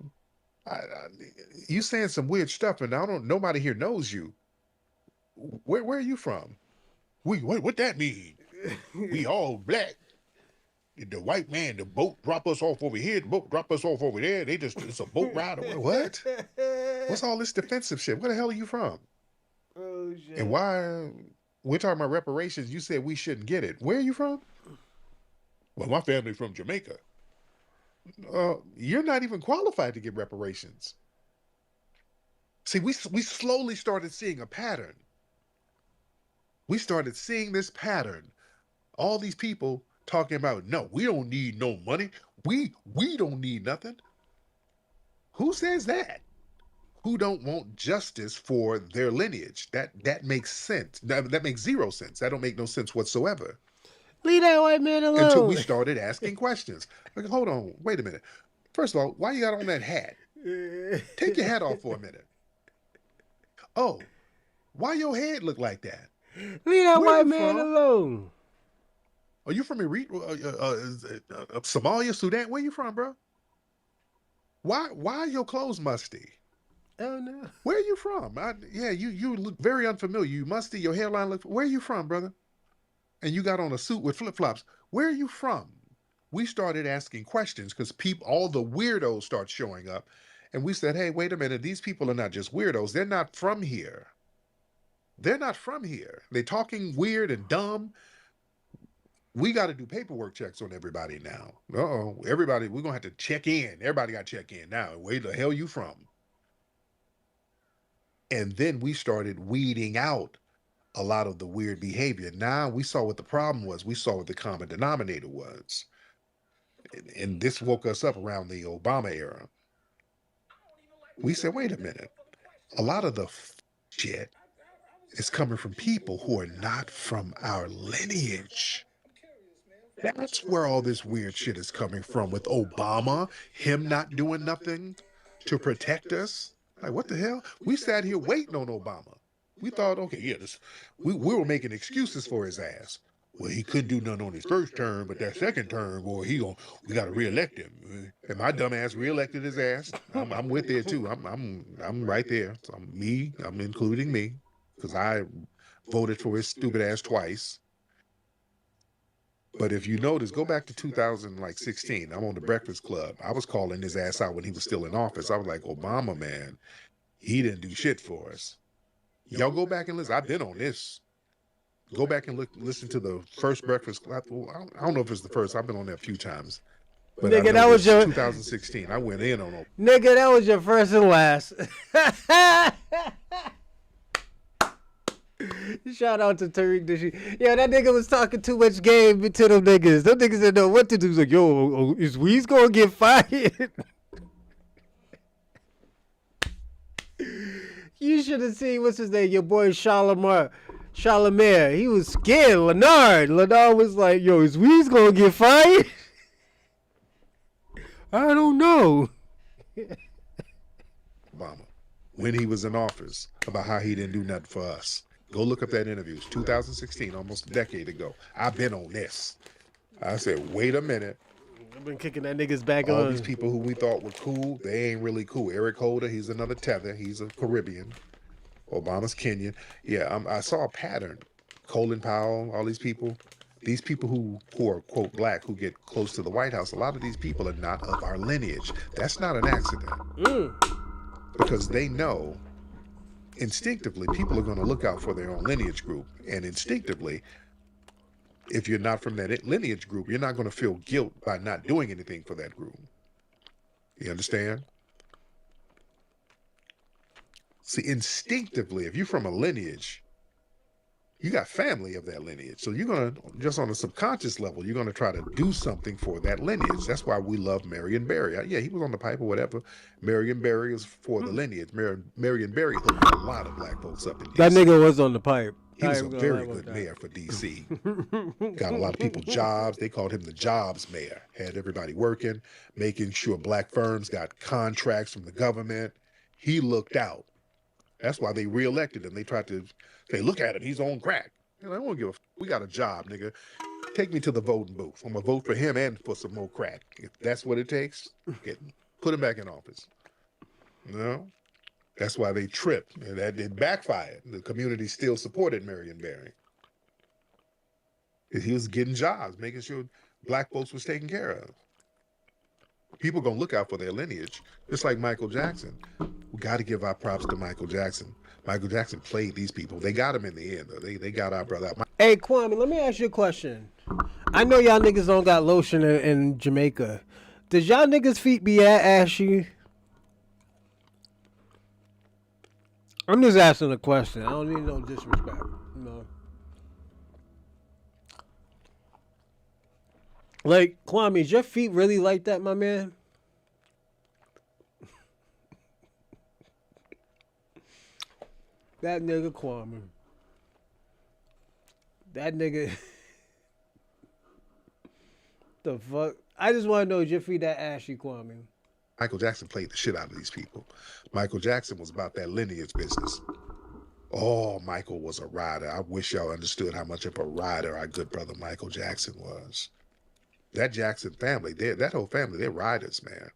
you saying some weird stuff, and nobody here knows you. Where are you from? What that mean? We all black. The white man, the boat drop us off over here, the boat drop us off over there. It's a boat ride. What? What's all this defensive shit? Where the hell are you from? Oh, shit. And why? We're talking about reparations. You said we shouldn't get it. Where are you from? Well, my family from Jamaica. You're not even qualified to get reparations. See, we slowly started seeing a pattern. We started seeing this pattern. All these people talking about, no, we don't need no money. We don't need nothing. Who says that? Who don't want justice for their lineage? That makes sense. That makes zero sense. That don't make no sense whatsoever. Leave that white man alone. Until we started asking questions. Like, hold on, wait a minute. First of all, why you got on that hat? Take your hat off for a minute. Oh, why your head look like that? Leave that white man alone. Are you from Somalia, Sudan? Where you from, bro? Why are your clothes musty? Oh no. Where are you from? You look very unfamiliar. You musty. Your hairline looks. Where are you from, brother? And you got on a suit with flip flops. Where are you from? We started asking questions because all the weirdos start showing up, and we said, hey, wait a minute. These people are not just weirdos. They're not from here. They're not from here. They're talking weird and dumb. We got to do paperwork checks on everybody now. Everybody, we're going to have to check in. Everybody got to check in now. Where the hell you from? And then we started weeding out a lot of the weird behavior. Now we saw what the problem was. We saw what the common denominator was. And this woke us up around the Obama era. We said, wait a minute. A lot of the shit is coming from people who are not from our lineage. That's where all this weird shit is coming from with Obama, him not doing nothing to protect us. Like, what the hell? We sat here waiting on Obama. We thought, okay, we were making excuses for his ass. Well, he couldn't do nothing on his first term, but that second term, boy, we got to reelect him. And my dumb ass reelected his ass. I'm with there too. I'm right there. So I'm including me, because I voted for his stupid ass twice. But if you notice, go back to 2016. I'm on the Breakfast Club. I was calling his ass out when he was still in office. I was like, Obama, man, he didn't do shit for us. Y'all go back and listen. I've been on this. Go back and listen to the first Breakfast Club. I don't know if it's the first. I've been on there a few times. But nigga, that was your 2016. I went in on it. Nigga, that was your first and last. Shout out to Tariq Nasheed. Yeah, that nigga was talking too much game to them niggas. Them niggas didn't know what to do. He's like, yo, is Weez gonna get fired? You should have seen, what's his name? Your boy Charlemagne. He was scared. Leonard was like, yo, is Weez gonna get fired? I don't know. Obama, when he was in office, about how he didn't do nothing for us. Go look up that interview. It's 2016, almost a decade ago. I've been on this. I said, wait a minute. I've been kicking that nigga's back All on. these people who we thought were cool, they ain't really cool. Eric Holder, he's another tether. He's a Caribbean. Obama's Kenyan. Yeah, I saw a pattern. Colin Powell, all these people who are, quote, black, who get close to the White House, a lot of these people are not of our lineage. That's not an accident. Because they know instinctively people are going to look out for their own lineage group. And instinctively, if you're not from that lineage group, you're not going to feel guilt by not doing anything for that group. You understand? See, instinctively, if you're from a lineage, you got family of that lineage. So you're going to, just on a subconscious level, you're going to try to do something for that lineage. That's why we love Marion Barry. Yeah, he was on the pipe or whatever. Marion Barry was for the lineage. Marion Barry hooked a lot of black folks up in D.C. That nigga was on the pipe. He was a very good mayor for D.C. Got a lot of people jobs. They called him the jobs mayor. Had everybody working, making sure black firms got contracts from the government. He looked out. That's why they reelected him. They tried to say, look at him, he's on crack. I don't give a we got a job, nigga. Take me to the voting booth. I'm gonna vote for him and for some more crack. If that's what it takes, put him back in office. You know? That's why they tripped. And that it backfired. The community still supported Marion Barry. He was getting jobs, making sure black folks was taken care of. People gonna look out for their lineage, just like Michael Jackson. We got to give our props to Michael Jackson. Michael Jackson played these people. They got him in the end, though. They got our brother out. Hey, Kwame, let me ask you a question. I know y'all niggas don't got lotion in Jamaica. Does y'all niggas' feet be ashy? I'm just asking a question. I don't need no disrespect. No. Like, Kwame, is your feet really like that, my man? That nigga Kwame. That nigga. The fuck? I just want to know, is your feet that ashy, Kwame? Michael Jackson played the shit out of these people. Michael Jackson was about that lineage business. Oh, Michael was a rider. I wish y'all understood how much of a rider our good brother Michael Jackson was. That Jackson family, that whole family, they're riders, man.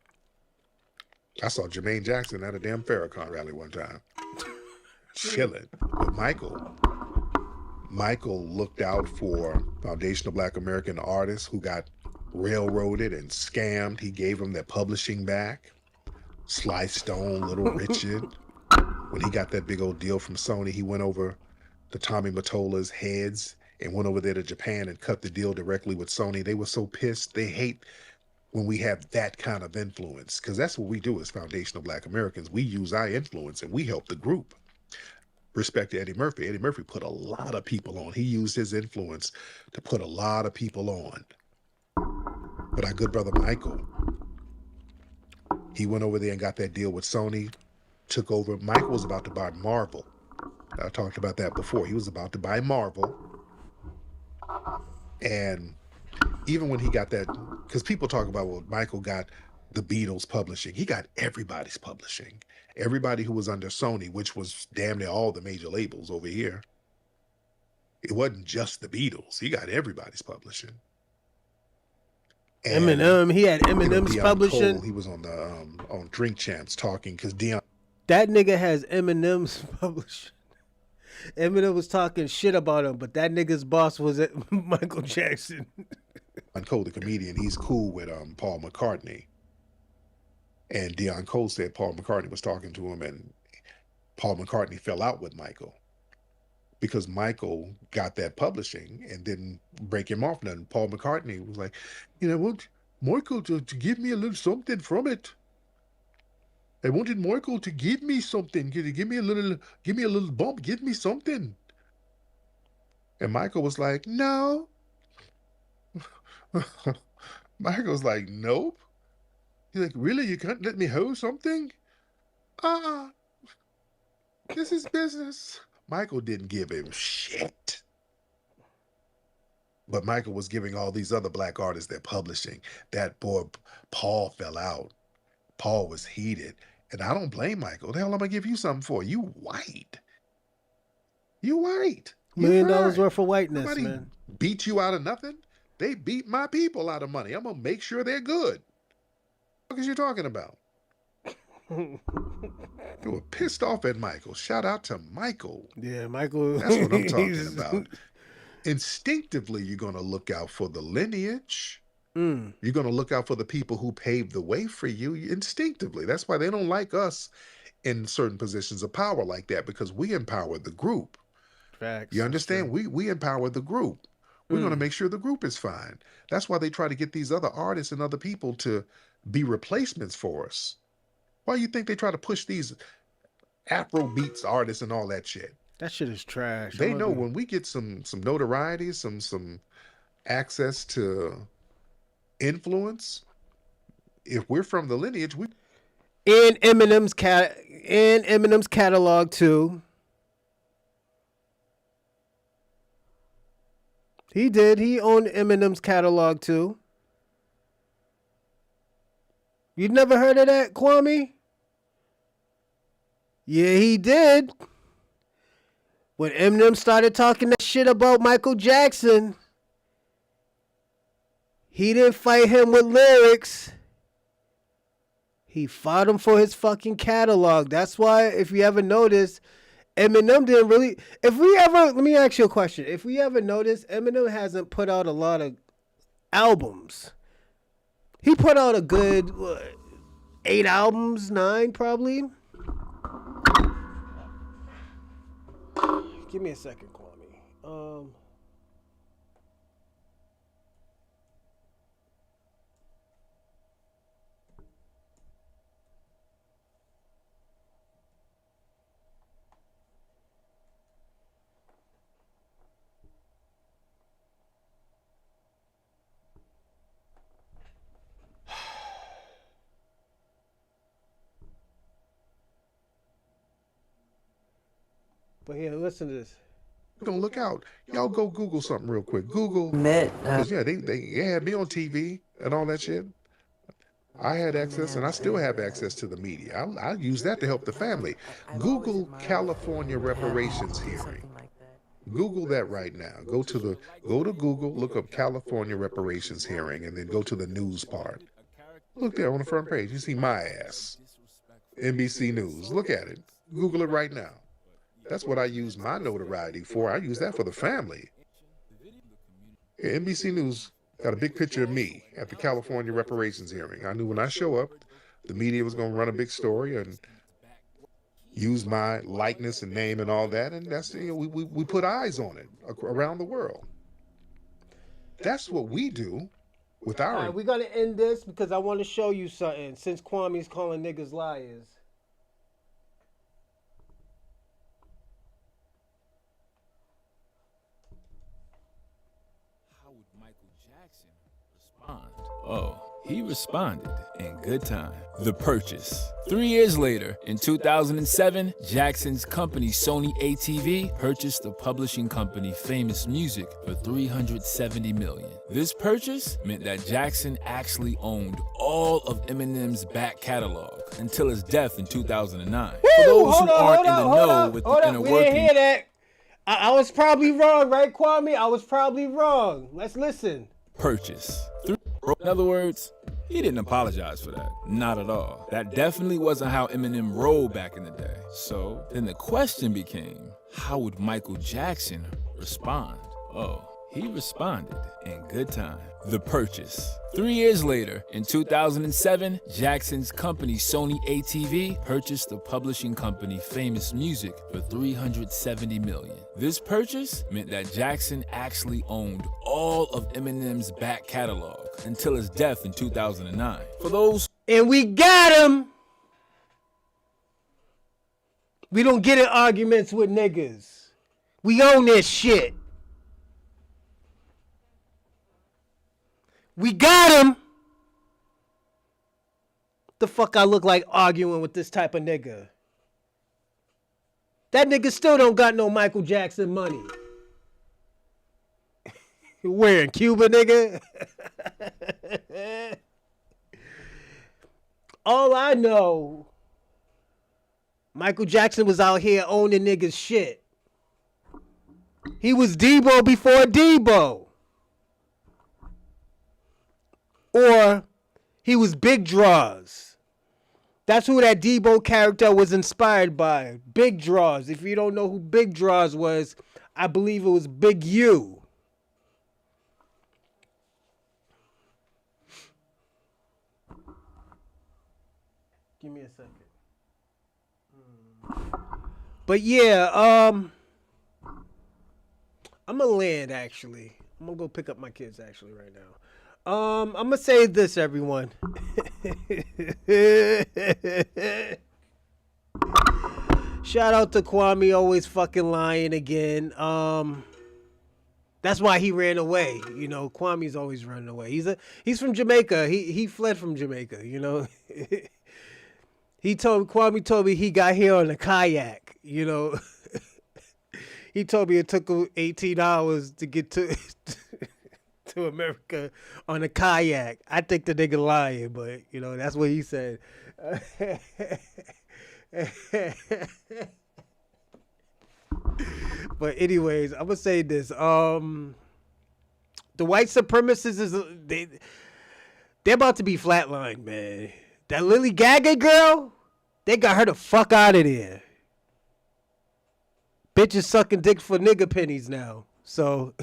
I saw Jermaine Jackson at a damn Farrakhan rally one time. Chilling. But Michael looked out for foundational Black American artists who got railroaded and scammed. He gave them their publishing back. Sly Stone, Little Richard. When he got that big old deal from Sony, he went over to Tommy Mottola's heads and went over there to Japan and cut the deal directly with Sony. They were so pissed. They hate when we have that kind of influence, because that's what we do as foundational Black Americans. We use our influence and we help the group. Respect to Eddie Murphy. Eddie Murphy put a lot of people on. He used his influence to put a lot of people on. But our good brother Michael, he went over there and got that deal with Sony, took over. Michael was about to buy Marvel. I talked about that before. He was about to buy Marvel. And even when he got that, because people talk about, well, Michael got the Beatles publishing. He got everybody's publishing. Everybody who was under Sony, which was damn near all the major labels over here. It wasn't just the Beatles. He got everybody's publishing. And, Eminem, he had Eminem's Deion publishing. Cole, he was on the on Drink Champs talking because Deion. That nigga has Eminem's publishing. Eminem was talking shit about him, but that nigga's boss was Michael Jackson. Cole, the comedian, he's cool with Paul McCartney. And Deion Cole said Paul McCartney was talking to him, and Paul McCartney fell out with Michael because Michael got that publishing and didn't break him off nothing. Paul McCartney was like, you know, I want Michael to give me a little something from it. I wanted Michael to give me something. Give me a little bump. Give me something. And Michael was like, no. Michael was like, nope. He's like, really? You can't let me hold something? This is business. Michael didn't give him shit. But Michael was giving all these other black artists their publishing. That boy, Paul, fell out. Paul was heated. And I don't blame Michael. The hell am I give you something for? You white. You white. $1 million right. worth of whiteness, Nobody man. beat you out of nothing. They beat my people out of money. I'm going to make sure they're good. What is you talking about? You were pissed off at Michael. Shout out to Michael. Yeah, Michael. That's what I'm talking about. Instinctively, you're going to look out for the lineage. You're going to look out for the people who paved the way for you instinctively. That's why they don't like us in certain positions of power like that, because we empower the group. Facts. You understand? We empower the group. We're going to make sure the group is fine. That's why they try to get these other artists and other people to be replacements for us. Why do you think they try to push these Afro beats artists and all that shit? That shit is trash. They know when we get some notoriety, some access to influence, if we're from the lineage, we in Eminem's catalog too. He did. He owned Eminem's catalog too. You never heard of that, Kwame? Yeah, he did. When Eminem started talking that shit about Michael Jackson, he didn't fight him with lyrics. He fought him for his fucking catalog. That's why, if you ever notice, Eminem didn't really... let me ask you a question. If we ever notice, Eminem hasn't put out a lot of albums. He put out a good 8 albums, 9 probably. Give me a second, Kwame. But here, listen to this. We're gonna look out. Y'all go Google something real quick. Google. Because yeah, they had me on TV and all that shit. I had access, and I still have access to the media. I use that to help the family. Google California reparations hearing. Google that right now. Go to Google, look up California reparations hearing, and then go to the news part. Look there on the front page. You see my ass. NBC News. Look at it. Google it right now. That's what I use my notoriety for. I use that for the family. Yeah, NBC News got a big picture of me at the California reparations hearing. I knew when I show up, the media was going to run a big story and use my likeness and name and all that. And that's, we put eyes on it around the world. That's what we do with our... All right, we're going to end this because I want to show you something since Kwame's calling niggas liars. Oh, he responded in good time. The Purchase. 3 years later, in 2007, Jackson's company Sony ATV purchased the publishing company Famous Music for $370 million. This purchase meant that Jackson actually owned all of Eminem's back catalog until his death in 2009. For those who aren't in the know with the inner workings, we didn't hear that. I was probably wrong, right, Kwame? I was probably wrong. Let's listen. Purchase. In other words, he didn't apologize for that. Not at all. That definitely wasn't how Eminem rolled back in the day. So then the question became, how would Michael Jackson respond? Oh, he responded in good time. The Purchase. 3 years later, in 2007, Jackson's company Sony ATV purchased the publishing company Famous Music for $370 million. This purchase meant that Jackson actually owned all of Eminem's back catalog until his death in 2009. For those... And we got him! We don't get in arguments with niggas. We own this shit. We got him! The fuck I look like arguing with this type of nigga? That nigga still don't got no Michael Jackson money. Where in Cuba, nigga? All I know, Michael Jackson was out here owning niggas shit. He was Debo before Debo. Or he was Big Draws. That's who that Debo character was inspired by. Big Draws. If you don't know who Big Draws was, I believe it was Big U. Give me a second. But yeah, I'm gonna land actually. I'm gonna go pick up my kids actually right now. I'm gonna say this, everyone. Shout out to Kwame, always fucking lying again. That's why he ran away. You know, Kwame's always running away. He's from Jamaica. He fled from Jamaica. You know. Kwame told me he got here on a kayak, you know. He told me it took him 18 hours to get to America on a kayak. I think the nigga lying, but, you know, that's what he said. But anyways, I'm going to say this. The white supremacists, they're about to be flatlined, man. That Lily Gaga girl, they got her the fuck out of there. Bitches sucking dick for nigga pennies now. So,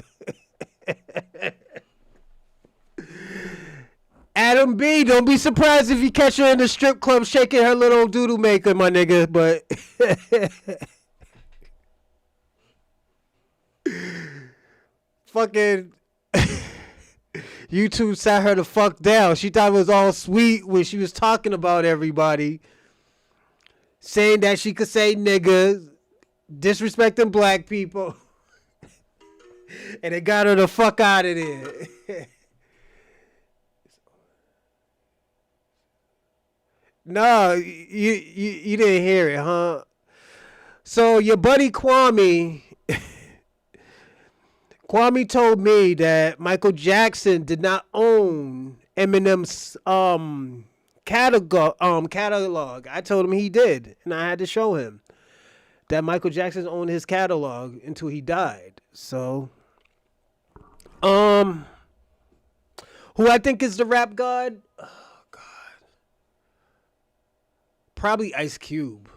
Adam B, don't be surprised if you catch her in the strip club shaking her little doodle maker, my nigga. But fucking YouTube sat her the fuck down. She thought it was all sweet when she was talking about everybody, saying that she could say niggas, disrespecting black people, and it got her the fuck out of there. No, you didn't hear it, huh? So your buddy Kwame told me that Michael Jackson did not own Eminem's catalog. I told him he did, and I had to show him that Michael Jackson owned his catalog until he died. So, who I think is the rap god? Oh God, probably Ice Cube.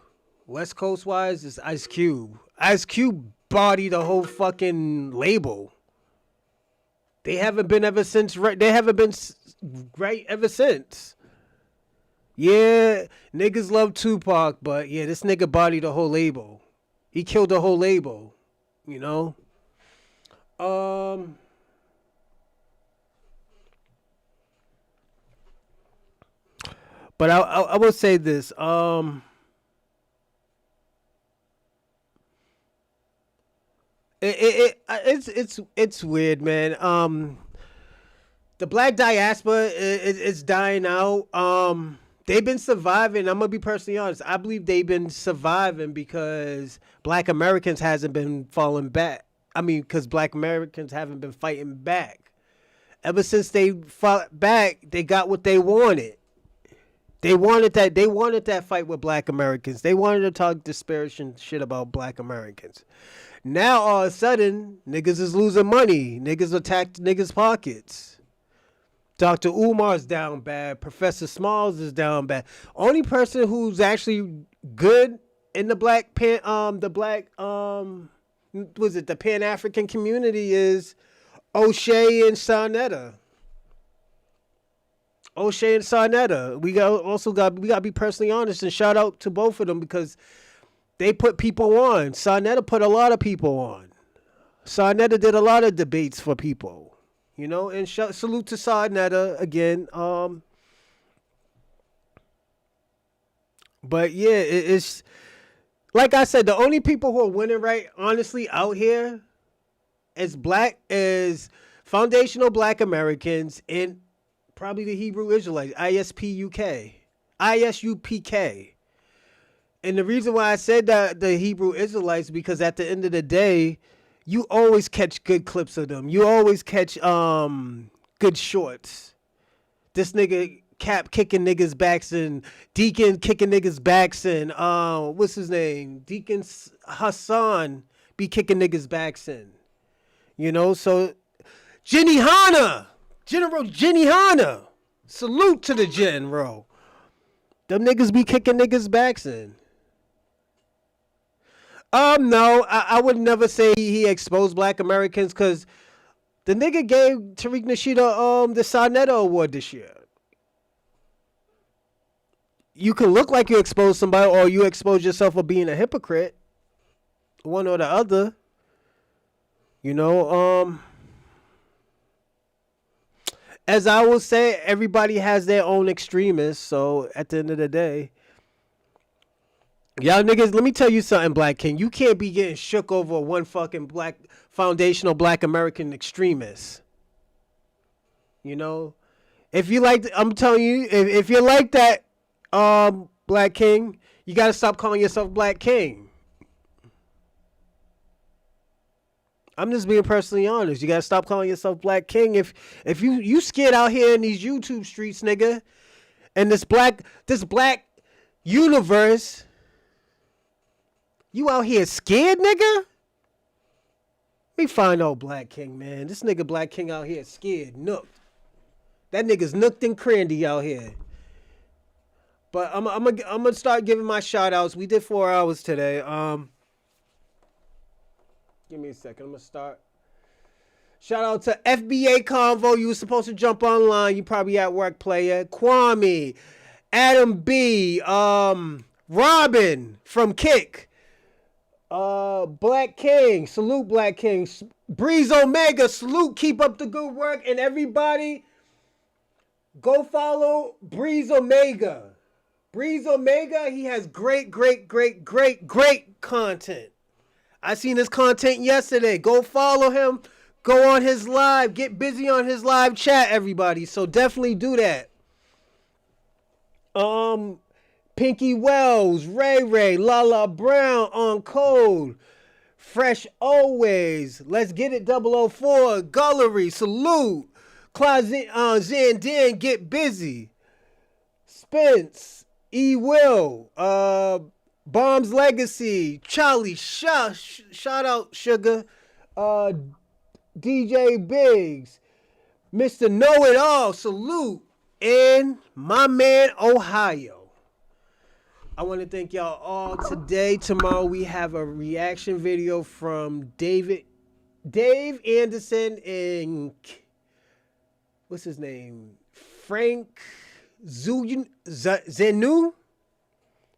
West Coast wise, it's Ice Cube. Ice Cube body the whole fucking label. They haven't been ever since. They haven't been right ever since. Yeah, niggas love Tupac, but yeah, this nigga bodied the whole label. He killed the whole label. You know. But I will say this. It's weird, man. The black diaspora it's dying out. They've been surviving. I'm gonna be personally honest. I believe they've been surviving because black Americans hasn't been falling back. I mean, because black Americans haven't been fighting back. Ever since they fought back, they got what they wanted. They wanted that. They wanted that fight with black Americans. They wanted to talk disparaging shit about black Americans. Now all of a sudden, niggas is losing money. Niggas attacked niggas' pockets. Dr. Umar's down bad. Professor Smalls is down bad. Only person who's actually good in the the Pan-African community is O'Shea and Sarnetta. O'Shea and Sarnetta. We gotta be personally honest and shout out to both of them because they put people on. Sarnetta put a lot of people on. Sarnetta did a lot of debates for people, you know. And salute to Sarnetta again. But yeah, it's like I said, the only people who are winning right, honestly, out here is foundational black Americans and probably the Hebrew Israelites, ISUPK. And the reason why I said that the Hebrew Israelites, because at the end of the day, you always catch good clips of them. You always catch good shorts. This nigga Cap kicking niggas backs and Deacon kicking niggas backs and what's his name? Deacon Hassan be kicking niggas backs in. You know, so Jenny Hanna, General Jenny Hanna. Salute to the general. Them niggas be kicking niggas backs in. No, I would never say he exposed black Americans because the nigga gave Tariq Nasheed the Sarnetta Award this year. You can look like you expose somebody or you expose yourself for being a hypocrite. One or the other. You know, as I will say, everybody has their own extremists. So at the end of the day, y'all niggas, let me tell you something, Black King. You can't be getting shook over one fucking foundational black American extremist. You know, if you like, I'm telling you, if you're like that, Black King, you got to stop calling yourself Black King. I'm just being personally honest. You got to stop calling yourself Black King. If you scared out here in these YouTube streets, nigga, and this black universe, you out here scared, nigga? Let me find out Black King, man. This nigga Black King out here scared, nooked. That nigga's nooked and crandy out here. But I'm gonna start giving my shout outs. We did 4 hours today. Give me a second. I'm gonna start. Shout out to FBA Convo. You were supposed to jump online. You probably at work, player. Kwame, Adam B, Robin from Kick, Black King. Salute Black King. Breeze Omega. Salute. Keep up the good work. And everybody, go follow Breeze Omega. Breeze Omega, he has great content. I seen his content yesterday. Go follow him. Go on his live. Get busy on his live chat, everybody. So definitely do that. Pinky Wells, Ray, Lala Brown, On Code, Fresh Always, Let's Get It 004, Gullery, Salute, Closet Zandan, Get Busy, Spence, E. Will, Bomb's Legacy, Charlie, shout out Sugar, DJ Biggs, Mr. Know It All, Salute, and my man Ohio. I want to thank y'all all today. Tomorrow we have a reaction video from Dave Anderson and what's his name? Frank Zenu.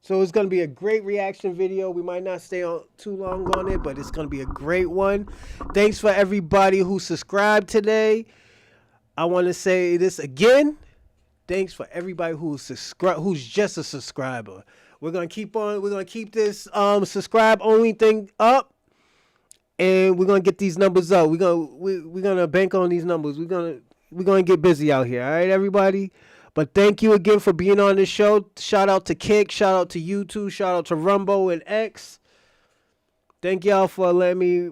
So it's going to be a great reaction video. We might not stay on too long on it, but it's going to be a great one. Thanks for everybody who subscribed today. I want to say this again. Thanks for everybody who's just a subscriber. We're going to keep this subscribe only thing up, and we're going to get these numbers up. We're going to bank on these numbers. We're going to get busy out here. All right, everybody? But thank you again for being on this show. Shout out to Kick. Shout out to YouTube. Shout out to Rumbo and X. Thank y'all for letting me